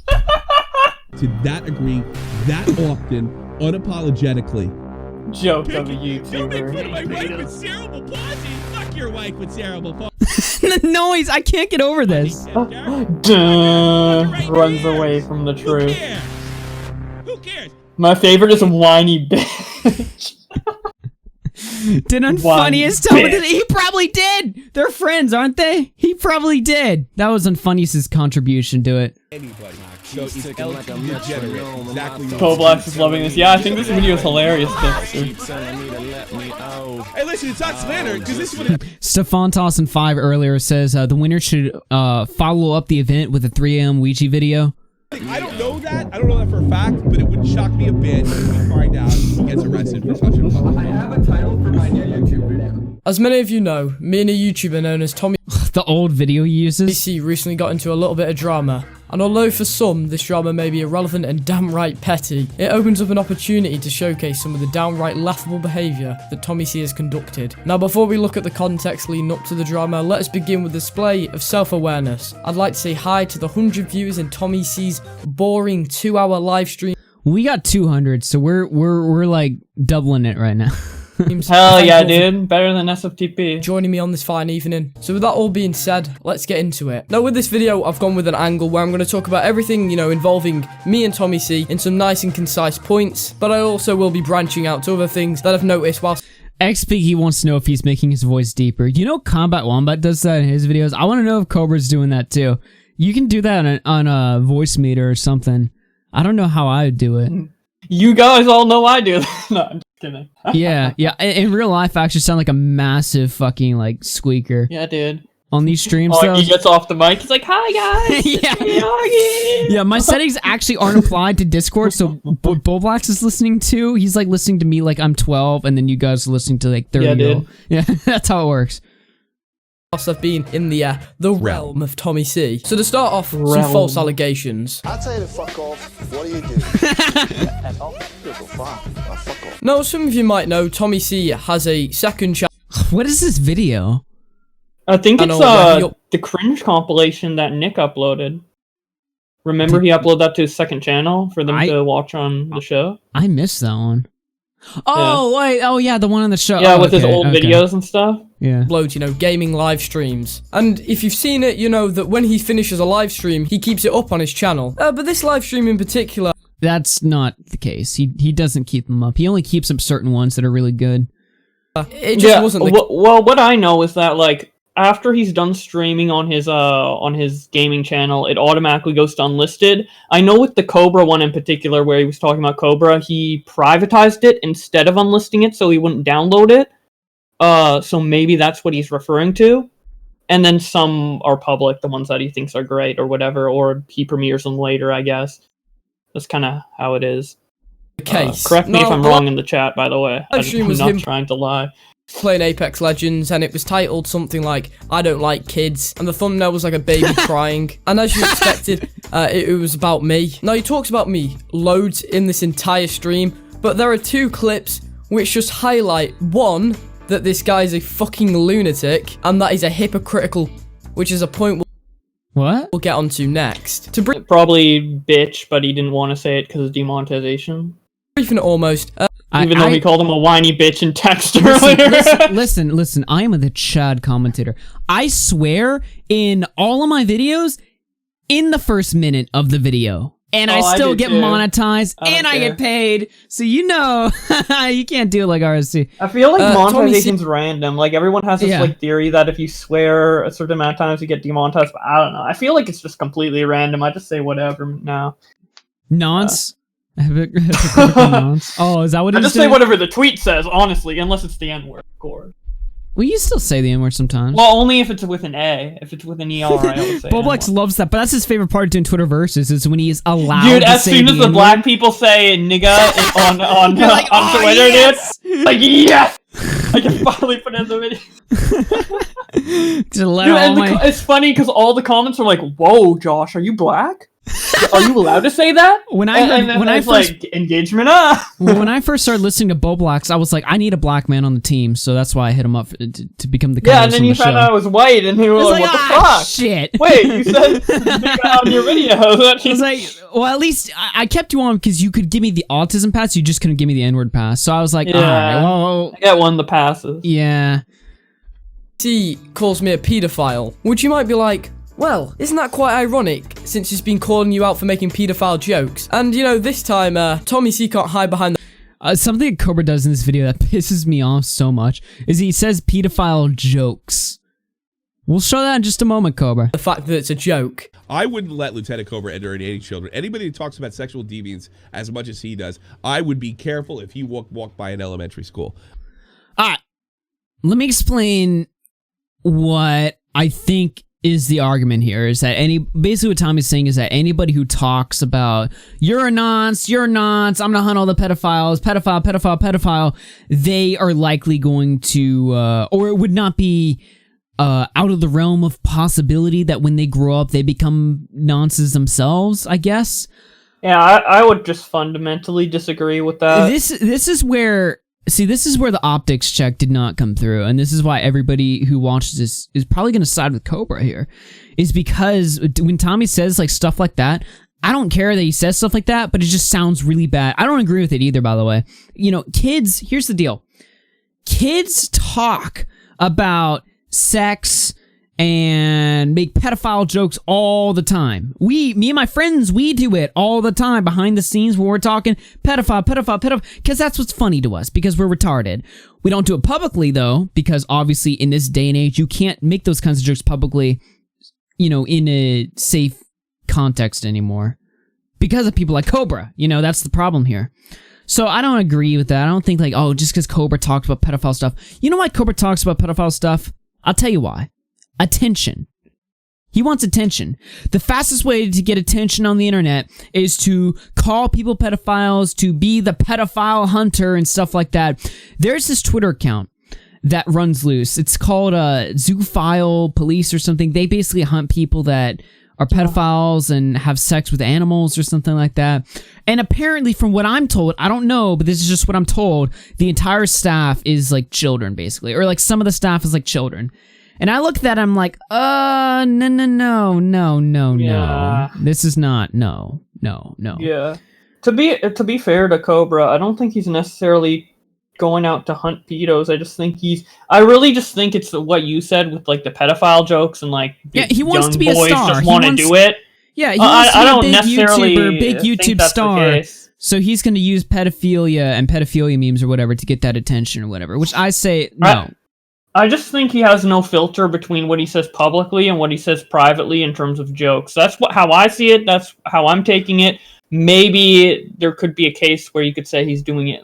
To that degree, that often, unapologetically. Joke of a YouTuber. My wife with cerebral palsy. Fuck your wife with cerebral palsy. The noise. I can't get over this. Runs away from the truth. Who cares? My favorite is a whiny bitch. Did Unfunniest tell me that he probably did? They're friends, aren't they? He probably did. That was Unfunniest's contribution to it. Anybody. So it's LG degenerate. Exactly. Bowblax is loving this. Yeah, I think this video is hilarious. Hey, listen, it's not slander because this is what. Stefan Tossin 5 earlier says the winner should follow up the event with a 3 a.m. Ouija video. I don't know that. I don't know that for a fact, but it would shock me a bit if we find out he gets arrested for touching a public. I have a title for my new YouTube video. As many of you know, me and a YouTuber known as Tommy the old video he uses recently got into a little bit of drama. And although for some this drama may be irrelevant and downright petty, it opens up an opportunity to showcase some of the downright laughable behaviour that Tommy C has conducted. Now before we look at the context leading up to the drama, let us begin with a display of self-awareness. I'd like to say hi to the 100 viewers in Tommy C's boring 2-hour live stream. We got 200, so we're like doubling it right now. Hell yeah, dude. Better than SFTP. Joining me on this fine evening. So with that all being said, let's get into it. Now with this video, I've gone with an angle where I'm going to talk about everything, you know, involving me and Tommy C in some nice and concise points, but I also will be branching out to other things that I've noticed whilst... XP wants to know if he's making his voice deeper. You know Combat Wombat does that in his videos. I want to know if Cobra's doing that too. You can do that on a voice meter or something. I don't know how I would do it. You guys all know I do that. No, I'm just kidding. Yeah. In real life, I actually sound like a massive fucking like squeaker. Yeah, dude. On these streams, he gets off the mic. He's like, "Hi guys." Yeah, my settings actually aren't applied to Discord. So Bowblax is listening to. He's like listening to me like I'm 12, and then you guys are listening to like 30. Yeah, dude. Yeah, that's how it works. I've been in the realm of Tommy C. So to start off, some false allegations. I'll tell you to fuck off. What do you do? Fuck off. Now, some of you might know Tommy C has a second channel. What is this video? I think it's the cringe compilation that Nick uploaded. Remember he uploaded that to his second channel for them to watch on the show? I missed that one. Oh, yeah. Wait, oh yeah, the one on the show. Yeah, with his old videos and stuff. Yeah. Upload, you know, gaming live streams. And if you've seen it, you know that when he finishes a live stream, he keeps it up on his channel. But this live stream in particular... That's not the case. He doesn't keep them up. He only keeps up certain ones that are really good. It just wasn't the... Well, what I know is that, like, after he's done streaming on his gaming channel, it automatically goes to unlisted. I know with the Cobra one in particular, where he was talking about Cobra, he privatized it instead of unlisting it, so he wouldn't download it. So maybe that's what he's referring to. And then some are public, the ones that he thinks are great or whatever, or he premieres them later, I guess. That's kind of how it is. Correct me if I'm wrong in the chat, by the way. I'm not trying to lie. Playing Apex Legends, and it was titled something like "I don't like kids," and the thumbnail was like a baby crying, and as you expected, it was about me. Now he talks about me loads in this entire stream, but there are two clips which just highlight, one, that this guy is a fucking lunatic, and that he's a hypocritical, which is a point we'll get onto next. To bring probably bitch, but he didn't want to say it because of demonetization. Briefing it almost. Even though we called him a whiny bitch in text earlier. Listen, I am the Chad commentator. I swear in all of my videos in the first minute of the video. And I still get monetized and I get paid. So you know, you can't do it like RFC. I feel like monetization's random. Like everyone has this like theory that if you swear a certain amount of times you get demonetized, but I don't know. I feel like it's just completely random. I just say whatever now. Nonce. Oh, is that what it is? I just say whatever the tweet says, honestly, unless it's the N-word, of course. Well, you still say the N-word sometimes. Well, only if it's with an A. If it's with an ER, I always say Bowblax loves that, but that's his favorite part doing Twitter verses, is when he is allowed to say the as soon as the black people say nigga on like, on Twitter, dude, like, yes! I can finally put in the video. It's funny because all the comments are like, whoa, Josh, are you black? Are you allowed to say that? When I first like engagement when I first started listening to Bowblax, I was like, I need a black man on the team, so that's why I hit him up to become the and then you found out I was white, and he was like, what the fuck? Shit. Wait, you said on your video. I was like, well, at least I kept you on because you could give me the autism pass, you just couldn't give me the N-word pass. So I was like, all right, well, I got one of the passes. Yeah. He calls me a pedophile, which you might be like, well, isn't that quite ironic, since he's been calling you out for making paedophile jokes? And, you know, this time, Tommy C can't hide behind Something that Cobra does in this video that pisses me off so much is he says pedophile jokes. We'll show that in just a moment, Cobra. The fact that it's a joke. I wouldn't let Lieutenant Cobra enter any children. Anybody who talks about sexual deviance as much as he does, I would be careful if he walked by an elementary school. Let me explain what I think is the argument here. Is that basically what Tommy's saying is that anybody who talks about you're a nonce, I'm gonna hunt all the pedophiles, pedophile, they are likely going to, or it would not be out of the realm of possibility that when they grow up they become nonces themselves, I guess. Yeah, I would just fundamentally disagree with that. This is where the optics check did not come through, and this is why everybody who watches this is probably going to side with Cobra here, is because when Tommy says like stuff like that, I don't care that he says stuff like that, but it just sounds really bad. I don't agree with it either, by the way. You know, kids, here's the deal. Kids talk about sex and make pedophile jokes all the time. Me and my friends, we do it all the time behind the scenes when we're talking pedophile, because that's what's funny to us, because we're retarded. We don't do it publicly, though, because obviously in this day and age, you can't make those kinds of jokes publicly, you know, in a safe context anymore. Because of people like Cobra, you know, that's the problem here. So I don't agree with that. I don't think like, oh, just because Cobra talks about pedophile stuff. You know why Cobra talks about pedophile stuff? I'll tell you why. Attention. He wants attention. The fastest way to get attention on the internet is to call people pedophiles, to be the pedophile hunter and stuff like that. There's this Twitter account that runs loose. It's called Zoophile Police or something. They basically hunt people that are pedophiles and have sex with animals or something like that. And apparently, from what I'm told, I don't know, but this is just what I'm told, the entire staff is like children, basically. Or like some of the staff is like children. And I look at that, I'm like, no. Yeah. This is not, no. Yeah. To be fair to Cobra, I don't think he's necessarily going out to hunt pedos. I really just think it's what you said with like the pedophile jokes and like he wants to be a star. Just want to do it. Yeah, he wants to be a big YouTube that's star. So he's going to use pedophilia and pedophilia memes or whatever to get that attention or whatever, which I say, no. I just think he has no filter between what he says publicly and what he says privately in terms of jokes. That's how I see it. That's how I'm taking it. Maybe there could be a case where you could say he's doing it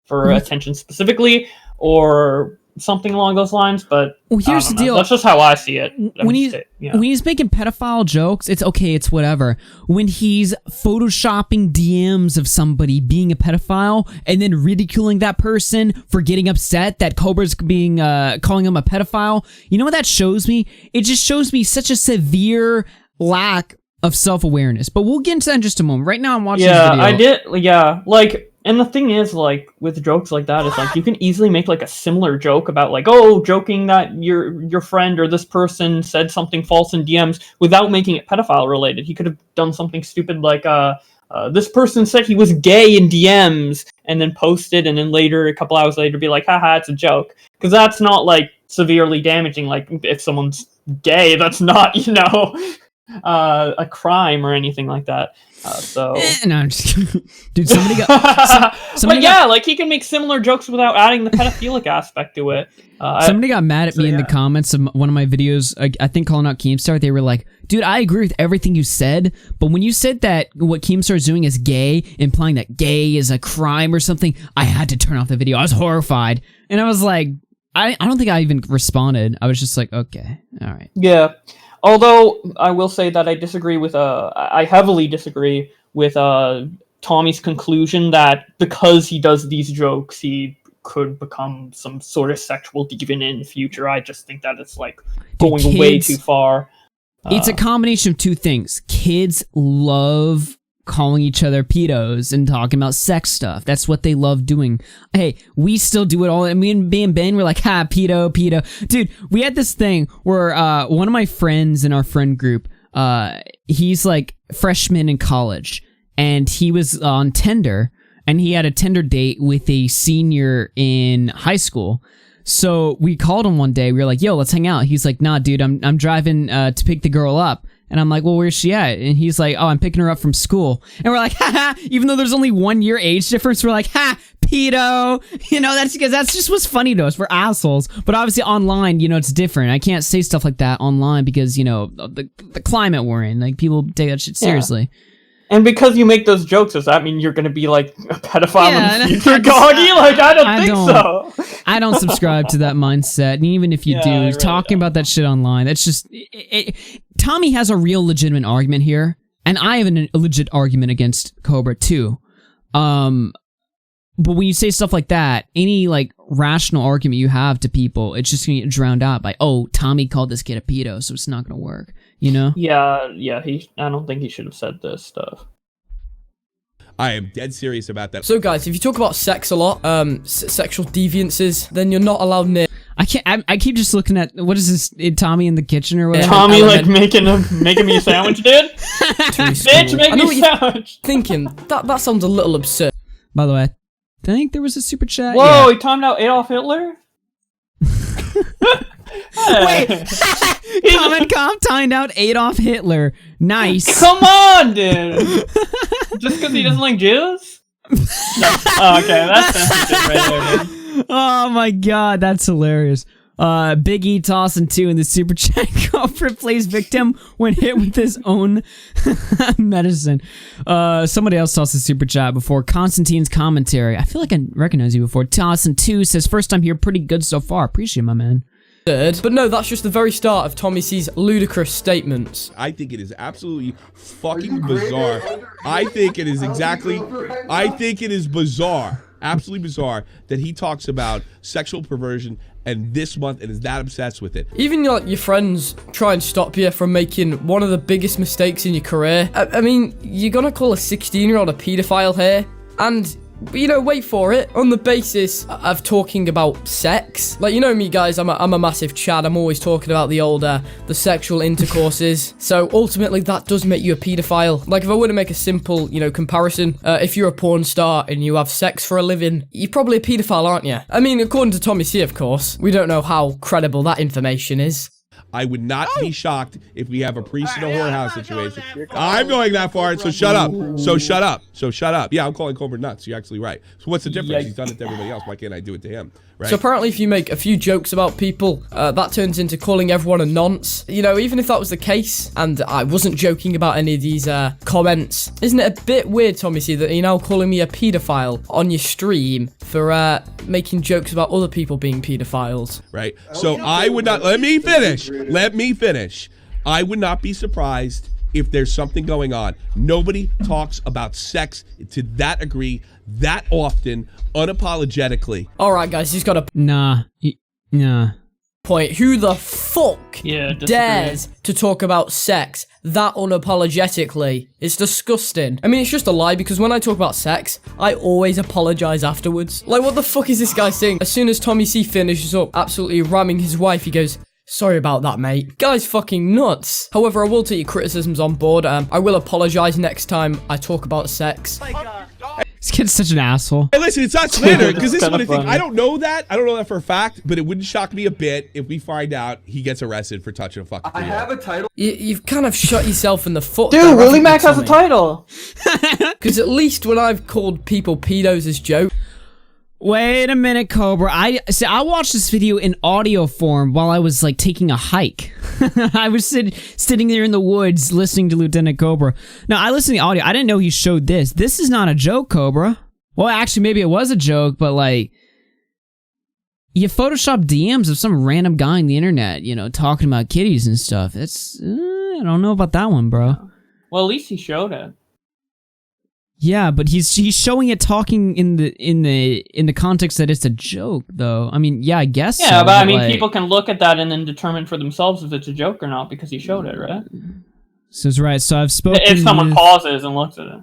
for attention specifically or something along those lines, but here's the deal. That's just how I see it. When he's making pedophile jokes, it's okay, it's whatever. When he's photoshopping DMs of somebody being a pedophile and then ridiculing that person for getting upset that Cobra's being calling him a pedophile, you know what that shows me? It just shows me such a severe lack of self-awareness. But we'll get into that in just a moment. Right now I'm watching this video. And the thing is, like, with jokes like that, is like you can easily make like a similar joke about like, oh, joking that your friend or this person said something false in DMs without making it pedophile related. He could have done something stupid like this person said he was gay in DMs and then posted, and then later, a couple hours later, be like, haha, it's a joke. Because that's not like severely damaging. Like if someone's gay, that's not, you know, a crime or anything like that. No, I'm just kidding. Dude, somebody got... like he can make similar jokes without adding the pedophilic aspect to it. Somebody got mad at me in the comments of one of my videos, I think calling out Keemstar. They were like, dude, I agree with everything you said, but when you said that what Keemstar is doing is gay, implying that gay is a crime or something, I had to turn off the video. I was horrified. And I was like, I don't think I even responded. I was just like, okay, all right. Yeah. Although I will say that I disagree with I heavily disagree with Tommy's conclusion that because he does these jokes, he could become some sort of sexual deviant in the future. I just think that it's like going way too far. It's a combination of two things. Kids love calling each other pedos and talking about sex stuff. That's what they love doing. Hey, we still do it all. And me and Ben were like, ha, pedo. Dude, we had this thing where one of my friends in our friend group, he's like freshman in college, and he was on Tinder, and he had a Tinder date with a senior in high school. So we called him one day. We were like, yo, let's hang out. He's like, nah, dude, I'm driving to pick the girl up. And I'm like, well, where's she at? And he's like, oh, I'm picking her up from school. And we're like, haha, even though there's only 1 year age difference, we're like, ha, pedo. You know, that's because that's just what's funny to us. We're assholes. But obviously online, you know, it's different. I can't say stuff like that online because, you know, the climate we're in. Like, people take that shit seriously. And because you make those jokes, does that mean you're going to be like a pedophile in the future, Goggy? Like, I don't think so. I don't subscribe to that mindset. And even if you do, really talking about that shit online, that's just... Tommy has a real legitimate argument here, and I have a legit argument against Cobra too. But when you say stuff like that, any like rational argument you have to people, it's just gonna get drowned out by, oh, Tommy called this kid a pedo, so it's not gonna work. You know? Yeah. I don't think he should have said this stuff. I am dead serious about that. So guys, if you talk about sex a lot, sexual deviances, then you're not allowed near. I keep just looking at, what is this, Tommy in the kitchen or whatever? Tommy like making me a sandwich, dude? Bitch, make me a sandwich! Thinking, that sounds a little absurd. By the way, I think there was a super chat. Whoa, he timed out Adolf Hitler? Wait! Comment timed out Adolf Hitler. Nice. Come on, dude! Just because he doesn't like Jews? Oh, okay, that's sensitive right there, dude. Oh my god, that's hilarious. Big E tossing 2 in the super chat. Cobra plays victim when hit with his own medicine. Somebody else tossed a super chat before. Constantine's commentary. I feel like I recognize you before. Tossing 2 says, first time here, pretty good so far. Appreciate it, my man. But no, that's just the very start of Tommy C's ludicrous statements. I think it is absolutely fucking bizarre. I think it is bizarre. Absolutely bizarre that he talks about sexual perversion and this month and is that obsessed with it. Even like your friends try and stop you from making one of the biggest mistakes in your career. I mean, you're gonna call a 16-year-old a pedophile here, and you know, wait for it, on the basis of talking about sex. Like, you know me, guys, I'm a massive Chad. I'm always talking about the sexual intercourses. So ultimately, that does make you a pedophile. Like, if I were to make a simple, you know, comparison, if you're a porn star and you have sex for a living, you're probably a pedophile, aren't you? I mean, according to Tommy C, of course. We don't know how credible that information is. I would not be shocked if we have a priest in a whorehouse situation. I'm going that far, so shut up. So shut up. Yeah, I'm calling Cobra nuts. You're actually right. So what's the difference? He's done it to everybody else. Why can't I do it to him? Right? So apparently if you make a few jokes about people, that turns into calling everyone a nonce. You know, even if that was the case, and I wasn't joking about any of these comments, isn't it a bit weird, Tommy C, that you're now calling me a pedophile on your stream for making jokes about other people being pedophiles? Right. So I would not, let me finish. I would not be surprised if there's something going on. Nobody talks about sex to that degree, that often, unapologetically. Alright guys, he's got a nah. point. Who the fuck dares to talk about sex that unapologetically? It's disgusting. I mean, it's just a lie, because when I talk about sex, I always apologize afterwards. Like, what the fuck is this guy saying? As soon as Tommy C finishes up absolutely ramming his wife, he goes, sorry about that, mate. Guy's fucking nuts. However, I will take your criticisms on board. I will apologize next time I talk about sex. This kid's such an asshole. Hey, listen, it's not slander, because this is what I think. I don't know that for a fact, but it wouldn't shock me a bit if we find out he gets arrested for touching a fucking I have a title. You've kind of shot yourself in the foot. Dude, Willie Mac has a title. Because at least when I've called people pedos as jokes. Wait a minute, Cobra. I watched this video in audio form while I was like taking a hike. I was sitting there in the woods listening to Lieutenant Cobra. Now, I listened to the audio. I didn't know he showed this. This is not a joke, Cobra. Well, actually, maybe it was a joke, but like, you Photoshop DMs of some random guy on the internet, you know, talking about kitties and stuff. It's I don't know about that one, bro. Well, at least he showed it. Yeah, but he's showing it talking in the context that it's a joke, though. I mean, yeah, I guess. Yeah, so, but I mean, like, people can look at that and then determine for themselves if it's a joke or not because he showed it, right? So it's right. So I've spoken. If someone pauses and looks at it.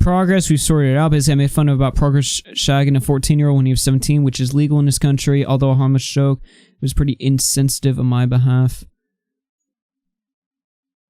Progress, we've sorted it out. Basically, I made fun about Progress shagging a 14-year-old when he was 17, which is legal in this country. Although a harmless joke, it was pretty insensitive on my behalf.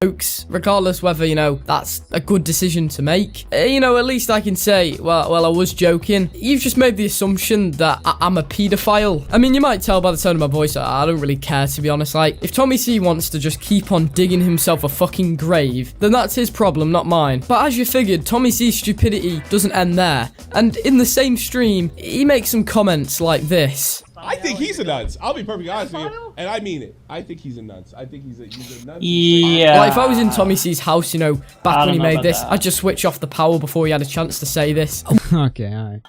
jokes, regardless whether, you know, that's a good decision to make. You know, at least I can say, well, I was joking. You've just made the assumption that I'm a paedophile. I mean, you might tell by the tone of my voice, I don't really care, to be honest. Like, if Tommy C wants to just keep on digging himself a fucking grave, then that's his problem, not mine. But as you figured, Tommy C's stupidity doesn't end there. And in the same stream, he makes some comments like this. I think he's a nuts. I'll be perfectly honest with you, and I mean it. I think he's a nuts. I think he's a nuts. Yeah. Like, if I was in Tommy C's house, you know, back when he made this, I'd just switch off the power before he had a chance to say this. Okay, alright.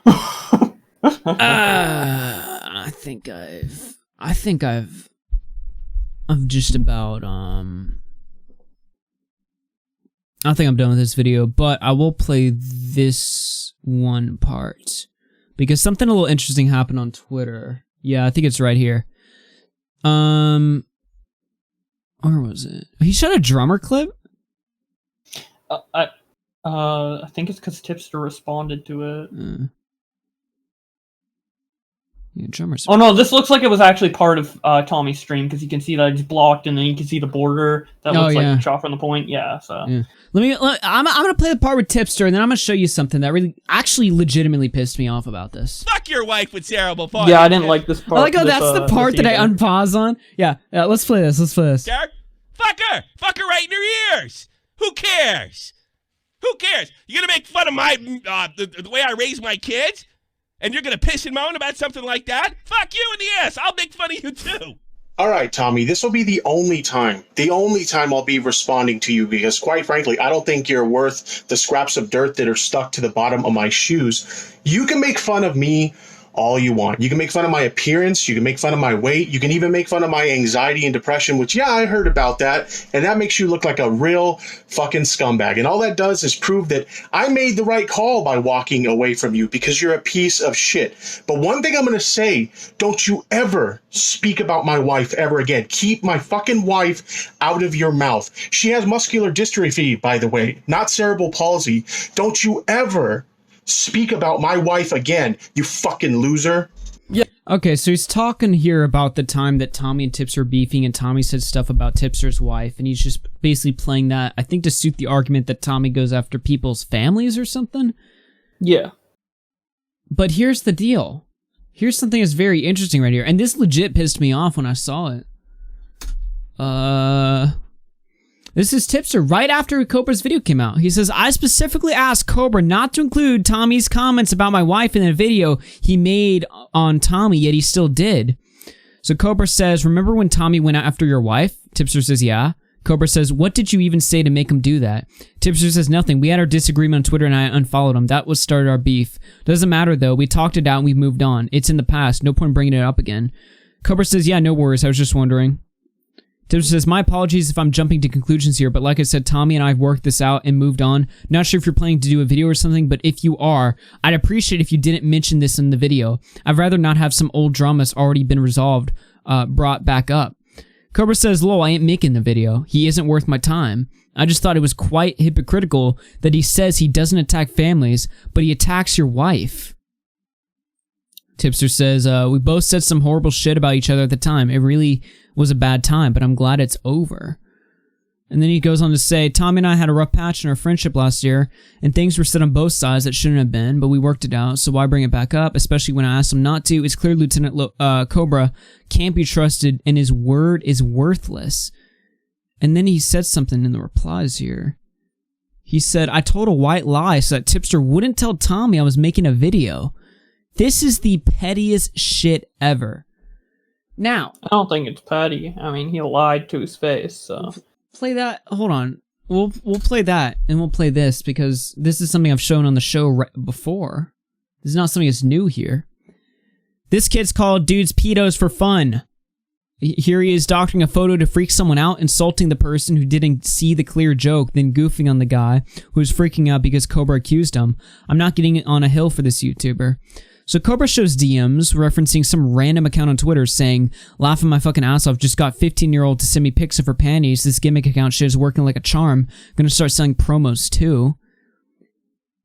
I think I'm just about, I think I'm done with this video, but I will play this one part because something a little interesting happened on Twitter. Yeah, I think it's right here. Where was it? He shot a drummer clip? I think it's because Tipster responded to it. Yeah, drummers. Oh no, this looks like it was actually part of Tommy's stream because you can see that it's blocked and then you can see the border that looks like shot from the point. Yeah, so. Yeah. I'm gonna play the part with Tipster and then I'm gonna show you something that really actually legitimately pissed me off about this. Fuck your wife with terrible part. Yeah, I didn't like this part. I like how that's the part that I unpause on. Yeah, let's play this. Let's play this. Fuck her right in her ears. Who cares? Who cares? You gonna make fun of my the way I raise my kids? And you're gonna piss and moan about something like that? Fuck you in the ass. I'll make fun of you too. All right, Tommy, this will be the only time I'll be responding to you because, quite frankly, I don't think you're worth the scraps of dirt that are stuck to the bottom of my shoes. You can make fun of me all you want. You can make fun of my appearance. You can make fun of my weight. You can even make fun of my anxiety and depression, which, yeah, I heard about that. And that makes you look like a real fucking scumbag. And all that does is prove that I made the right call by walking away from you because you're a piece of shit. But one thing I'm going to say, don't you ever speak about my wife ever again. Keep my fucking wife out of your mouth. She has muscular dystrophy, by the way, not cerebral palsy. Don't you ever speak about my wife again, you fucking loser. Yeah. Okay, so he's talking here about the time that Tommy and Tipster are beefing and Tommy said stuff about Tipster's wife and he's just basically playing that, I think, to suit the argument that Tommy goes after people's families or something. Yeah. But here's the deal. Here's something that's very interesting right here, and this legit pissed me off when I saw it. This is Tipster right after Cobra's video came out. He says, I specifically asked Cobra not to include Tommy's comments about my wife in the video he made on Tommy, yet he still did. So Cobra says, remember when Tommy went after your wife? Tipster says, yeah. Cobra says, what did you even say to make him do that? Tipster says, nothing. We had our disagreement on Twitter and I unfollowed him. That was started our beef. Doesn't matter though. We talked it out and we moved on. It's in the past. No point bringing it up again. Cobra says, yeah, no worries. I was just wondering. Tipster says, my apologies if I'm jumping to conclusions here, but like I said, Tommy and I have worked this out and moved on. Not sure if you're planning to do a video or something, but if you are, I'd appreciate if you didn't mention this in the video. I'd rather not have some old drama that's already been resolved, brought back up. Cobra says, lol, I ain't making the video. He isn't worth my time. I just thought it was quite hypocritical that he says he doesn't attack families, but he attacks your wife. Tipster says, we both said some horrible shit about each other at the time. It really was a bad time, but I'm glad it's over. And then he goes on to say, Tommy and I had a rough patch in our friendship last year, and things were said on both sides that shouldn't have been, but we worked it out, so why bring it back up, especially when I asked him not to? It's clear Lieutenant Cobra can't be trusted, and his word is worthless. And then he said something in the replies here. He said, I told a white lie so that Tipster wouldn't tell Tommy I was making a video. This is the pettiest shit ever. Now, I don't think it's petty. I mean, he lied to his face, so. Play that. Hold on. We'll play that, and we'll play this, because this is something I've shown on the show before. This is not something that's new here. This kid's called Dudes Pedos for Fun. Here he is doctoring a photo to freak someone out, insulting the person who didn't see the clear joke, then goofing on the guy who was freaking out because Cobra accused him. I'm not getting on a hill for this YouTuber. So Cobra shows DMs referencing some random account on Twitter saying, laughing my fucking ass off, just got 15-year-old to send me pics of her panties. This gimmick account shit is working like a charm. Gonna start selling promos too.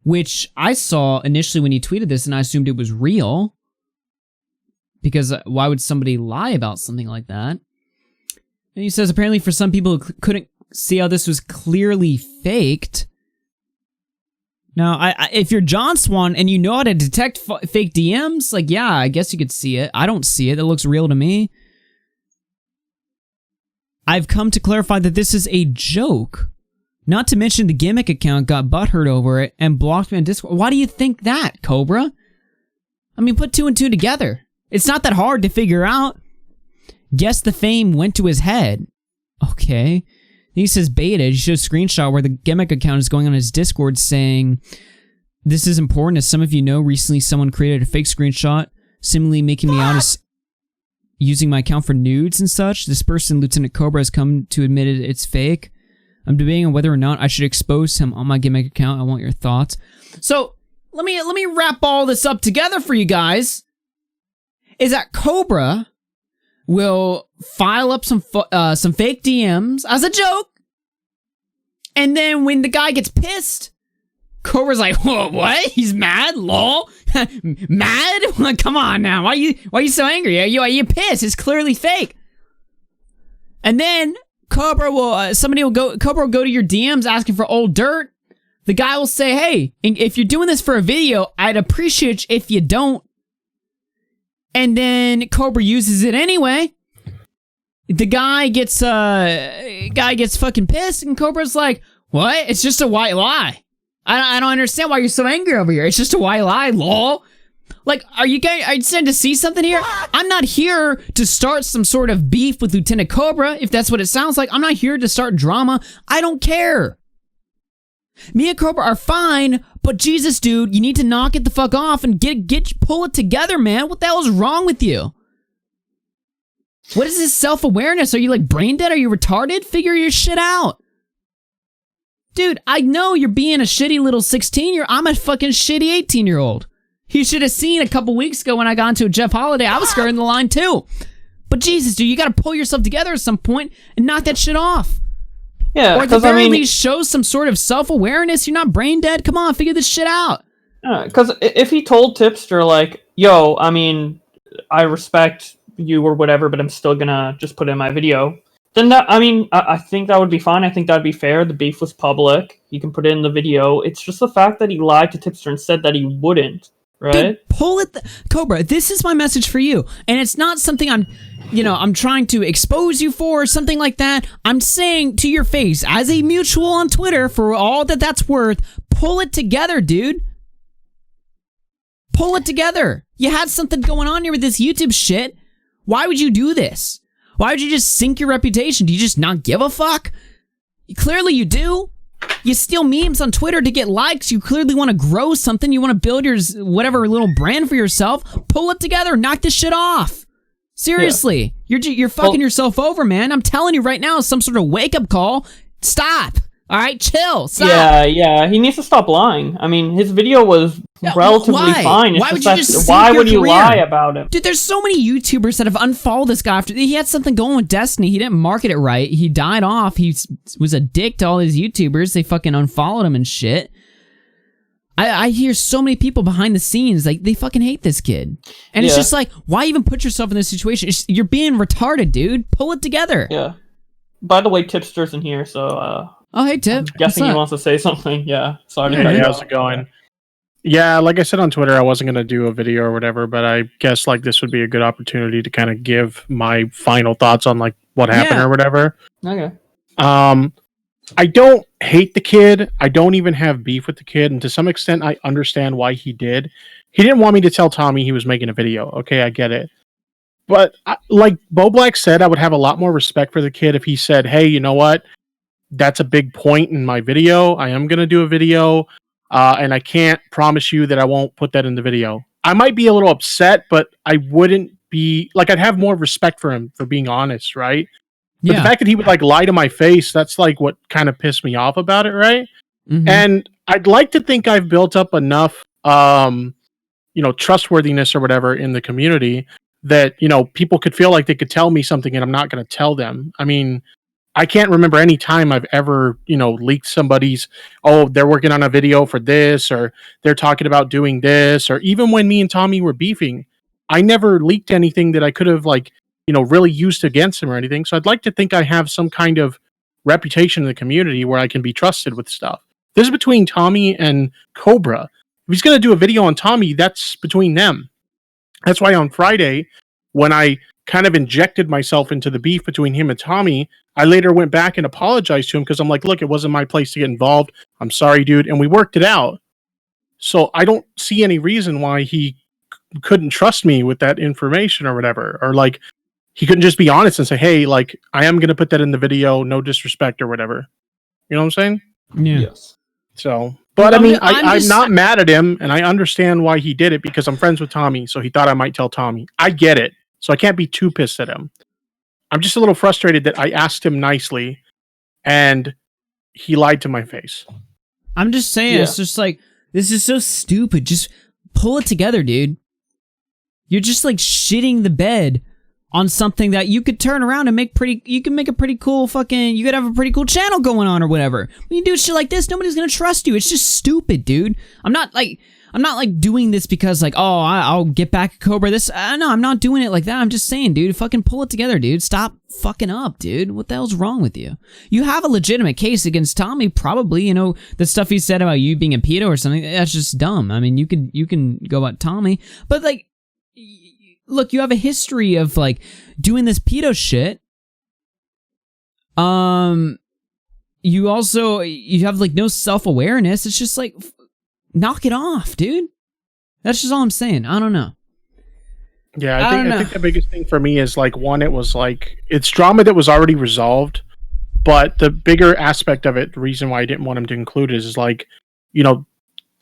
Which I saw initially when he tweeted this and I assumed it was real. Because why would somebody lie about something like that? And he says, apparently for some people who couldn't see how this was clearly faked. Now, if you're John Swan and you know how to detect fake DMs, like, yeah, I guess you could see it. I don't see it. It looks real to me. I've come to clarify that this is a joke. Not to mention the gimmick account got butthurt over it and blocked me on Discord. Why do you think that, Cobra? I mean, put 2 and 2 together. It's not that hard to figure out. Guess the fame went to his head. Okay. He says beta. He shows a screenshot where the gimmick account is going on his Discord saying, this is important. As some of you know, recently someone created a fake screenshot, similarly making me out as using my account for nudes and such. This person, Lieutenant Cobra, has come to admit it's fake. I'm debating on whether or not I should expose him on my gimmick account. I want your thoughts. So, let me wrap all this up together for you guys. Is that Cobra will file up some fake DMs as a joke, and then when the guy gets pissed, Cobra's like, "Whoa, what? He's mad? Lol, mad? Come on now, why are you so angry? Are you pissed? It's clearly fake." And then Cobra will Cobra will go to your DMs asking for old dirt. The guy will say, "Hey, if you're doing this for a video, I'd appreciate if you don't." And then Cobra uses it anyway. The guy gets fucking pissed, and Cobra's like, "What? It's just a white lie. I don't understand why you're so angry over here. It's just a white lie, lol." Like, are you starting to see something here? I'm not here to start some sort of beef with Lieutenant Cobra, if that's what it sounds like. I'm not here to start drama. I don't care. Me and Cobra are fine, but Jesus, dude, you need to knock it the fuck off and pull it together, man. What the hell is wrong with you? What is this self-awareness? Are you like brain dead? Are you retarded? Figure your shit out. Dude, I know you're being a shitty little 16-year-old. I'm a fucking shitty 18-year-old. You should have seen a couple weeks ago when I got into a Jeff Holiday. I was skirting the line too. But Jesus, dude, you gotta pull yourself together at some point and knock that shit off. Yeah, or at the very least, show some sort of self-awareness. You're not brain dead. Come on, figure this shit out. Because if he told Tipster, like, yo, I mean, I respect you or whatever, but I'm still gonna just put it in my video, then that, I mean, I think that would be fine. I think that'd be fair. The beef was public. You can put it in the video. It's just the fact that he lied to Tipster and said that he wouldn't. Right? Dude, pull it, Cobra. This is my message for you, and it's not something I'm trying to expose you for or something like that. I'm saying to your face, as a mutual on Twitter, for all that that's worth, pull it together, dude. Pull it together. You had something going on here with this YouTube shit. Why would you do this? Why would you just sink your reputation? Do you just not give a fuck? Clearly you do. You steal memes on Twitter to get likes. You clearly want to grow something. You want to build your whatever little brand for yourself. Pull it together. Knock this shit off. Seriously. Yeah. You're fucking yourself over, man. I'm telling you right now, some sort of wake-up call. Stop. All right? Chill. Stop. Yeah. He needs to stop lying. I mean, his video was relatively fine. It's Why would you just why would you lie about it? Dude, there's so many YouTubers that have unfollowed this guy after he had something going with Destiny. He didn't market it right. He died off. He was a dick to all these YouTubers. They fucking unfollowed him and shit. I hear so many people behind the scenes, like, they fucking hate this kid. And it's just like, why even put yourself in this situation? You're being retarded, dude. Pull it together. Yeah. By the way, Tipster's in here, so oh, hey, Tip. I'm guessing he wants to say something. Yeah. Sorry. Hey, how's it going? Yeah, like I said on Twitter, I wasn't going to do a video or whatever, but I guess like this would be a good opportunity to kind of give my final thoughts on like what happened or whatever. Okay. I don't hate the kid. I don't even have beef with the kid, and to some extent, I understand why he did. He didn't want me to tell Tommy he was making a video. Okay, I get it. But like Bowblax said, I would have a lot more respect for the kid if he said, "Hey, you know what? That's a big point in my video. I am going to do a video, and I can't promise you that I won't put that in the video." I might be a little upset, but I wouldn't be like, I'd have more respect for him for being honest, right? But the fact that he would like lie to my face, that's like what kind of pissed me off about it, right? Mm-hmm. And I'd like to think I've built up enough, trustworthiness or whatever in the community that, people could feel like they could tell me something and I'm not going to tell them. I mean, I can't remember any time I've ever, leaked somebody's, they're working on a video for this, or they're talking about doing this, or even when me and Tommy were beefing, I never leaked anything that I could have really used against him or anything. So I'd like to think I have some kind of reputation in the community where I can be trusted with stuff. This is between Tommy and Cobra. If he's going to do a video on Tommy, that's between them. That's why on Friday, when I kind of injected myself into the beef between him and Tommy, I later went back and apologized to him because I'm like, look, it wasn't my place to get involved. I'm sorry, dude. And we worked it out. So I don't see any reason why he couldn't trust me with that information or whatever. Or like, he couldn't just be honest and say, hey, like, I am going to put that in the video, no disrespect or whatever. You know what I'm saying? Yeah. Yes. So, but I mean, I'm not mad at him, and I understand why he did it because I'm friends with Tommy, so he thought I might tell Tommy. I get it, so I can't be too pissed at him. I'm just a little frustrated that I asked him nicely, and he lied to my face. I'm just saying, it's just like, this is so stupid. Just pull it together, dude. You're just like shitting the bed on something that you could turn around and make you can make a pretty cool you could have a pretty cool channel going on or whatever. When you do shit like this, nobody's gonna trust you. It's just stupid, dude. I'm not like doing this because like, oh, I'll get back at Cobra. No, I'm not doing it like that. I'm just saying, dude, fucking pull it together, dude. Stop fucking up, dude. What the hell's wrong with you? You have a legitimate case against Tommy, probably. You know, the stuff he said about you being a pedo or something, that's just dumb. I mean, you can go about Tommy, but like, look, you have a history of like doing this pedo shit. You have like no self-awareness. It's just like, knock it off, dude. That's just all I'm saying. I don't know. Yeah, I think the biggest thing for me is like, one, it was like, it's drama that was already resolved, but the bigger aspect of it, the reason why I didn't want him to include it is like, you know,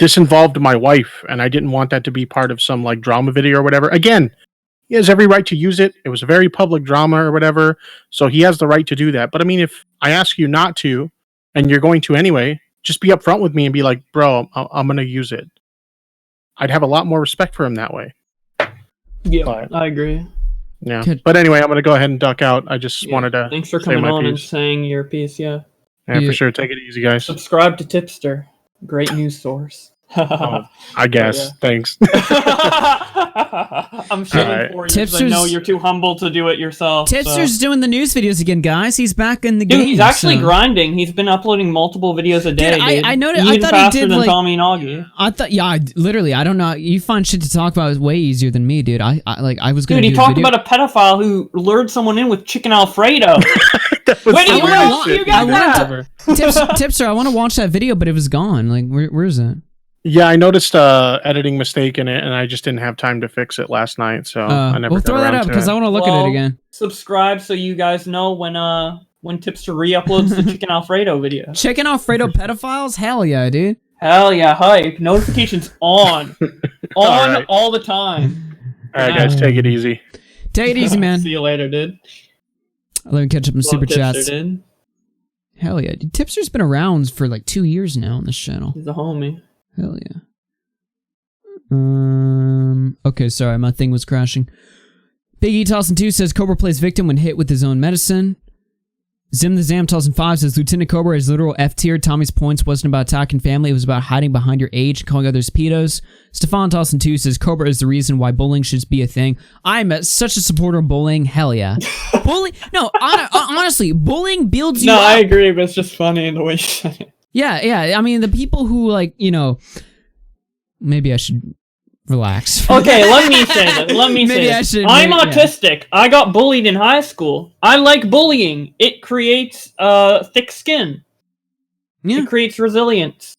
this involved my wife, and I didn't want that to be part of some like drama video or whatever. Again, he has every right to use it. It was a very public drama or whatever, so he has the right to do that. But I mean, if I ask you not to, and you're going to anyway, just be upfront with me and be like, bro, I'm going to use it. I'd have a lot more respect for him that way. Yeah, I agree. Yeah. But anyway, I'm going to go ahead and duck out. I just wanted to Thanks for say coming my on and piece. saying your piece, yeah. Yeah, for sure. Take it easy, guys. Subscribe to Tipster. Great news source. I guess. Thanks. I'm shitting for you because I know you're too humble to do it yourself. Tipster's doing the news videos again, guys. He's back in the game. Dude, he's actually grinding. He's been uploading multiple videos a day, dude. I noticed. Even I thought faster he did than like Tommy and Augie. I thought, literally, I don't know. You find shit to talk about way easier than me, dude. I was gonna. Dude, he talked about a pedophile who lured someone in with chicken Alfredo. Where you got that? Tipster, I want to watch that video, but it was gone. Like, where is it? Yeah, I noticed editing mistake in it, and I just didn't have time to fix it last night, so I never. We'll throw that up because I want to look at it again. Subscribe so you guys know when Tipster re-uploads the chicken Alfredo video. Chicken Alfredo pedophiles? Hell yeah, dude. Hell yeah, hype. Notifications on. All the time. All right, guys, take it easy. Take it easy, man. See you later, dude. Let me catch up in super chats. Tipster, dude. Hell yeah. Dude, Tipster's been around for like 2 years now on this channel. He's a homie. Hell yeah. Okay, sorry, my thing was crashing. Big E Tossing 2 says Cobra plays victim when hit with his own medicine. Zim the Zam Tossing 5 says Lieutenant Cobra is literal F tier. Tommy's points wasn't about attacking family, it was about hiding behind your age and calling others pedos. Stefan Tossing 2 says Cobra is the reason why bullying should be a thing. I'm such a supporter of bullying. Hell yeah. Honestly, bullying builds you up. No, I agree, but it's just funny in the way you said it. Yeah. I mean, the people who, like, you know, maybe I should relax. Okay, let me say this. I'm autistic. I got bullied in high school. I like bullying. It creates thick skin. Yeah. It creates resilience.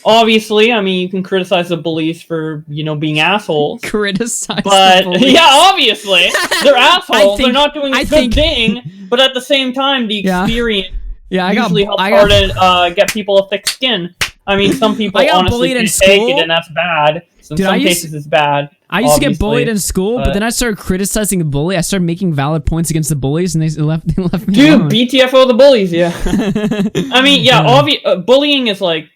Obviously, I mean, you can criticize the bullies for, being assholes. Criticize but, the bullies. Yeah, obviously. They're assholes. They're not doing a good thing. But at the same time, the experience... Yeah, usually helps hard to get people a thick skin. I mean, some people honestly can't take it, and that's bad. So in some cases, it's bad. I used to get bullied in school, but then I started criticizing the bully. I started making valid points against the bullies, and they left me alone. Dude, BTFO the bullies, yeah. I mean, bullying is like,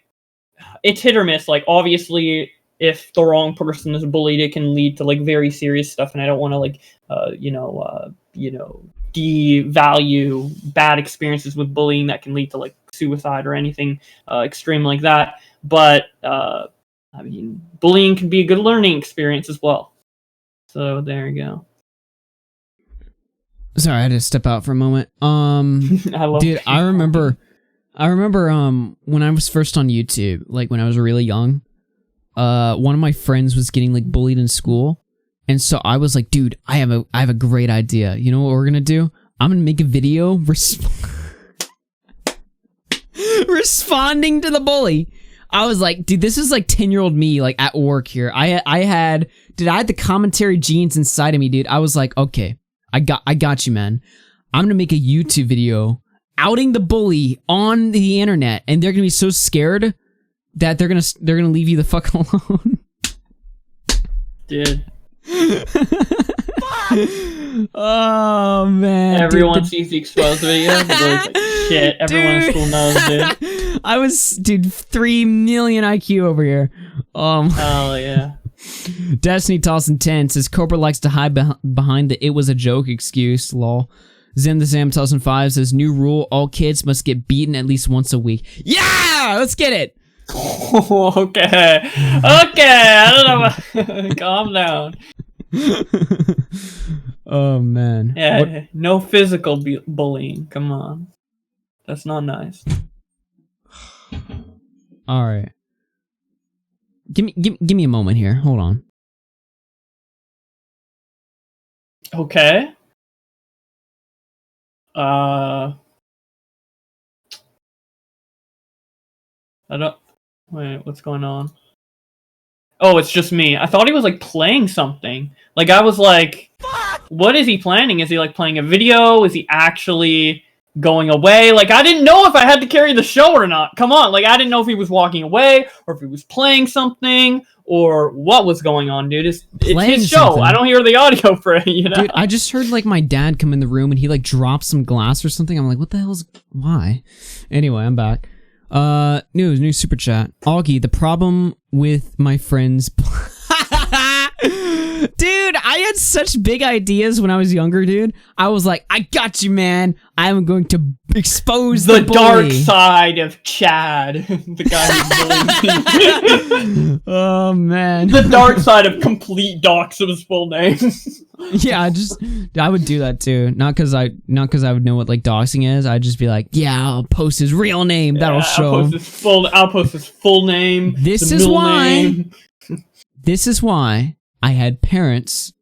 it's hit or miss. Like, obviously, if the wrong person is bullied, it can lead to like very serious stuff, and I don't want to devalue bad experiences with bullying that can lead to like suicide or anything extreme like that. But I mean, bullying can be a good learning experience as well. So there you go. Sorry, I had to step out for a moment. Dude, I remember when I was first on YouTube, like when I was really young, one of my friends was getting like bullied in school, and so I was like, dude, I have a great idea. You know what we're gonna do? I'm gonna make a video responding to the bully. I was like, dude, this is like 10-year-old me, like at work here. I had the commentary genes inside of me, dude. I was like, okay, I got you, man. I'm gonna make a YouTube video outing the bully on the internet, and they're gonna be so scared that they're gonna leave you the fuck alone. Dude. Oh man. Everyone sees the exposed video. The bully's like, shit. Everyone in school knows, dude. I was, dude, 3 million IQ over here. Oh yeah. Destiny Tossing 10 says Cobra likes to hide behind the "it was a joke" excuse. Lol. Zim the Sam 2005 says new rule: all kids must get beaten at least once a week. Yeah, let's get it. Okay. I don't know. Calm down. Oh man. Yeah. No physical bullying. Come on. That's not nice. All right. Give me a moment here. Hold on. Okay. I don't. Wait, what's going on? Oh, it's just me. I thought he was like playing something. Like I was like, what is he planning? Is he like playing a video? Is he actually going away? Like I didn't know if I had to carry the show or not. Come on, like I didn't know if he was walking away or if he was playing something or what was going on, dude. It's his show. Something. I don't hear the audio for it, you know? Dude, I just heard like my dad come in the room and he like dropped some glass or something. I'm like, what the hell's why? Anyway, I'm back. New super chat. Augie, the problem with my friends. Dude, I had such big ideas when I was younger, dude. I was like, I got you, man. I'm going to expose the dark bully. side of Chad. The guy who bullied me. Oh, man. The dark side of complete docs of his full name. Yeah, I would do that too. Not because I would know what like doxing is. I'd just be like, yeah, I'll post his real name. That'll show. I'll post his full name. This is why. This is why I had parents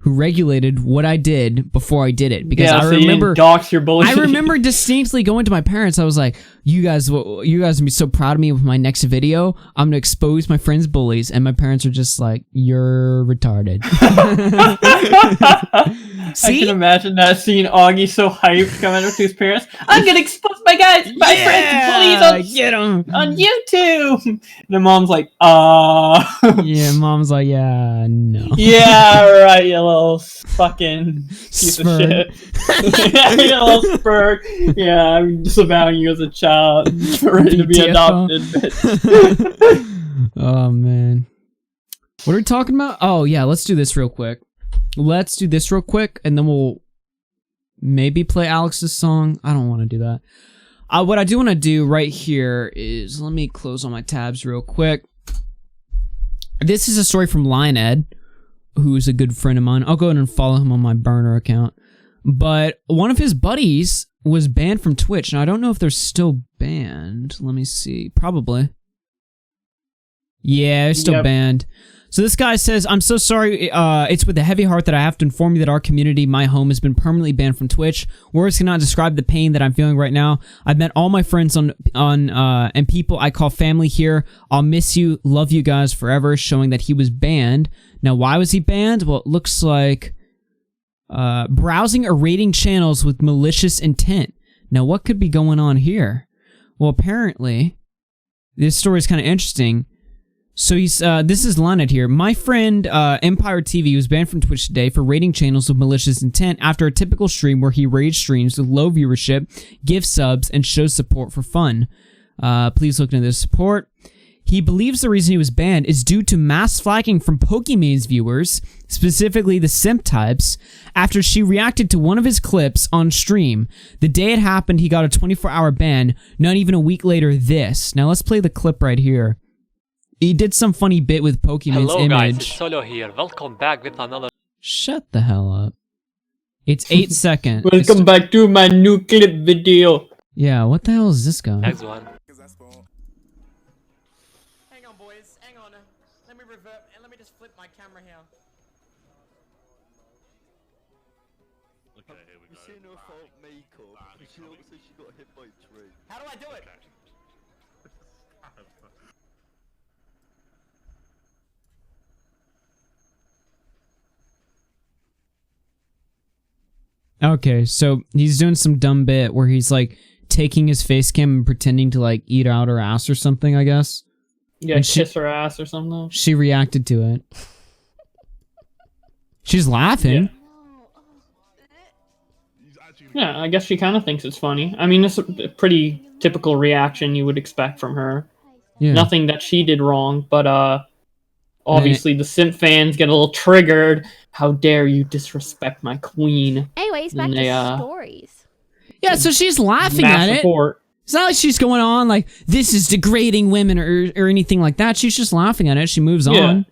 who regulated what I did before I did it, because I remember dox your bully. I remember distinctly going to my parents. I was like, "You guys will be so proud of me with my next video. I'm gonna expose my friends' bullies," and my parents are just like, "You're retarded." I can imagine that scene. Augie so hyped coming up to his parents. I'm gonna expose my friends' bullies on YouTube. And the mom's like, Yeah, mom's like, yeah, no. Yeah, right, you little fucking piece of shit. Yeah, you little spurg. Yeah, I'm disavowing you as a child. Ready to be adopted, bitch. Oh, man. What are we talking about? Oh, yeah, let's do this real quick. And then we'll maybe play Alex's song. I don't want to do that. What I do want to do right here is, let me close all my tabs real quick. This is a story from Lioned, who's a good friend of mine. I'll go ahead and follow him on my burner account. But one of his buddies was banned from Twitch, and I don't know if they're still banned. Let me see. Probably. Yeah, they're still banned. So this guy says, I'm so sorry, it's with a heavy heart that I have to inform you that our community, my home, has been permanently banned from Twitch. Words cannot describe the pain that I'm feeling right now. I've met all my friends and people I call family here. I'll miss you, love you guys forever, showing that he was banned. Now, why was he banned? Well, it looks like browsing or rating channels with malicious intent. Now, what could be going on here? Well, apparently, this story is kind of interesting. So he's, this is Leonard here. My friend, Empire TV, was banned from Twitch today for rating channels with malicious intent after a typical stream where he rage streams with low viewership, gives subs, and shows support for fun. Please look into this support. He believes the reason he was banned is due to mass flagging from Pokemon's viewers, specifically the simp types, after she reacted to one of his clips on stream. The day it happened, he got a 24-hour ban, not even a week later this. Now let's play the clip right here. He did some funny bit with Pokemon's image. Hello guys, it's Solo here. Welcome back with another... Shut the hell up. It's 8 seconds. Welcome back to my new clip video. Yeah, what the hell is this guy? Next one. Hang on, boys. Hang on. Let me revert and let me just flip my camera here. Okay, here we go. You've seen her fault makeup. She looks like she got hit by a tree. How do I do it? Okay, so he's doing some dumb bit where he's like taking his face cam and pretending to like eat out her ass or something, I guess. Yeah, And kiss her ass or something. She reacted to it. She's laughing. Yeah, I guess she kind of thinks it's funny. I mean, it's a pretty typical reaction you would expect from her. Yeah. Nothing that she did wrong, but obviously the simp fans get a little triggered. How dare you disrespect my queen? Anyways, back And to they, stories. Yeah, so she's laughing mass at it. support. It's not like she's going on like, this is degrading women or anything like that. She's just laughing at it. She moves on.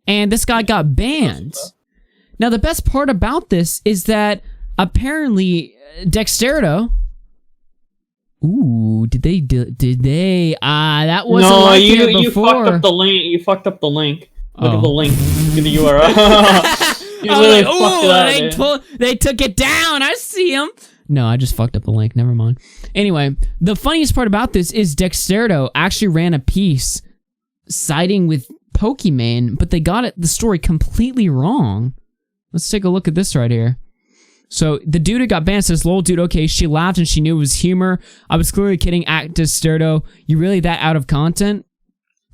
And this guy got banned. Now, the best part about this is that apparently Dexterdo... Ooh, did they? That wasn't No, like you it before. fucked up the link. You fucked up the link. Look Oh. at the link. Look at the URL. You I was literally like, fucked it ooh, up, dude. they took it down. I see him. No, I just fucked up the link. Never mind. Anyway, the funniest part about this is Dexterdo actually ran a piece siding with Pokimane, but they got the story completely wrong. Let's take a look at this right here. So the dude who got banned says, lol, dude, okay, she laughed and she knew it was humor. I was clearly kidding at Dexterdo. You really that out of content?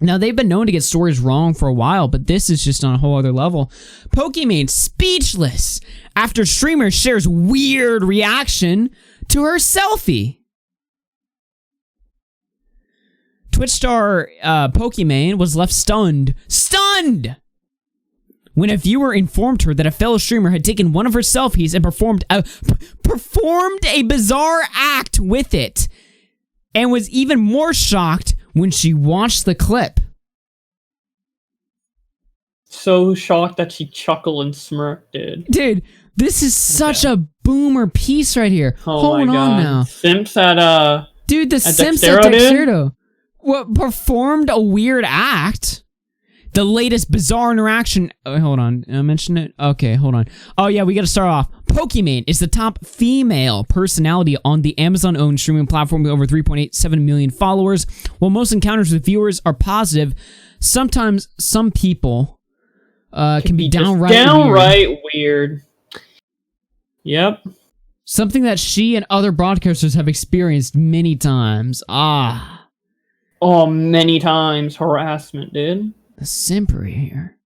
Now, they've been known to get stories wrong for a while, but this is just on a whole other level. Pokimane speechless after streamer shares weird reaction to her selfie. Twitch star Pokimane was left stunned. Stunned! When a viewer informed her that a fellow streamer had taken one of her selfies and performed a bizarre act with it, and was even more shocked when she watched the clip. So shocked that she chuckled and smirked, dude. Dude, this is such a boomer piece right here. Oh Hold my on God. now. Simps at Dude, the at Simps Dexterdo, at dude? Dexterdo. What performed a weird act. The latest bizarre interaction. Oh, hold on. I mentioned it? Okay, hold on. Oh, yeah, we gotta start off. Pokimane is the top female personality on the Amazon-owned streaming platform with over 3.87 million followers. While most encounters with viewers are positive, sometimes some people can be downright weird. Yep. Something that she and other broadcasters have experienced many times. Oh, many times harassment, dude. The simpery here.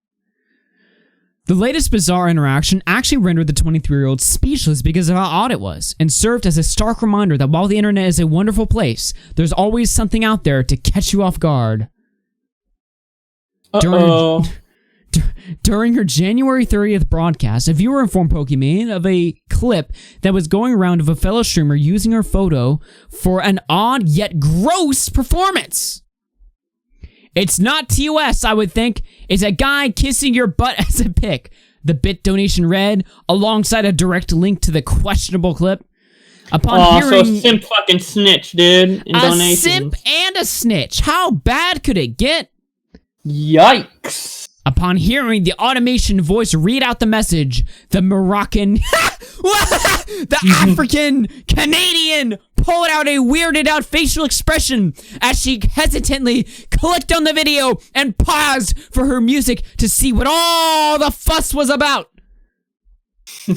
The latest bizarre interaction actually rendered the 23-year-old speechless because of how odd it was, and served as a stark reminder that while the internet is a wonderful place, there's always something out there to catch you off guard. During her January 30th broadcast, a viewer informed Pokimane of a clip that was going around of a fellow streamer using her photo for an odd yet gross performance. It's not TOS, I would think. It's a guy kissing your butt as a pic. The bit donation read, alongside a direct link to the questionable clip. Upon hearing... so simp fucking snitch, dude. In a donations. simp and a snitch. How bad could it get? Yikes. Upon hearing the automation voice read out the message, the Moroccan, the African Canadian pulled out a weirded out facial expression as she hesitantly clicked on the video and paused for her music to see what all the fuss was about.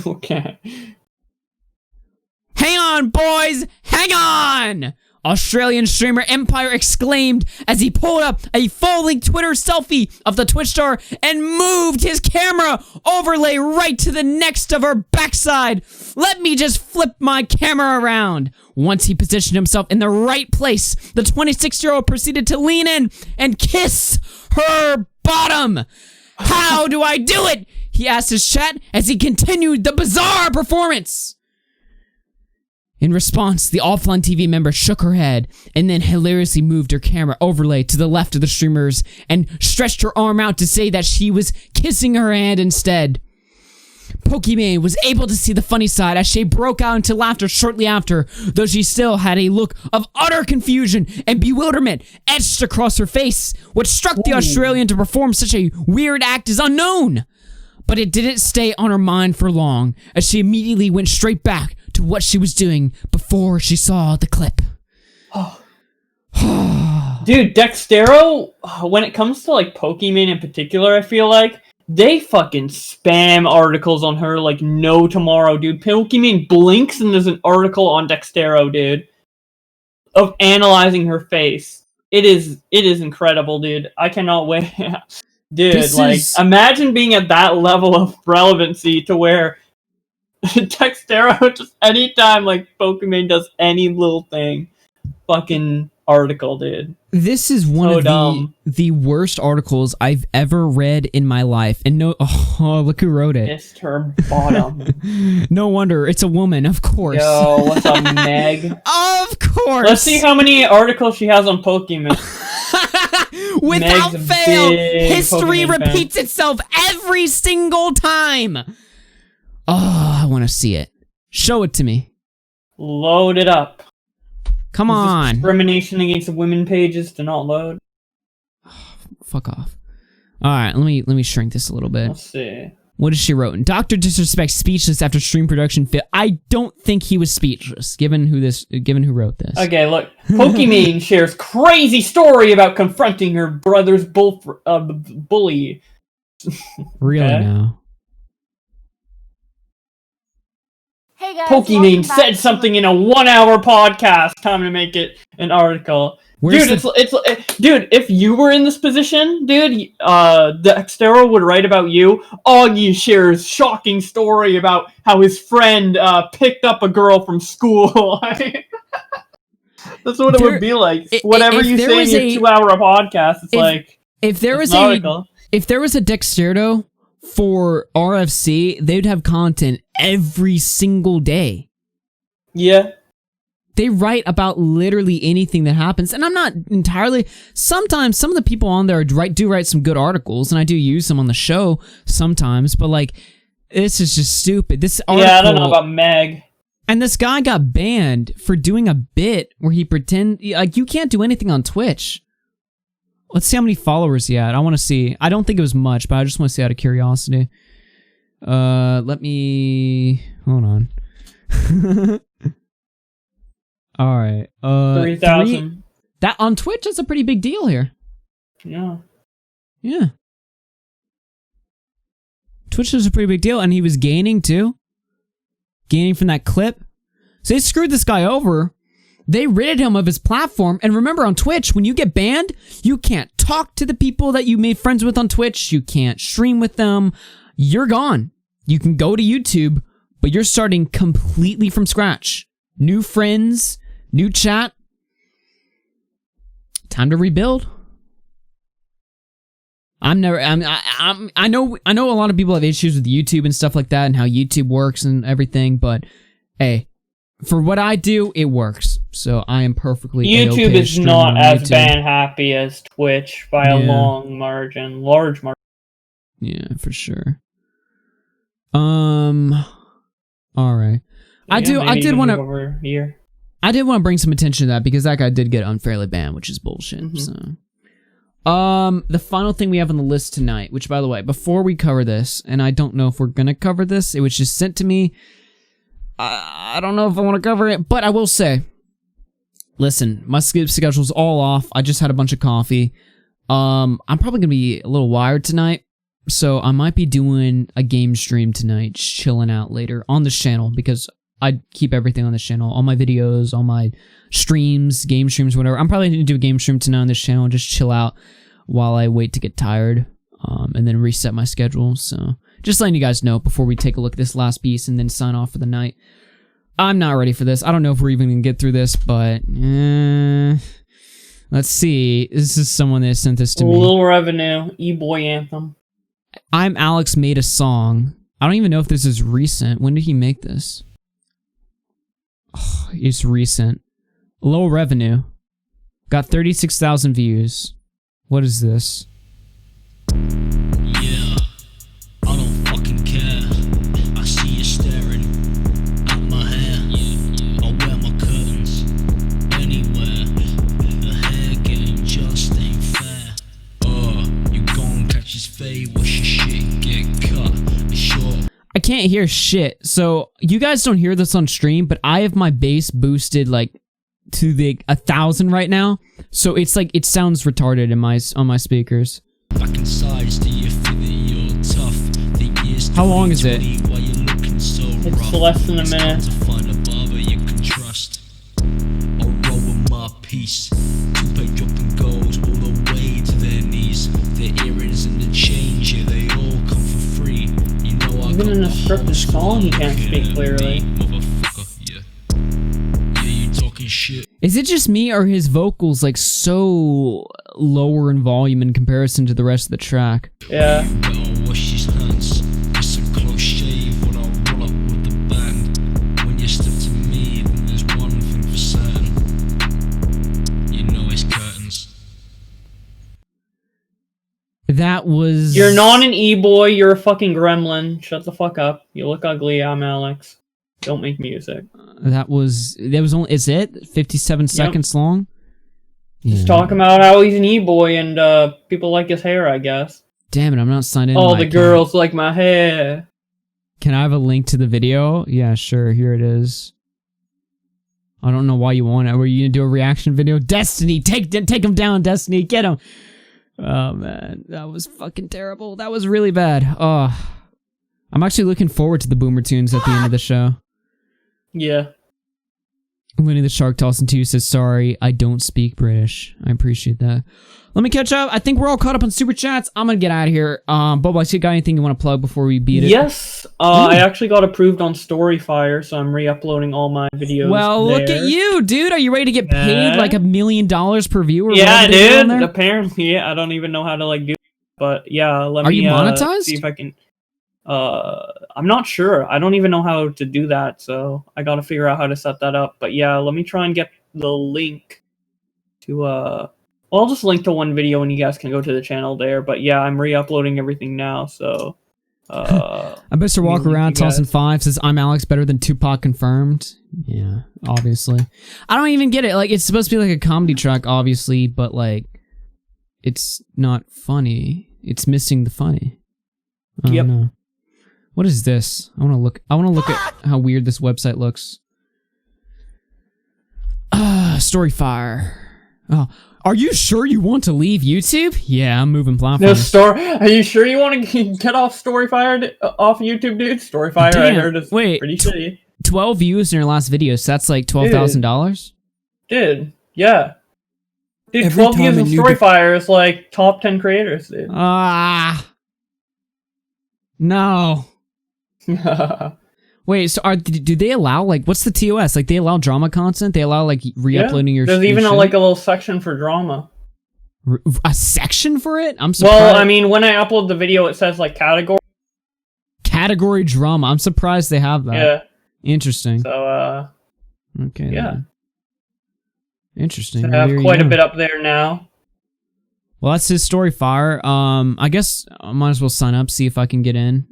Okay. Hang on, boys! Hang on! Australian streamer Empire exclaimed as he pulled up a full-length Twitter selfie of the Twitch star and moved his camera overlay right to the next of her backside. Let me just flip my camera around. Once he positioned himself in the right place, the 26-year-old proceeded to lean in and kiss her bottom. How do I do it? He asked his chat as he continued the bizarre performance. In response, the offline TV member shook her head and then hilariously moved her camera overlay to the left of the streamers and stretched her arm out to say that she was kissing her hand instead. Pokimane was able to see the funny side as she broke out into laughter shortly after, though she still had a look of utter confusion and bewilderment etched across her face. What struck the Australian to perform such a weird act is unknown, but it didn't stay on her mind for long, as she immediately went straight back to what she was doing before she saw the clip. Dude, Dextero, when it comes to like Pokemon in particular, I feel like they fucking spam articles on her like no tomorrow, dude. Pokemon blinks and there's an article on Dextero, dude, of analyzing her face. It is incredible, dude. I cannot wait. Dude, imagine being at that level of relevancy to where Dextero, just anytime like Pokemon does any little thing, fucking article, dude. This is one of the worst articles I've ever read in my life. And look who wrote it. Kissed her bottom. No wonder. It's a woman, of course. Yo, what's up, Meg? Of course. Let's see how many articles she has on Pokemon. Without Meg's a fail, big history Pokemon repeats itself every single time. Oh, I want to see it. Show it to me. Load it up. Come on. Discrimination against women pages to not load. Fuck off. All right, let me shrink this a little bit. Let's see. What has she wrote? Dr. Disrespect speechless after stream production fit. I don't think he was speechless, given who wrote this. Okay, look. Pokimane shares crazy story about confronting her brother's bully. Really now? Hey guys, Pokimane said something in a 1-hour podcast. Time to make it an article. Dude, dude, if you were in this position, dude, Dextero would write about you. Augie shares shocking story about how his friend picked up a girl from school. That's what it would be like. Whatever you say in your 2-hour podcast, it's like if there was a Dextero for RFC, they'd have content every single day. Yeah. They write about literally anything that happens, and I'm not entirely. Sometimes some of the people on there do write some good articles, and I do use them on the show sometimes. But like, this is just stupid. This article, I don't know about Meg. And this guy got banned for doing a bit where he you can't do anything on Twitch. Let's see how many followers he had. I want to see. I don't think it was much, but I just want to see out of curiosity. Let me hold on. All right. 3,000. That on Twitch, that's a pretty big deal here. Yeah. Yeah. Twitch is a pretty big deal, and he was gaining too. Gaining from that clip. So they screwed this guy over. They ridded him of his platform. And remember, on Twitch, when you get banned, you can't talk to the people that you made friends with on Twitch. You can't stream with them. You're gone. You can go to YouTube, but you're starting completely from scratch. New friends, new chat. Time to rebuild. I know a lot of people have issues with YouTube and stuff like that and how YouTube works and everything, but hey, for what I do, it works. So I am perfectly YouTube is not as ban happy as Twitch by a large margin. Yeah, for sure. All right. I did want to bring some attention to that because that guy did get unfairly banned, which is bullshit. Mm-hmm. So, the final thing we have on the list tonight, which by the way, before we cover this, and I don't know if we're gonna cover this, it was just sent to me. I don't know if I want to cover it, but I will say, listen, my sleep schedule's all off. I just had a bunch of coffee. I'm probably gonna be a little wired tonight, so I might be doing a game stream tonight, just chilling out later on this channel because I keep everything on this channel, all my videos, all my streams, game streams, whatever. I'm probably going to do a game stream tonight on this channel, just chill out while I wait to get tired, and then reset my schedule. So just letting you guys know before we take a look at this last piece and then sign off for the night. I'm not ready for this. I don't know if we're even going to get through this, but let's see. This is someone that sent this to me. Lil Revenue, E-Boy Anthem. I'm Alex made a song. I don't even know if this is recent. When did he make this? Oh, it's recent. Low revenue. Got 36,000 views. What is this? Yeah, I don't fucking care. can't hear shit. So you guys don't hear this on stream, but I have my bass boosted like to the 1,000 right now. So it's like it sounds retarded in on my speakers. How long is it? It's less than a minute. Piece. Two-pay dropping goals all the way to their knees. Their earrings and the change, yeah, they all come for free. You know I Even in a scripted song, he can't speak clearly. You talking shit. Is it just me, or his vocals like so lower in volume in comparison to the rest of the track? Yeah. You better wash his hands. It's a close shave when I roll up with the band. When you step to me, then there's one thing for certain. Curtains. That was... You're not an e-boy, you're a fucking gremlin. Shut the fuck up. You look ugly, I'm Alex. Don't make music. That was only... Is it? 57 seconds long? Just talking about how he's an e-boy and people like his hair, I guess. Damn it, I'm not signed in. All the girls like my hair. Can I have a link to the video? Yeah, sure. Here it is. I don't know why you want it. Were you gonna do a reaction video? Destiny, take him down, Destiny, get him. Oh man, that was fucking terrible. That was really bad. Oh, I'm actually looking forward to the Boomer Tunes at the end of the show. Yeah. Winnie the Shark Tossing 2 says, sorry, I don't speak British. I appreciate that. Let me catch up. I think we're all caught up on Super Chats. I'm gonna get out of here. Bowblax, you got anything you want to plug before we beat it? Yes, I actually got approved on Storyfire, so I'm re-uploading all my videos. Well, look at you, dude. Are you ready to get paid like $1 million per viewer? Yeah, dude. Apparently, yeah, I don't even know how to like do it, but yeah, let me. Are you monetized? See if I can. I'm not sure. I don't even know how to do that, so I gotta figure out how to set that up. But yeah, let me try and get the link to I'll just link to one video and you guys can go to the channel there. But yeah, I'm re-uploading everything now, so I Mr. Walk Around tossing 5 says, I'm Alex, better than Tupac confirmed. Yeah, obviously. I don't even get it. Like, it's supposed to be like a comedy track, obviously, but like it's not funny. It's missing the funny. I don't know. What is this? I wanna look at how weird this website looks. Storyfire. Oh. Are you sure you want to leave YouTube? Yeah, I'm moving platforms. Are you sure you want to get off Storyfire off YouTube, dude? Storyfire, I heard, is pretty shitty. 12 views in your last video, so that's like $12,000? Dude, yeah. Dude, 12 views on Storyfire is like top 10 creators, dude. No. Wait, so do they allow, like, what's the TOS? Like, they allow drama content? They allow, like, re-uploading your There's even shit? like a little section for drama. A section for it? I'm surprised. Well, I mean, when I upload the video, it says, like, category. Category drama. I'm surprised they have that. Yeah. Interesting. So, okay. Yeah. Then. Interesting. So I have quite a bit up there now. Well, that's his Storyfire. I guess I might as well sign up, see if I can get in.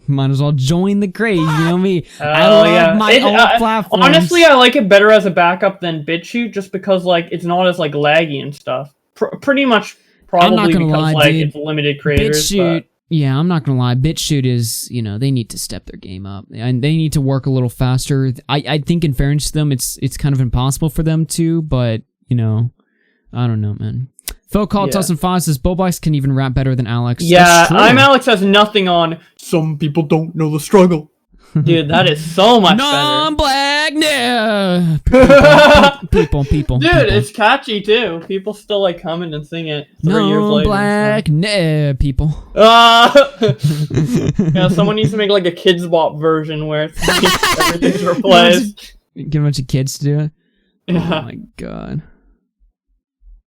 Might as well join the craze, you know me. I love my own platforms. Honestly, I like it better as a backup than BitChute, just because like it's not as like laggy and stuff. Pretty much, probably because lie, like dude. it's limited creators. BitChute, yeah, I'm not gonna lie. BitChute is, you know, they need to step their game up and they need to work a little faster. I think in fairness to them, it's kind of impossible for them to, but you know, I don't know, man. Phil Call Tussin Foss says Bowblax can even rap better than Alex. Yeah, I'm Alex has nothing on. Some people don't know the struggle. Dude, that is so much Non-black, no. People. Dude, it's catchy too. People still like comment and sing it 3 years later. Non-black, no, people. Yeah, someone needs to make like a Kids Bop version where everything's replaced. Get a bunch of kids to do it. Yeah. Oh my god.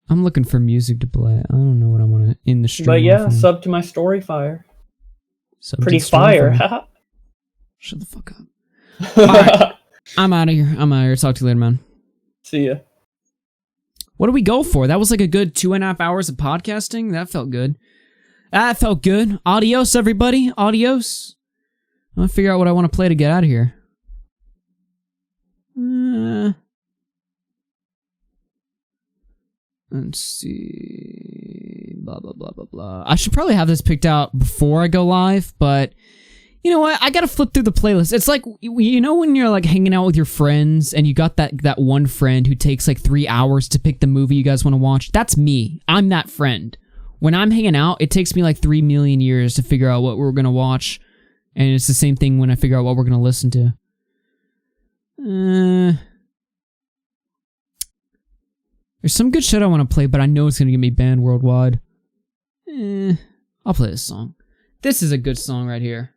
I'm looking for music to play. I don't know what I want to in the stream. But yeah, sub to my Storyfire. Pretty to fire. Storyfire. Shut the fuck up. Alright, I'm out of here. Talk to you later, man. See ya. What do we go for? That was like a good 2.5 hours of podcasting. That felt good. Adios, everybody. Adios. I'm gonna figure out what I want to play to get out of here. Let's see. Blah, blah, blah, blah, blah. I should probably have this picked out before I go live, but You know what? I gotta flip through the playlist. It's like, you know when you're like hanging out with your friends and you got that one friend who takes like 3 hours to pick the movie you guys want to watch? That's me. I'm that friend. When I'm hanging out, it takes me like 3 million years to figure out what we're gonna watch. And it's the same thing when I figure out what we're gonna listen to. There's some good shit I want to play, but I know it's gonna get me banned worldwide. I'll play this song. This is a good song right here.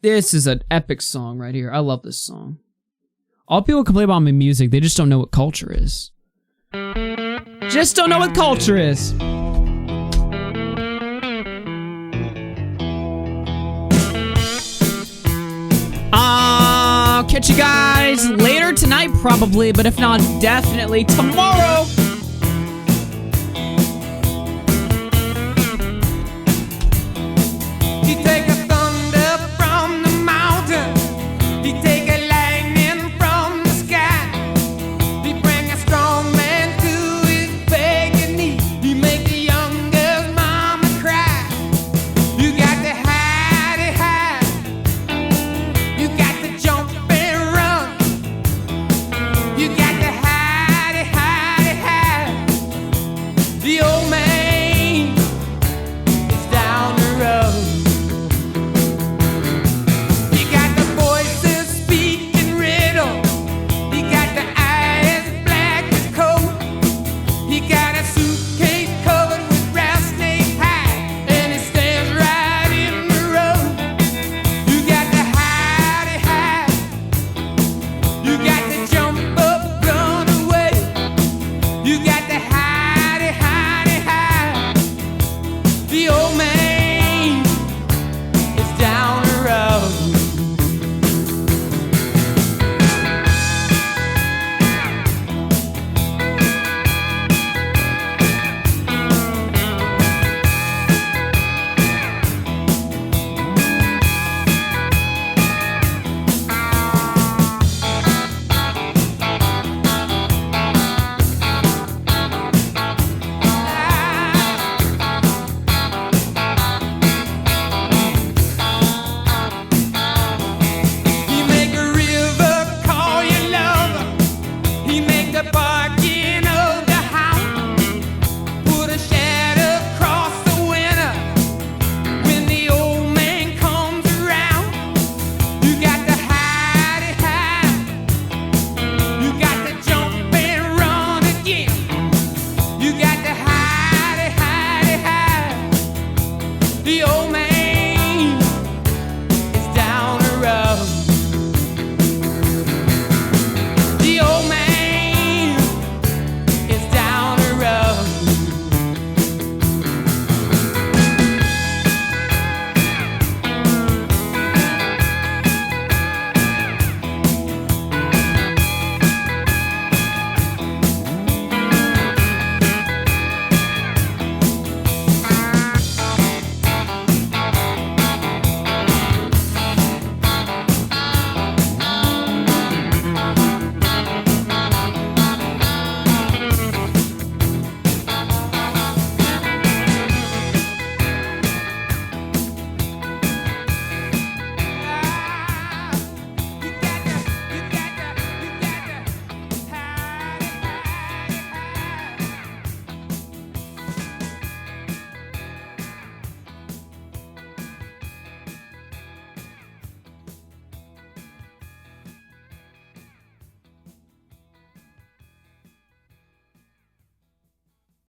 This is an epic song right here. I love this song. All people complain about my music, they just don't know what culture is. Just don't know what culture is. I'll catch you guys later tonight probably, but if not, definitely tomorrow. You take a